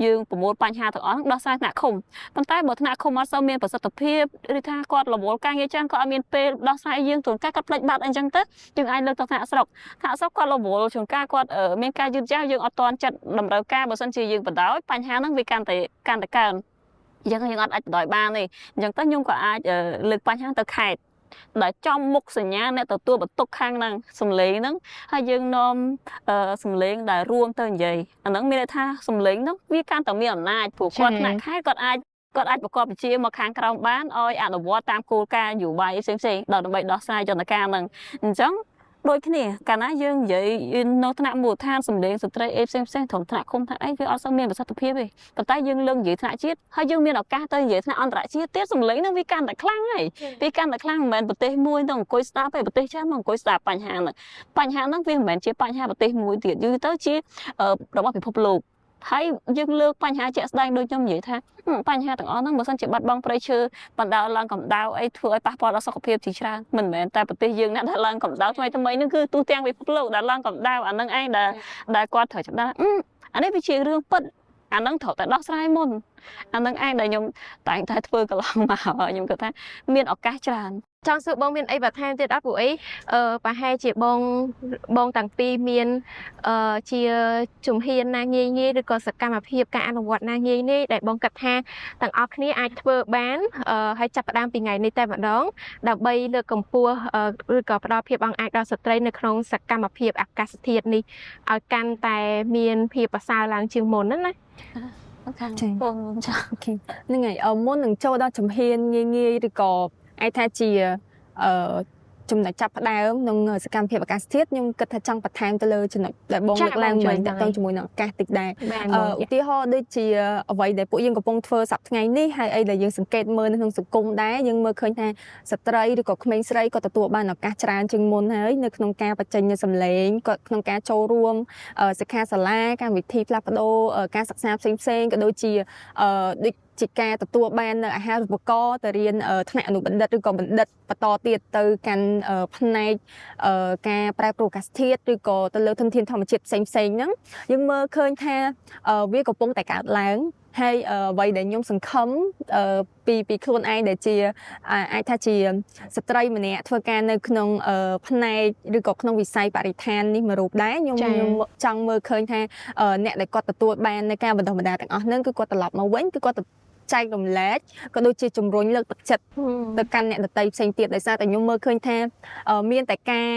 យើងប្រមូលបញ្ហាទាំងអស់ហ្នឹងដោះស្រាយថ្នាក់ឃុំប៉ុន្តែបើថ្នាក់ឃុំអត់សូវមានប្រសិទ្ធភាពឬថាគាត់រវល់ការងារច្រើនគាត់អត់មានពេលដោះស្រាយយើងជួនកាលគាត់ផ្លេចបាត់អញ្ចឹងទៅយើងអាចលើកទៅថ្នាក់ស្រុកគាត់រវល់ជួនកាលគាត់មានការយឺតយ៉ាវយើងអត់ទាន់ចិត្តតម្រូវការបើសិនជាយើងបដ ாய் បញ្ហាហ្នឹងវាកាន់តែកើនយើងអត់អាចបដ ாய் បានទេអញ្ចឹងទៅខ្ញុំក៏អាចលើកបញ្ហាទៅខេត្តដែលចំមុខសញ្ញាអ្នកទទួលបន្ទុកខាងហ្នឹងសំឡេងហ្នឹងហើយយើងនាំសំឡេងដែលរួមទៅនិយាយអាហ្នឹងមានន័យថាសំឡេងហ្នឹងវាកាន់តែមានអំណាចព្រោះគាត់ថ្នាក់ខេត្តគាត់អាចប្រកបវិជ្ជាមកខាងក្រោមបានឲ្យអនុវត្តតាមគោលការណ៍នយោបាយផ្សេងៗដើម្បីដោះស្រាយយន្តការហ្នឹងអញ្ចឹងដូចគ្នាកាលណាយើងនិយាយនៅថ្នាក់មូលដ្ឋានសម្លេងស្ត្រីអីផ្សេងៗត្រឹមថ្នាក់ឃុំថ្នាក់អីវាអត់សូវមានប្រសិទ្ធភាពទេប៉ុន្តែយើងលើកនិយាយថ្នាក់ជាតិហើយយើងមានឱកាសទៅនិយាយថ្នាក់អន្តរជាតិទៀតសម្លេងហ្នឹងវាកាន់តែខ្លាំងហើយវាកាន់តែខ្លាំងមិនមែនប្រទេសមួយទៅអង្គុយស្ដាប់ទេប្រទេសច្រើនមកអង្គុយស្ដាប់បញ្ហាហ្នឹងវាមិនមែនជាបញ្ហាប្រទេសមួយទៀតយូរទៅជារបស់ពិភពលោកហើយយើងលើកបញ្ហាជាក់ស្ដែងដូចខ្ញុំនិយាយថាបញ្ហាទាំងអស់ហ្នឹងបើសិនជាបាត់បង់ព្រៃឈើបណ្ដាលឡើងកម្ដៅអីធ្វើឲ្យប៉ះពាល់ដល់សុខភាពជាច្រើនមិនមែនតែប្រទេសយើងណាដែលឡើងកម្ដៅថ្មីហ្នឹងគឺទូទាំងពិភពលោកដែលឡើងកម្ដៅអាហ្នឹងឯងដែលគាត់ត្រូវចាប់ដាក់អានេះវាជារឿងពិតអាហ្នឹងត្រូវតែដោះស្រាយមុនអាហ្នឹងឯងដែលខ្ញុំតែងតែធ្វើកន្លងមកខ្ញុំគិតថាមានឱកាសច្រើនចង់សួរបងមានអីបន្ថែមទៀតអត់ព្រោះអីប្រហែលជាបងទាំងពីរមានជាជំហានណាងាយឬក៏សកម្មភាពការអនុវត្តណាងាយនេះដែលបងគិតថាទាំងអស់គ្នាអាចធ្វើបានហើយចាប់ផ្ដើមពីថ្ងៃនេះតែម្ដងដើម្បីលើកកម្ពស់ឬក៏ផ្ដល់ភាពអង្អាចដល់ស្ត្រីនៅក្នុងសកម្មភាពអាកាសធាតុនេះឲ្យកាន់តែមានភាពប្រសើរឡើងជាងមុនណាចាបងចាអូខេហ្នឹងហើយមុននឹងចូលដល់ជំហានងាយឬក៏អាចថាជា ចំណុចចាប់ផ្ដើមក្នុងសកម្មភាពអាកាសធាតុខ្ញុំគិតថាចង់បន្ថែមទៅលើចំណុចដែលបងលើកឡើងមិញតាក់ទងជាមួយនឹងអាកាសតិចដែរឧទាហរណ៍ដូចជាអ្វីដែលពួកយើងកំពុងធ្វើសប្តាហ៍ថ្ងៃនេះហើយអីដែលយើងសង្កេតមើលនៅក្នុងសង្គមដែរយើងមើលឃើញថាស្ត្រីឬក៏ក្មេងស្រីក៏ទទួលបានឱកាសច្រើនជាងមុនហើយនៅក្នុងការបញ្ចេញនូវសម្លេងក៏ក្នុងការចូលរួមសិក្ខាសាលាកម្មវិធីផ្លាស់ប្ដូរការសិក្សាផ្សេងៗក៏ដូចជាដូចជាការទទួលបាននៅអាហារូបករណ៍ទៅរៀនថ្នាក់អនុបណ្ឌិតឬក៏បណ្ឌិតបន្តទៀតទៅកាន់ផ្នែកការប្រែប្រួលអាកាសធាតុឬក៏ទៅលើធនធានធម្មជាតិផ្សេងៗហ្នឹងយើងមើលឃើញថាវាកំពុងតែកើតឡើងហើយអ្វីដែលខ្ញុំសង្ឃឹមពីខ្លួនឯងដែលជាអាចថាជាស្ត្រីម្នាក់ធ្វើការនៅក្នុងផ្នែកឬក៏ក្នុងវិស័យបរិស្ថាននេះមួយរូបដែរខ្ញុំចង់មើលឃើញថាអ្នកដែលគាត់ទទួលបាននៅការបណ្ដុះបណ្ដាលទាំងអស់ហ្នឹងគឺគាត់ត្រឡប់មកវិញគឺគាត់ចែករំលែកក៏ដូចជាជំរុញលើកទឹកចិត្តទៅកាន់អ្នកដទៃផ្សេងទៀតដោយសារតែខ្ញុំមើលឃើញថាមានតែការ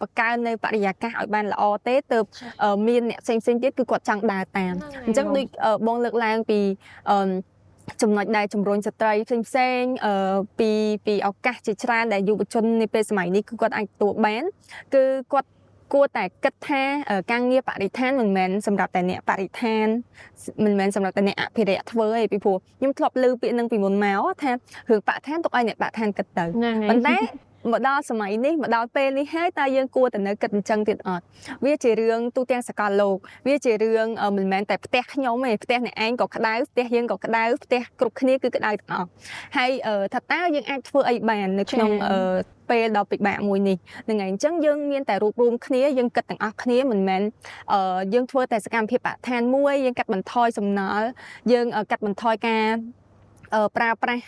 បង្កើននៅបរិយាកាសឲ្យបានល្អទេទើបមានអ្នកផ្សេងទៀតគឺគាត់ចង់ដើរតាមអញ្ចឹងដូចបងលើកឡើងពីចំណុចដែលជំរុញស្ត្រីផ្សេងពីឱកាសជាច្រើនដែលយុវជននាពេលសម័យនេះគឺគាត់អាចទទួលបានគឺគាត់គួរតែគិតថាការងារបរិស្ថានមិនមែនសម្រាប់តែអ្នកបរិស្ថានមិនមែនសម្រាប់តែអ្នកអភិរក្សធ្វើទេពីព្រោះខ្ញុំធ្លាប់ឮពាក្យនឹងពីមុនមកថារឿងបរិស្ថានទុកឲ្យអ្នកបរិស្ថានគិតទៅប៉ុន្តែមកដល់សម័យនេះមកដល់ពេលនេះហើយតើយើងគួរតែនៅគិតអញ្ចឹងទៀតអត់វាជារឿងទូទាំងសកលលោកវាជារឿងមិនមែនតែផ្ទះខ្ញុំទេផ្ទះអ្នកឯងក៏ក្តៅផ្ទះយើងក៏ក្តៅផ្ទះគ្រប់គ្នាគឺក្តៅទាំងអស់ហើយថាតើយើងអាចធ្វើអីបាននៅក្នុងពេលដ៏ពិបាកមួយនេះហ្នឹងហើយអញ្ចឹងយើងមានតែរួបរวมគ្នាយើងគិតទាំងអស់គ្នាមិនមែនយើងធ្វើតែសកម្មភាពបរិស្ថានមួយយើងកាត់បន្ថយសំណល់យើងកាត់បន្ថយការប្រើប្រាស់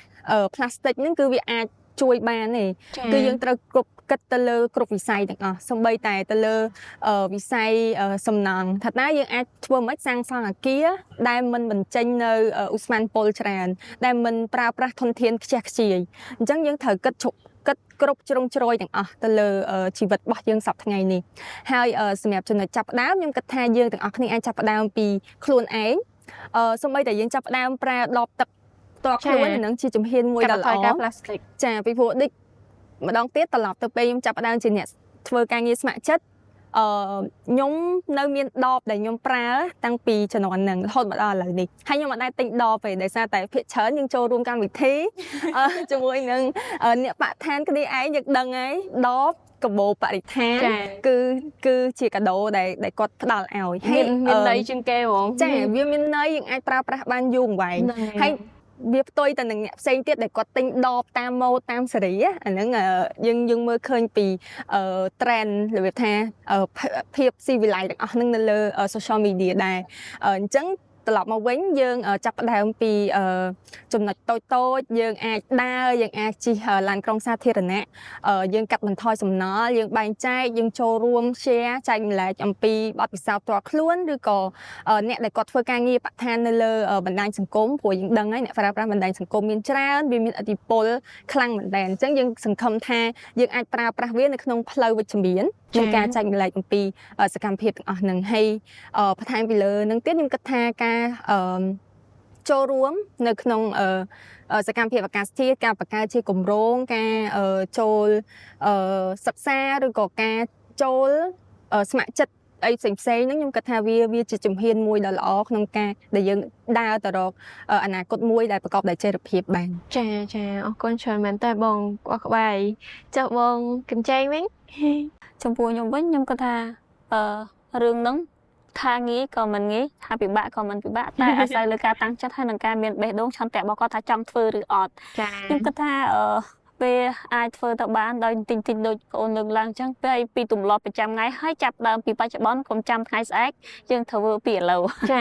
ផ្លាស្ទិកហ្នឹងគឺវាអាចជួយបានទេគឺយើងត្រូវគ្រប់គិតទៅលើគ្រប់វិស័យទាំងអស់សូម្បីតែទៅលើវិស័យសំណង់ថាតើយើងអាចធ្វើមិនសាងសង់អគារដែលមិនបញ្ចេញនៅឧស្ម័នពុលច្រើនដែលមិនប្រើប្រាស់ធនធានខ្ជះខ្ជាយអញ្ចឹងយើងត្រូវគិតគ្រប់ជ្រុងជ្រោយទាំងអស់ទៅលើជីវិតរបស់យើងសប្តាហ៍ថ្ងៃនេះហើយសម្រាប់ចំណុចចាប់ផ្ដើមខ្ញុំគិតថាយើងទាំងអស់គ្នាអាចចាប់ផ្ដើមពីខ្លួនឯងសូម្បីតែយើងចាប់ផ្ដើមប្រើដបទឹកតើខ្លួននឹងជាជំហានមួយដ៏ល្អចាពីព្រោះដូចម្ដងទៀតត្រឡប់ទៅពេលខ្ញុំចាប់ផ្ដើមជាអ្នកធ្វើការងារស្ម័គ្រចិត្តខ្ញុំនៅមានដបដែលខ្ញុំប្រើតាំងពីជំនាន់ហ្នឹងរហូតមកដល់ឥឡូវនេះហើយខ្ញុំអត់ដែរទិញដបទេដោយសារតែភាគច្រើនយើងចូលរួមកម្មវិធីជាមួយនឹងអ្នកបរិស្ថានគ្នាឯងយើងដឹងហើយដបកាបូបរិស្ថានគឺជាកាដូដែលគាត់ផ្ដល់ឲ្យហើយមានន័យជាងគេហ្មងចាវាមានន័យយើងអាចប្រើប្រាស់បានយូរអង្វែងហើយវាផ្ទុយទៅនឹងអ្នកផ្សេងទៀតដែលគាត់ទិញដបតាមម៉ូដតាមសេរីអាហ្នឹងយើងមើលឃើញពី trend របៀបថាភាពស៊ីវិល័យទាំងអស់ហ្នឹងនៅលើ social media ដែរអញ្ចឹងត្រឡប់មកវិញយើងចាប់ផ្ដើមពីចំណុចតូចយើងអាចដើរយើងអាចជិះឡានក្រុងសាធារណៈយើងកាត់បន្ថយសំណល់យើងបែងចែកយើងចូលរួម share ចែកម្លែកអំពីបទពិសោធន៍ផ្ទាល់ខ្លួនឬក៏អ្នកដែលគាត់ធ្វើការងារបរិស្ថាននៅលើបណ្ដាញសង្គមព្រោះយើងដឹងហើយអ្នកប្រើប្រាស់បណ្ដាញសង្គមមានច្រើនវាមានឥទ្ធិពលខ្លាំងមែនទែនអញ្ចឹងយើងសង្ឃឹមថាយើងអាចប្រើប្រាស់វានៅក្នុងផ្លូវវិជ្ជមានក្នុងការចែកម្លែកអំពីសកម្មភាពទាំងអស់ហ្នឹងហើយបន្ថែមពីលើហ្នឹងទៀតខ្ញុំគិតថាការចូលរួមនៅក្នុងសកម្មភាពអាកាសធាតុការបង្កើតជាគម្រោងការចូលសិក្សាឬក៏ការចូលស្ម័គ្រចិត្តអីផ្សេងហ្នឹងខ្ញុំគិតថាវាជាជំហានមួយដ៏ល្អក្នុងការដែលយើងដើរទៅរកអនាគតមួយដែលប្រកបដោយចីរភាពបានចាអរគុណច្រើនមែនតើបងអរក្បាយចុះបងកញ្ចែងវិញចំពោះខ្ញុំវិញខ្ញុំគិតថារឿងហ្នឹងថាងាយក៏មិនងាយថាពិបាកក៏មិនពិបាកតែអាស្រ័យលើការតាំងចិត្តហើយនឹងការមានបេះដូងឆន្ទៈរបស់គាត់ថាចង់ធ្វើឬអត់ខ្ញុំគិតថាពេលអាចធ្វើទៅបានដោយទិញដូចបងអូនលើកឡើងអញ្ចឹងពេលពីទម្លាប់ប្រចាំថ្ងៃហើយចាប់ដើមពីបច្ចុប្បន្នកុំចាំថ្ងៃស្អែកយើងធ្វើពីឥឡូវចា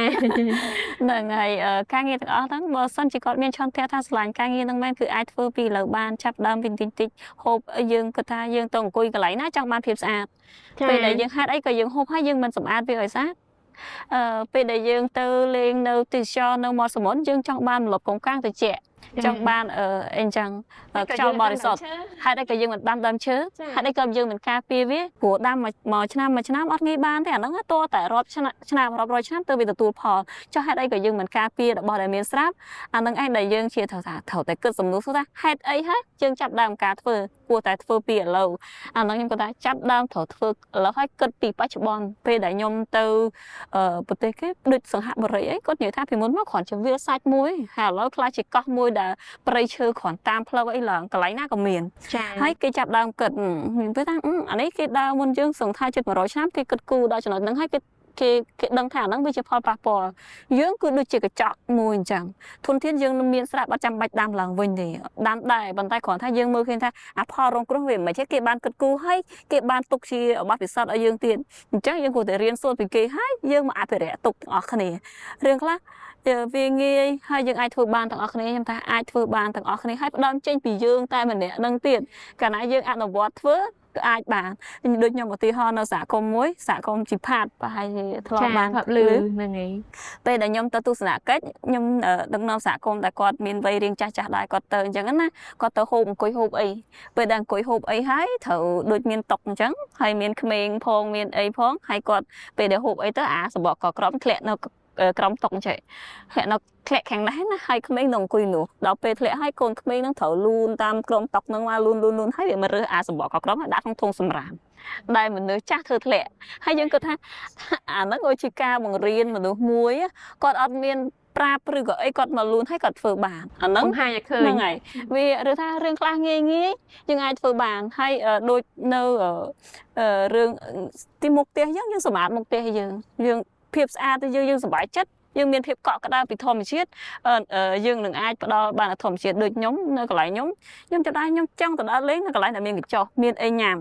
ហ្នឹងហើយការងារទាំងអស់ហ្នឹងបើសិនជាគាត់មានឆន្ទៈថាស្រឡាញ់ការងារហ្នឹងមែនគឺអាចធ្វើពីឥឡូវបានចាប់ដើមពីតិចហូបយើងគិតថាយើងទៅអង្គុយកន្លែងណាចង់បានភាពស្អាតពេលដែលយើងហាត់អីក៏យើងហូបហើយយើងមិនសម្អាតវាឲ្យស្អាតពេលដែលយើងទៅលេងនៅទេសចរនៅមាត់សមុទ្រយើងចង់បានម្លប់កងកាំងត្រជាក់ ចង់បានអីចឹងខ្យល់បរិសុទ្ធហេតុអីក៏យើងមិនដាំដើមឈើហេតុអីក៏យើងមិនការពារវាព្រោះដាំមួយឆ្នាំអត់ងាយបានទេអាហ្នឹងតតែរាប់ឆ្នាំរាប់រយឆ្នាំទៅវាទទួលផលចុះហេតុអីក៏យើងមិនការពាររបស់ដែលមានស្រាប់អាហ្នឹងឯងដែលយើងជាត្រូវតែគិតសំណួរថាហេតុអីហើយយើងចាប់ដើមការធ្វើគួរតែធ្វើពីឥឡូវអាហ្នឹងខ្ញុំគាត់ថាចាប់ដើមត្រូវធ្វើឥឡូវហើយគិតពីបច្ចុប្បន្នពេលដែលខ្ញុំទៅប្រទេសគេដូចសង្ហបុរីអីគាត់និយាយថាពីមុនមកគ្រាន់ជាវាលសាច់មួយហើយឥឡូវខ្លះជាកោះមួយដែលព្រៃឈើគ្រាន់តាមផ្លូវអីឡើងកន្លែងណាក៏មានហើយគេចាប់ដើមគិតមានពេលថាអានេះគេដើរមុនយើងសង្ឃថាជិត100ឆ្នាំគេគិតគូរដល់ចំណុចហ្នឹងហើយគេដឹងថាហ្នឹងវាជាផលប៉ះពាល់យើងគឺដូចជាកញ្ចក់មួយអញ្ចឹងធនធានយើងមានស្រាប់អត់ចាំបាច់ដាំឡើងវិញទេដាំដែរប៉ុន្តែគ្រាន់ថាយើងមើលឃើញថាអាផលរងគ្រោះវាមិនទេគេបានគិតគូរហើយគេបានទុកជាបទពិសោធន៍ឲ្យយើងទៀតអញ្ចឹងយើងគួរតែរៀនសូត្រពីគេហើយយើងមកអភិរក្សទុកទាំងអស់គ្នារឿងខ្លះវាងាយហើយយើងអាចធ្វើបានទាំងអស់គ្នាខ្ញុំថាអាចធ្វើបានទាំងអស់គ្នាហើយផ្ដើមចេញពីយើងតែម្នាក់នឹងទៀតកាលណាយើងអនុវត្តធ្វើក៏អាចបានដូចខ្ញុំឧទាហរណ៍នៅសហគមន៍មួយសហគមន៍ជីផាតប្រហែលជាធ្លាប់បានលឺហ្នឹងហើយពេលដែលខ្ញុំទៅទស្សនកិច្ចខ្ញុំដឹកនាំសហគមន៍ដែលគាត់មានវ័យរៀងចាស់ដែរគាត់ទៅអញ្ចឹងណាគាត់ទៅអង្គុយហូបអីពេលដែលអង្គុយហូបអីហើយត្រូវដូចមានតុកអញ្ចឹងហើយមានក្មេងផងមានអីផងហើយគាត់ពេលដែលហូបអីទៅអាសបកក៏ក្រំធ្លាក់នៅក្រំតុកអញ្ចឹងធ្លាក់នៅធ្លាក់ខាងនេះណាហើយក្មេងនឹងអង្គុយនោះដល់ពេលធ្លាក់ហើយកូនក្មេងនឹងត្រូវលូនតាមក្រំតុកនឹងមកលូនហើយវាមករើសអាសបកក៏ក្រំហើយដាក់ក្នុងធុងសម្រាមដែលមនុស្សចាស់ធ្វើធ្លាក់ហើយយើងគិតថាអាហ្នឹងដូចជាការបង្រៀនមនុស្សមួយគាត់អត់មានប្រាប់ឬក៏អីគាត់មកលូនហើយគាត់ធ្វើបានអាហ្នឹងបង្ហាញឲ្យឃើញហ្នឹងហើយវាឬថារឿងខ្លះងាយយើងអាចធ្វើបានហើយដូចនៅរឿងទីមុខផ្ទះយើងសម្រាប់មុខផ្ទះយើងភាពស្អាតទៅយើងសប្បាយចិត្តយើងមានភាពកក់ក្ដៅពីធម្មជាតិយើងនឹងអាចផ្ដល់បានធម្មជាតិដូចខ្ញុំនៅកន្លែងខ្ញុំចាប់ខ្ញុំចង់ទៅដល់លេងនៅកន្លែងដែលមានកញ្ចុះមានអីញ៉ាំ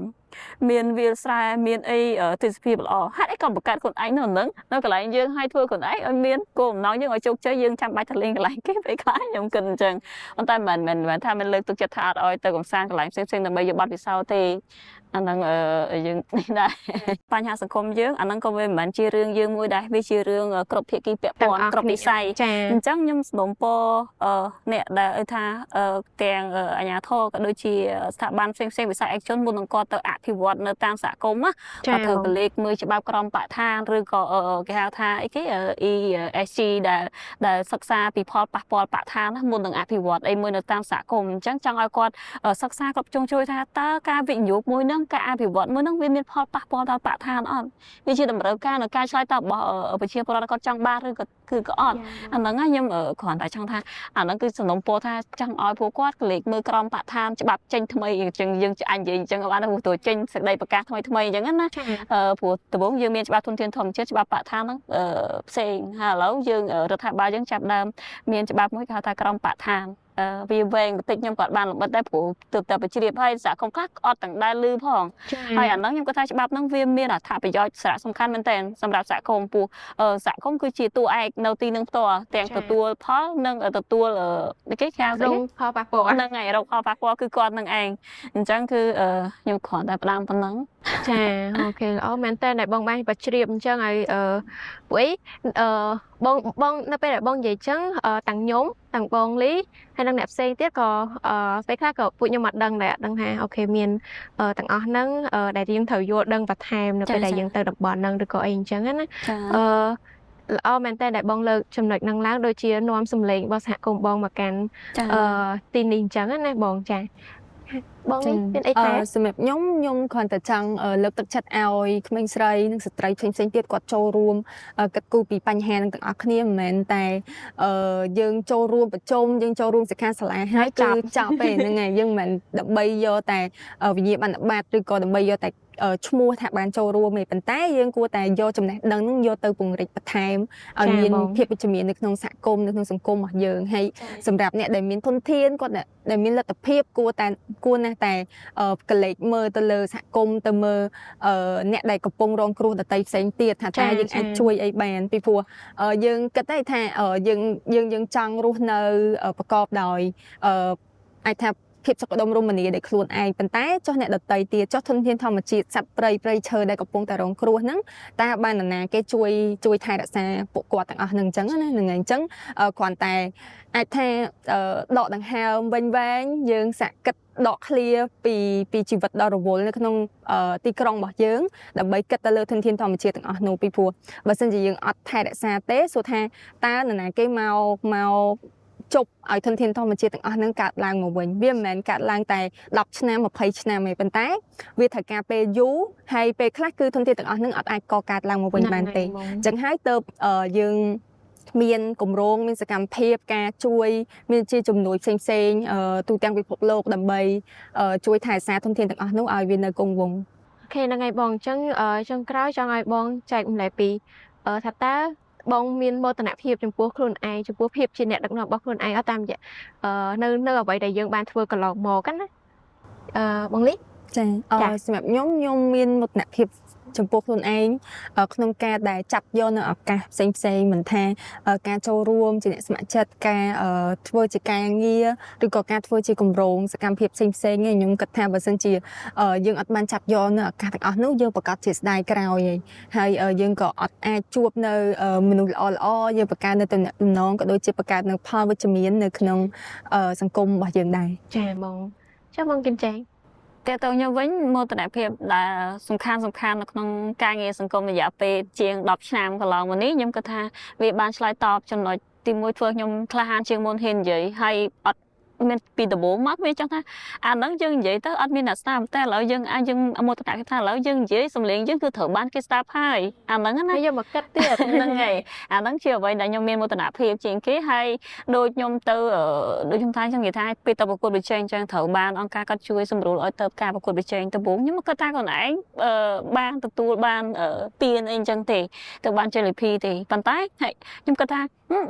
មានវាលស្រែមានអីទេសភាពល្អហេតុអីក៏បង្កើតខ្លួនឯងនៅហ្នឹងនៅកន្លែងយើងឲ្យធ្វើខ្លួនឯងឲ្យមានគោលបំណងយើងឲ្យជោគជ័យយើងចាំបាច់ទៅលេងកន្លែងគេពេលខ្លះខ្ញុំគិតអញ្ចឹងប៉ុន្តែមិនថាមិនលើកទឹកចិត្តថាអត់ឲ្យទៅកំសាន្តកន្លែងផ្សេងដើម្បីយកបទពិសោធន៍ទេអាហ្នឹងយើងនេះដែរបញ្ហាសង្គមយើងអាហ្នឹងក៏វាមិនមែនជារឿងយើងមួយដែរវាជារឿងគ្រប់ភាគីពាក់ព័ន្ធគ្រប់វិស័យអញ្ចឹងខ្ញុំសូមពរអ្នកដែលថាទាំងអាជ្ញាធរក៏ដូចជាស្ថាប័នផ្សេងវិស័យឯកជនមុននឹងគាត់ទៅអភិវឌ្ឍនៅតាមសហគមន៍ណាគាត់ធ្វើកលេខមើលច្បាប់ក្រមបរិស្ថានឬក៏គេហៅថាអីគេ ESG ដែលសិក្សាពីផលប៉ះពាល់បរិស្ថានណាមុននឹងអភិវឌ្ឍអីមួយនៅតាមសហគមន៍អញ្ចឹងចង់ឲ្យគាត់សិក្សាគ្រប់ជ្រុងជ្រោយថាតើការវិនិយោគមួយនឹងការអភិវឌ្ឍមួយនឹងវាមានផលប៉ះពាល់ដល់បរិស្ថានអត់វាជាតម្រូវការនៃការឆ្លើយតបរបស់ប្រជាពលរដ្ឋគាត់ចង់បានឬក៏ក៏អត់អាហ្នឹងខ្ញុំគ្រាន់តែចង់ថាអាហ្នឹងគឺសំណុំពរថាចង់ឲ្យពួកគាត់កលេចមើលក្រមបរិស្ថានច្បាប់ចេញថ្មីអញ្ចឹងយើងអាចនិយាយអញ្ចឹងបានទៅចេញសេចក្តីប្រកាសថ្មីអញ្ចឹងណាព្រោះដំបូងយើងមានច្បាប់ធនធានធម្មជាតិច្បាប់បរិស្ថានហ្នឹងផ្សេងហើយឥឡូវយើងរដ្ឋាភិបាលយើងចាប់ដើមមានច្បាប់មួយគេហៅថាក្រមបរិស្ថានវាវែងបន្តិចខ្ញុំគាត់បានលម្អិតដែរព្រោះទៅតែបញ្ជ្រាបហើយសហគមន៍ខ្លះអត់ទាំងដែលលឺផងហើយអាហ្នឹងខ្ញុំគាត់ថាច្បាប់ហ្នឹងវាមានអត្ថប្រយោជន៍សារៈសំខាន់មែនទែនសម្រាប់សហគមន៍ពោះសហគមន៍គឺជាតួឯកនៅទីនឹងផ្ទាល់ទាំងទទួលផលនិងទទួលគេហៅថាផលប៉ះពាល់ហ្នឹងហើយរកផលប៉ះពាល់គឺគាត់នឹងឯងអញ្ចឹងគឺខ្ញុំគ្រាន់តែផ្ដាំប៉ុណ្ណឹងចាអូខេល្អមែនតើដែលបងបានបញ្ជ្រាបអញ្ចឹងឲ្យពួកបងនៅពេលដែលបងនិយាយអញ្ចឹងទាំងខ្ញុំទាំងបងលីហើយនិងអ្នកផ្សេងទៀតក៏ពេលខ្លះក៏ពួកខ្ញុំអត់ដឹងដែរអត់ដឹងថាអូខេមានទាំងអស់ហ្នឹងដែលយើងត្រូវយល់ដឹងបន្ថែមនៅពេលដែលយើងទៅតំបន់ហ្នឹងឬក៏អីអញ្ចឹងណាល្អមែនតើដែលបងលើកចំណុចហ្នឹងឡើងដូចជានាំសម្លេងរបស់សហគមន៍បងមកកាន់ទីនេះអញ្ចឹងណាបងចាបងមានអីថាសម្រាប់ខ្ញុំគ្រាន់តែចង់លើកទឹកចិត្តឲ្យក្មេងស្រីនិងស្ត្រីផ្សេងទៀតគាត់ចូលរួមកាត់គូពីបញ្ហានឹងទាំងអស់គ្នាមិនមែនតែយើងចូលរួមប្រជុំយើងចូលរួមសិក្ខាសាលាហើយគឺចប់ទេហ្នឹងហើយយើងមិនដើម្បីយកតែវិញ្ញាបនបត្រឬក៏ដើម្បីយកតែឈ្មោះថាបានចូលរួមទេប៉ុន្តែយើងគួរតែយកចំណេះដឹងនឹងយកទៅពង្រីកបន្ថែមឲ្យមានភាពវិជ្ជមាននៅក្នុងសហគមន៍នៅក្នុងសង្គមរបស់យើងហើយសម្រាប់អ្នកដែលមានធនធានគាត់ដែលមានលទ្ធភាពគួរណាស់តែកលេចមើលទៅលើសហគមន៍ទៅមើលអ្នកដែលកំពុងរងគ្រោះដទៃផ្សេងទៀតថាតើយើងអាចជួយអីបានពីព្រោះយើងគិតថាយើងចង់រស់នៅប្រកបដោយអាចថា ភាពសុខដុមរមនាដែលខ្លួនឯងប៉ុន្តែចុះអ្នកដតីទៀតចុះធនធានធម្មជាតិសត្វព្រៃឈើដែលកំពុងតែរងគ្រោះហ្នឹងតើបាននរណាគេជួយថែរក្សាពួកគាត់ទាំងអស់ហ្នឹងអញ្ចឹងណាហ្នឹងហើយអញ្ចឹងគ្រាន់តែអាចថាដកដង្ហើមវែងយើងសាកគិតដកឃ្លាពីជីវិតដ៏រវល់នៅក្នុងទីក្រុងរបស់យើងដើម្បីគិតទៅលើធនធានធម្មជាតិទាំងអស់នោះពីព្រោះបើសិនជាយើងអត់ថែរក្សាទេសួរថាតើនរណាគេមកជប់ឲ្យធនធានធម្មជាតិទាំងអស់ហ្នឹងកើតឡើងមកវិញវាមិនមែនកើតឡើងតែ10ឆ្នាំ20ឆ្នាំទេប៉ុន្តែវាត្រូវការពេលយូរហើយពេលខ្លះគឺធនធានទាំងអស់ហ្នឹងអត់អាចកកើតឡើងមកវិញបានទេអញ្ចឹងហើយទៅយើងមានគម្រោងមានសកម្មភាពការជួយមានជាជំនួយផ្សេងទូទាំងពិភពលោកដើម្បីជួយថែរក្សាធនធានទាំងអស់នោះឲ្យវានៅគង់វង្សអូខេហ្នឹងហើយបងអញ្ចឹងចុងក្រោយចង់ឲ្យបងចែកម្លែកពីថាតើបងមានមោទនភាពចំពោះខ្លួនឯងចំពោះភាពជាអ្នកដឹកនាំរបស់ខ្លួនឯងអត់តាមរយៈនៅអ្វីដែលយើងបានធ្វើកន្លងមកណាបងលីចាសម្រាប់ខ្ញុំមានមោទនភាពចំពោះខ្លួនឯងក្នុងការដែលចាប់យកនៅឱកាសផ្សេងមិនថាការចូលរួមជាអ្នកស្ម័គ្រចិត្តការធ្វើជាការងារឬក៏ការធ្វើជាគម្រោងសកម្មភាពផ្សេងខ្ញុំគិតថាបើសិនជាយើងអត់បានចាប់យកនៅឱកាសទាំងអស់នោះយើងប្រកាសជាស្ដាយក្រោយហើយយើងក៏អត់អាចជួបនៅមនុស្សល្អយើងបង្កើតនៅទំនាក់ទំនងក៏ដូចជាបង្កើតនៅផលវិជ្ជមាននៅក្នុងសង្គមរបស់យើងដែរចាបងចាបងគឹមចែងតែទៅខ្ញុំវិញមោទនភាពដែលសំខាន់នៅក្នុងការងារសង្គមរយៈពេលជាង10ឆ្នាំកន្លងមកនេះខ្ញុំគិតថាវាបានឆ្លើយតបចំណុចទី1ធ្វើខ្ញុំក្លាហានជាងមុនហ៊ាននិយាយហើយអត់មានពីដំបូងមកវាចឹងថាអាហ្នឹងយើងនិយាយទៅអត់មានអ្នកស្ដាប់តែឥឡូវយើងមោទនភាពថាឥឡូវយើងនិយាយសំឡេងយើងគឺត្រូវបានគេស្ដាប់ហើយអាហ្នឹងណាយើងមកគិតទៀតហ្នឹងហើយអាហ្នឹងជាអ្វីដែលខ្ញុំមានមោទនភាពជាងគេហើយដូចខ្ញុំទៅដូចខ្ញុំថាចឹងនិយាយថាពេលទៅប្រកួតប្រជែងចឹងត្រូវបានអង្គការគាត់ជួយសម្រួលឲ្យទៅការប្រកួតប្រជែងដំបូងខ្ញុំគិតថាខ្លួនឯងបានទទួលបានពានអីចឹងទេទៅបានជ័យលាភីទេប៉ុន្តែខ្ញុំគិតថា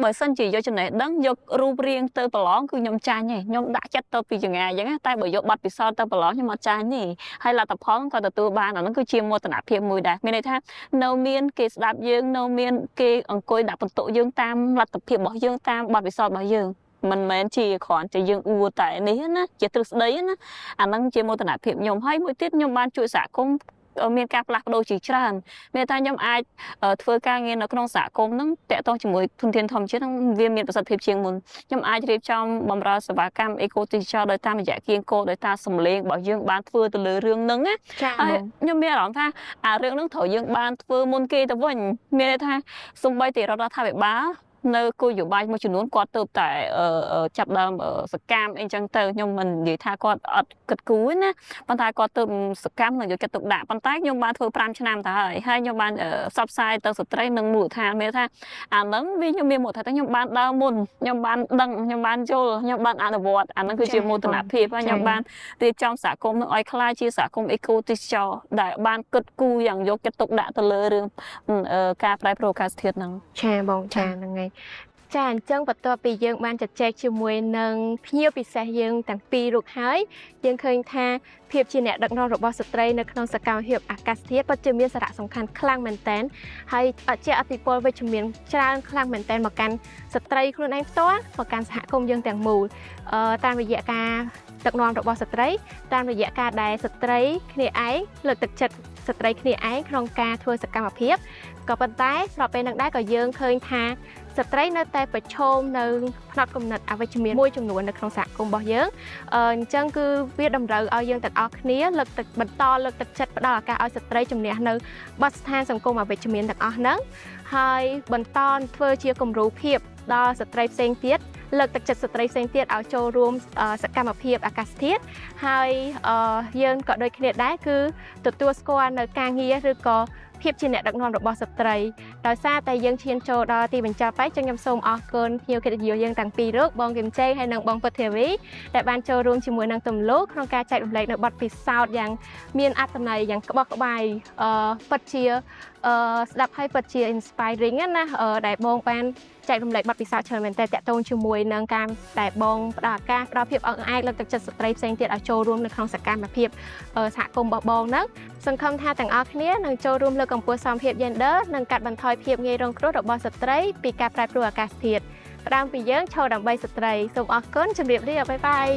បើសិនជាយកចំណេះដឹងយករូបរាងទៅប្រឡងគឺខ្ញុំចាញ់ទេខ្ញុំដាក់ចិត្តទៅពីចង្អាអញ្ចឹងតែបើយកប័ណ្ណពិសោធន៍ទៅប្រឡងខ្ញុំអត់ចាញ់ទេហើយលទ្ធផលក៏ទទួលបានអាហ្នឹងគឺជាមោទនភាពមួយដែរមានន័យថានៅមានគេស្ដាប់យើងនៅមានគេអង្គុយដាក់បន្ទុកយើងតាមលទ្ធភាពរបស់យើងតាមប័ណ្ណពិសោធន៍របស់យើងមិនមែនជាគ្រាន់តែយើងអួតតែនេះណាជាទ្រឹស្ដីណាអាហ្នឹងជាមោទនភាពខ្ញុំហើយមួយទៀតខ្ញុំបានជួយសហគមន៍មានការផ្លាស់ប្ដូរជាច្រើនមានថាខ្ញុំអាចធ្វើការងារនៅក្នុងសហគមន៍ហ្នឹងតាក់ទងជាមួយធនធានធម្មជាតិហ្នឹងវាមានប្រសិទ្ធភាពជាងមុនខ្ញុំអាចរៀបចំបម្រើសេវាកម្មអេកូទេសចរដោយតាមរយៈគៀងគោដោយតាមសម្លេងរបស់យើងបានធ្វើទៅលើរឿងហ្នឹងណាហើយខ្ញុំមានអារម្មណ៍ថាអារឿងហ្នឹងត្រូវយើងបានធ្វើមុនគេទៅវិញមានន័យថាសូម្បីតែរដ្ឋាភិបាលនៅគោលនយោបាយមួយចំនួនគាត់ទៅតែចាប់ដើមសកម្មអីចឹងទៅខ្ញុំមិននិយាយថាគាត់អត់គិតគូរណាប៉ុន្តែគាត់ទៅសកម្មនឹងយកចិត្តទុកដាក់ប៉ុន្តែខ្ញុំបានធ្វើ5ឆ្នាំទៅហើយខ្ញុំបានផ្សព្វផ្សាយទៅស្ត្រីនិងមូលដ្ឋានមានថាអាហ្នឹងវាខ្ញុំមានមូលដ្ឋានខ្ញុំបានដើរមុនខ្ញុំបានដឹងខ្ញុំបានយល់ខ្ញុំបានអនុវត្តអាហ្នឹងគឺជាមោទនភាពហើយខ្ញុំបានរៀបចំសហគមន៍នឹងឲ្យក្លាយជាសហគមន៍អេកូទេសចរដែលបានគិតគូរយ៉ាងយកចិត្តទុកដាក់ទៅលើរឿងការប្រែប្រួលអាកាសធាតុហ្នឹងចាបងចាហ្នឹងហើយចាអញ្ចឹងបន្ទាប់ពីយើងបានជជែកជាមួយនឹងភ្ញៀវពិសេសយើងទាំងពីររូបហើយយើងឃើញថាភាពជាអ្នកដឹកនាំរបស់ស្ត្រីនៅក្នុងសកម្មភាពអាកាសធាតុពិតជាមានសារៈសំខាន់ខ្លាំងមែនទែនហើយជាឥទ្ធិពលវិជ្ជមានច្រើនខ្លាំងមែនទែនមកកាន់ស្ត្រីខ្លួនឯងផ្ទាល់មកកាន់សហគមន៍យើងទាំងមូលតាមរយៈការដឹកនាំរបស់ស្ត្រីតាមរយៈការដែលស្ត្រីគ្នាឯងលើកទឹកចិត្តស្ត្រីគ្នាឯងក្នុងការធ្វើសកម្មភាពក៏ប៉ុន្តែស្របពេលនឹងដែរក៏យើងឃើញថាស្ត្រីនៅតែប្រឈមនៅផ្នត់គំនិតអវិជ្ជមានមួយចំនួននៅក្នុងសហគមន៍របស់យើងអញ្ចឹងគឺវាតម្រូវឲ្យយើងទាំងអស់គ្នាលើកទឹកចិត្តផ្ដល់ឱកាសឲ្យស្ត្រីជំនះនៅបទស្ថានសង្គមអវិជ្ជមានទាំងអស់ហ្នឹងហើយបន្តធ្វើជាគំរូភាពដល់ស្ត្រីផ្សេងទៀតលើកទឹកចិត្តស្ត្រីផ្សេងទៀតឲ្យចូលរួមសកម្មភាពអាកាសធាតុហើយយើងក៏ដូចគ្នាដែរគឺទទួលស្គាល់នៅការងារឬក៏ភាពជាអ្នកដឹកនាំរបស់ស្ត្រីដោយសារតែយើងឈានចូលដល់ទីបញ្ចប់ហើយចឹងខ្ញុំសូមអរគុណភ្ញៀវកិត្តិយសយើងទាំងពីររូបបងគឹមជ័យហើយនិងបងពុទ្ធធាវីដែលបានចូលរួមជាមួយនឹងទំលោកក្នុងការចែករំលែកនៅបទពិសោធន៍យ៉ាងមានអត្ថន័យយ៉ាងក្បោះក្បាយពិតជាស្ដាប់ហើយពិតជា inspiring ណាដែលបងបានចែករំលែកបទពិសោធន៍ច្រើនមែនតើតាក់ទងជាមួយនឹងការដែលបងផ្ដល់ឱកាសផ្ដល់ភាពអង្អាចលើកទឹកចិត្តស្ត្រីផ្សេងទៀតឲ្យចូលរួមនៅក្នុងសកម្មភាពសហគមន៍របស់បងហ្នឹងសង្ឃឹមថាទាំងអស់គ្នានឹងចូលរួមលើកកម្ពស់សមភាព gender និងកាត់បន្ថយភាពងាយរងគ្រោះរបស់ស្ត្រីពីការប្រែប្រួលអាកាសធាតុផ្ដើមពីយើងឈរដើម្បីស្ត្រីសូមអរគុណជម្រាបលាបាយបាយ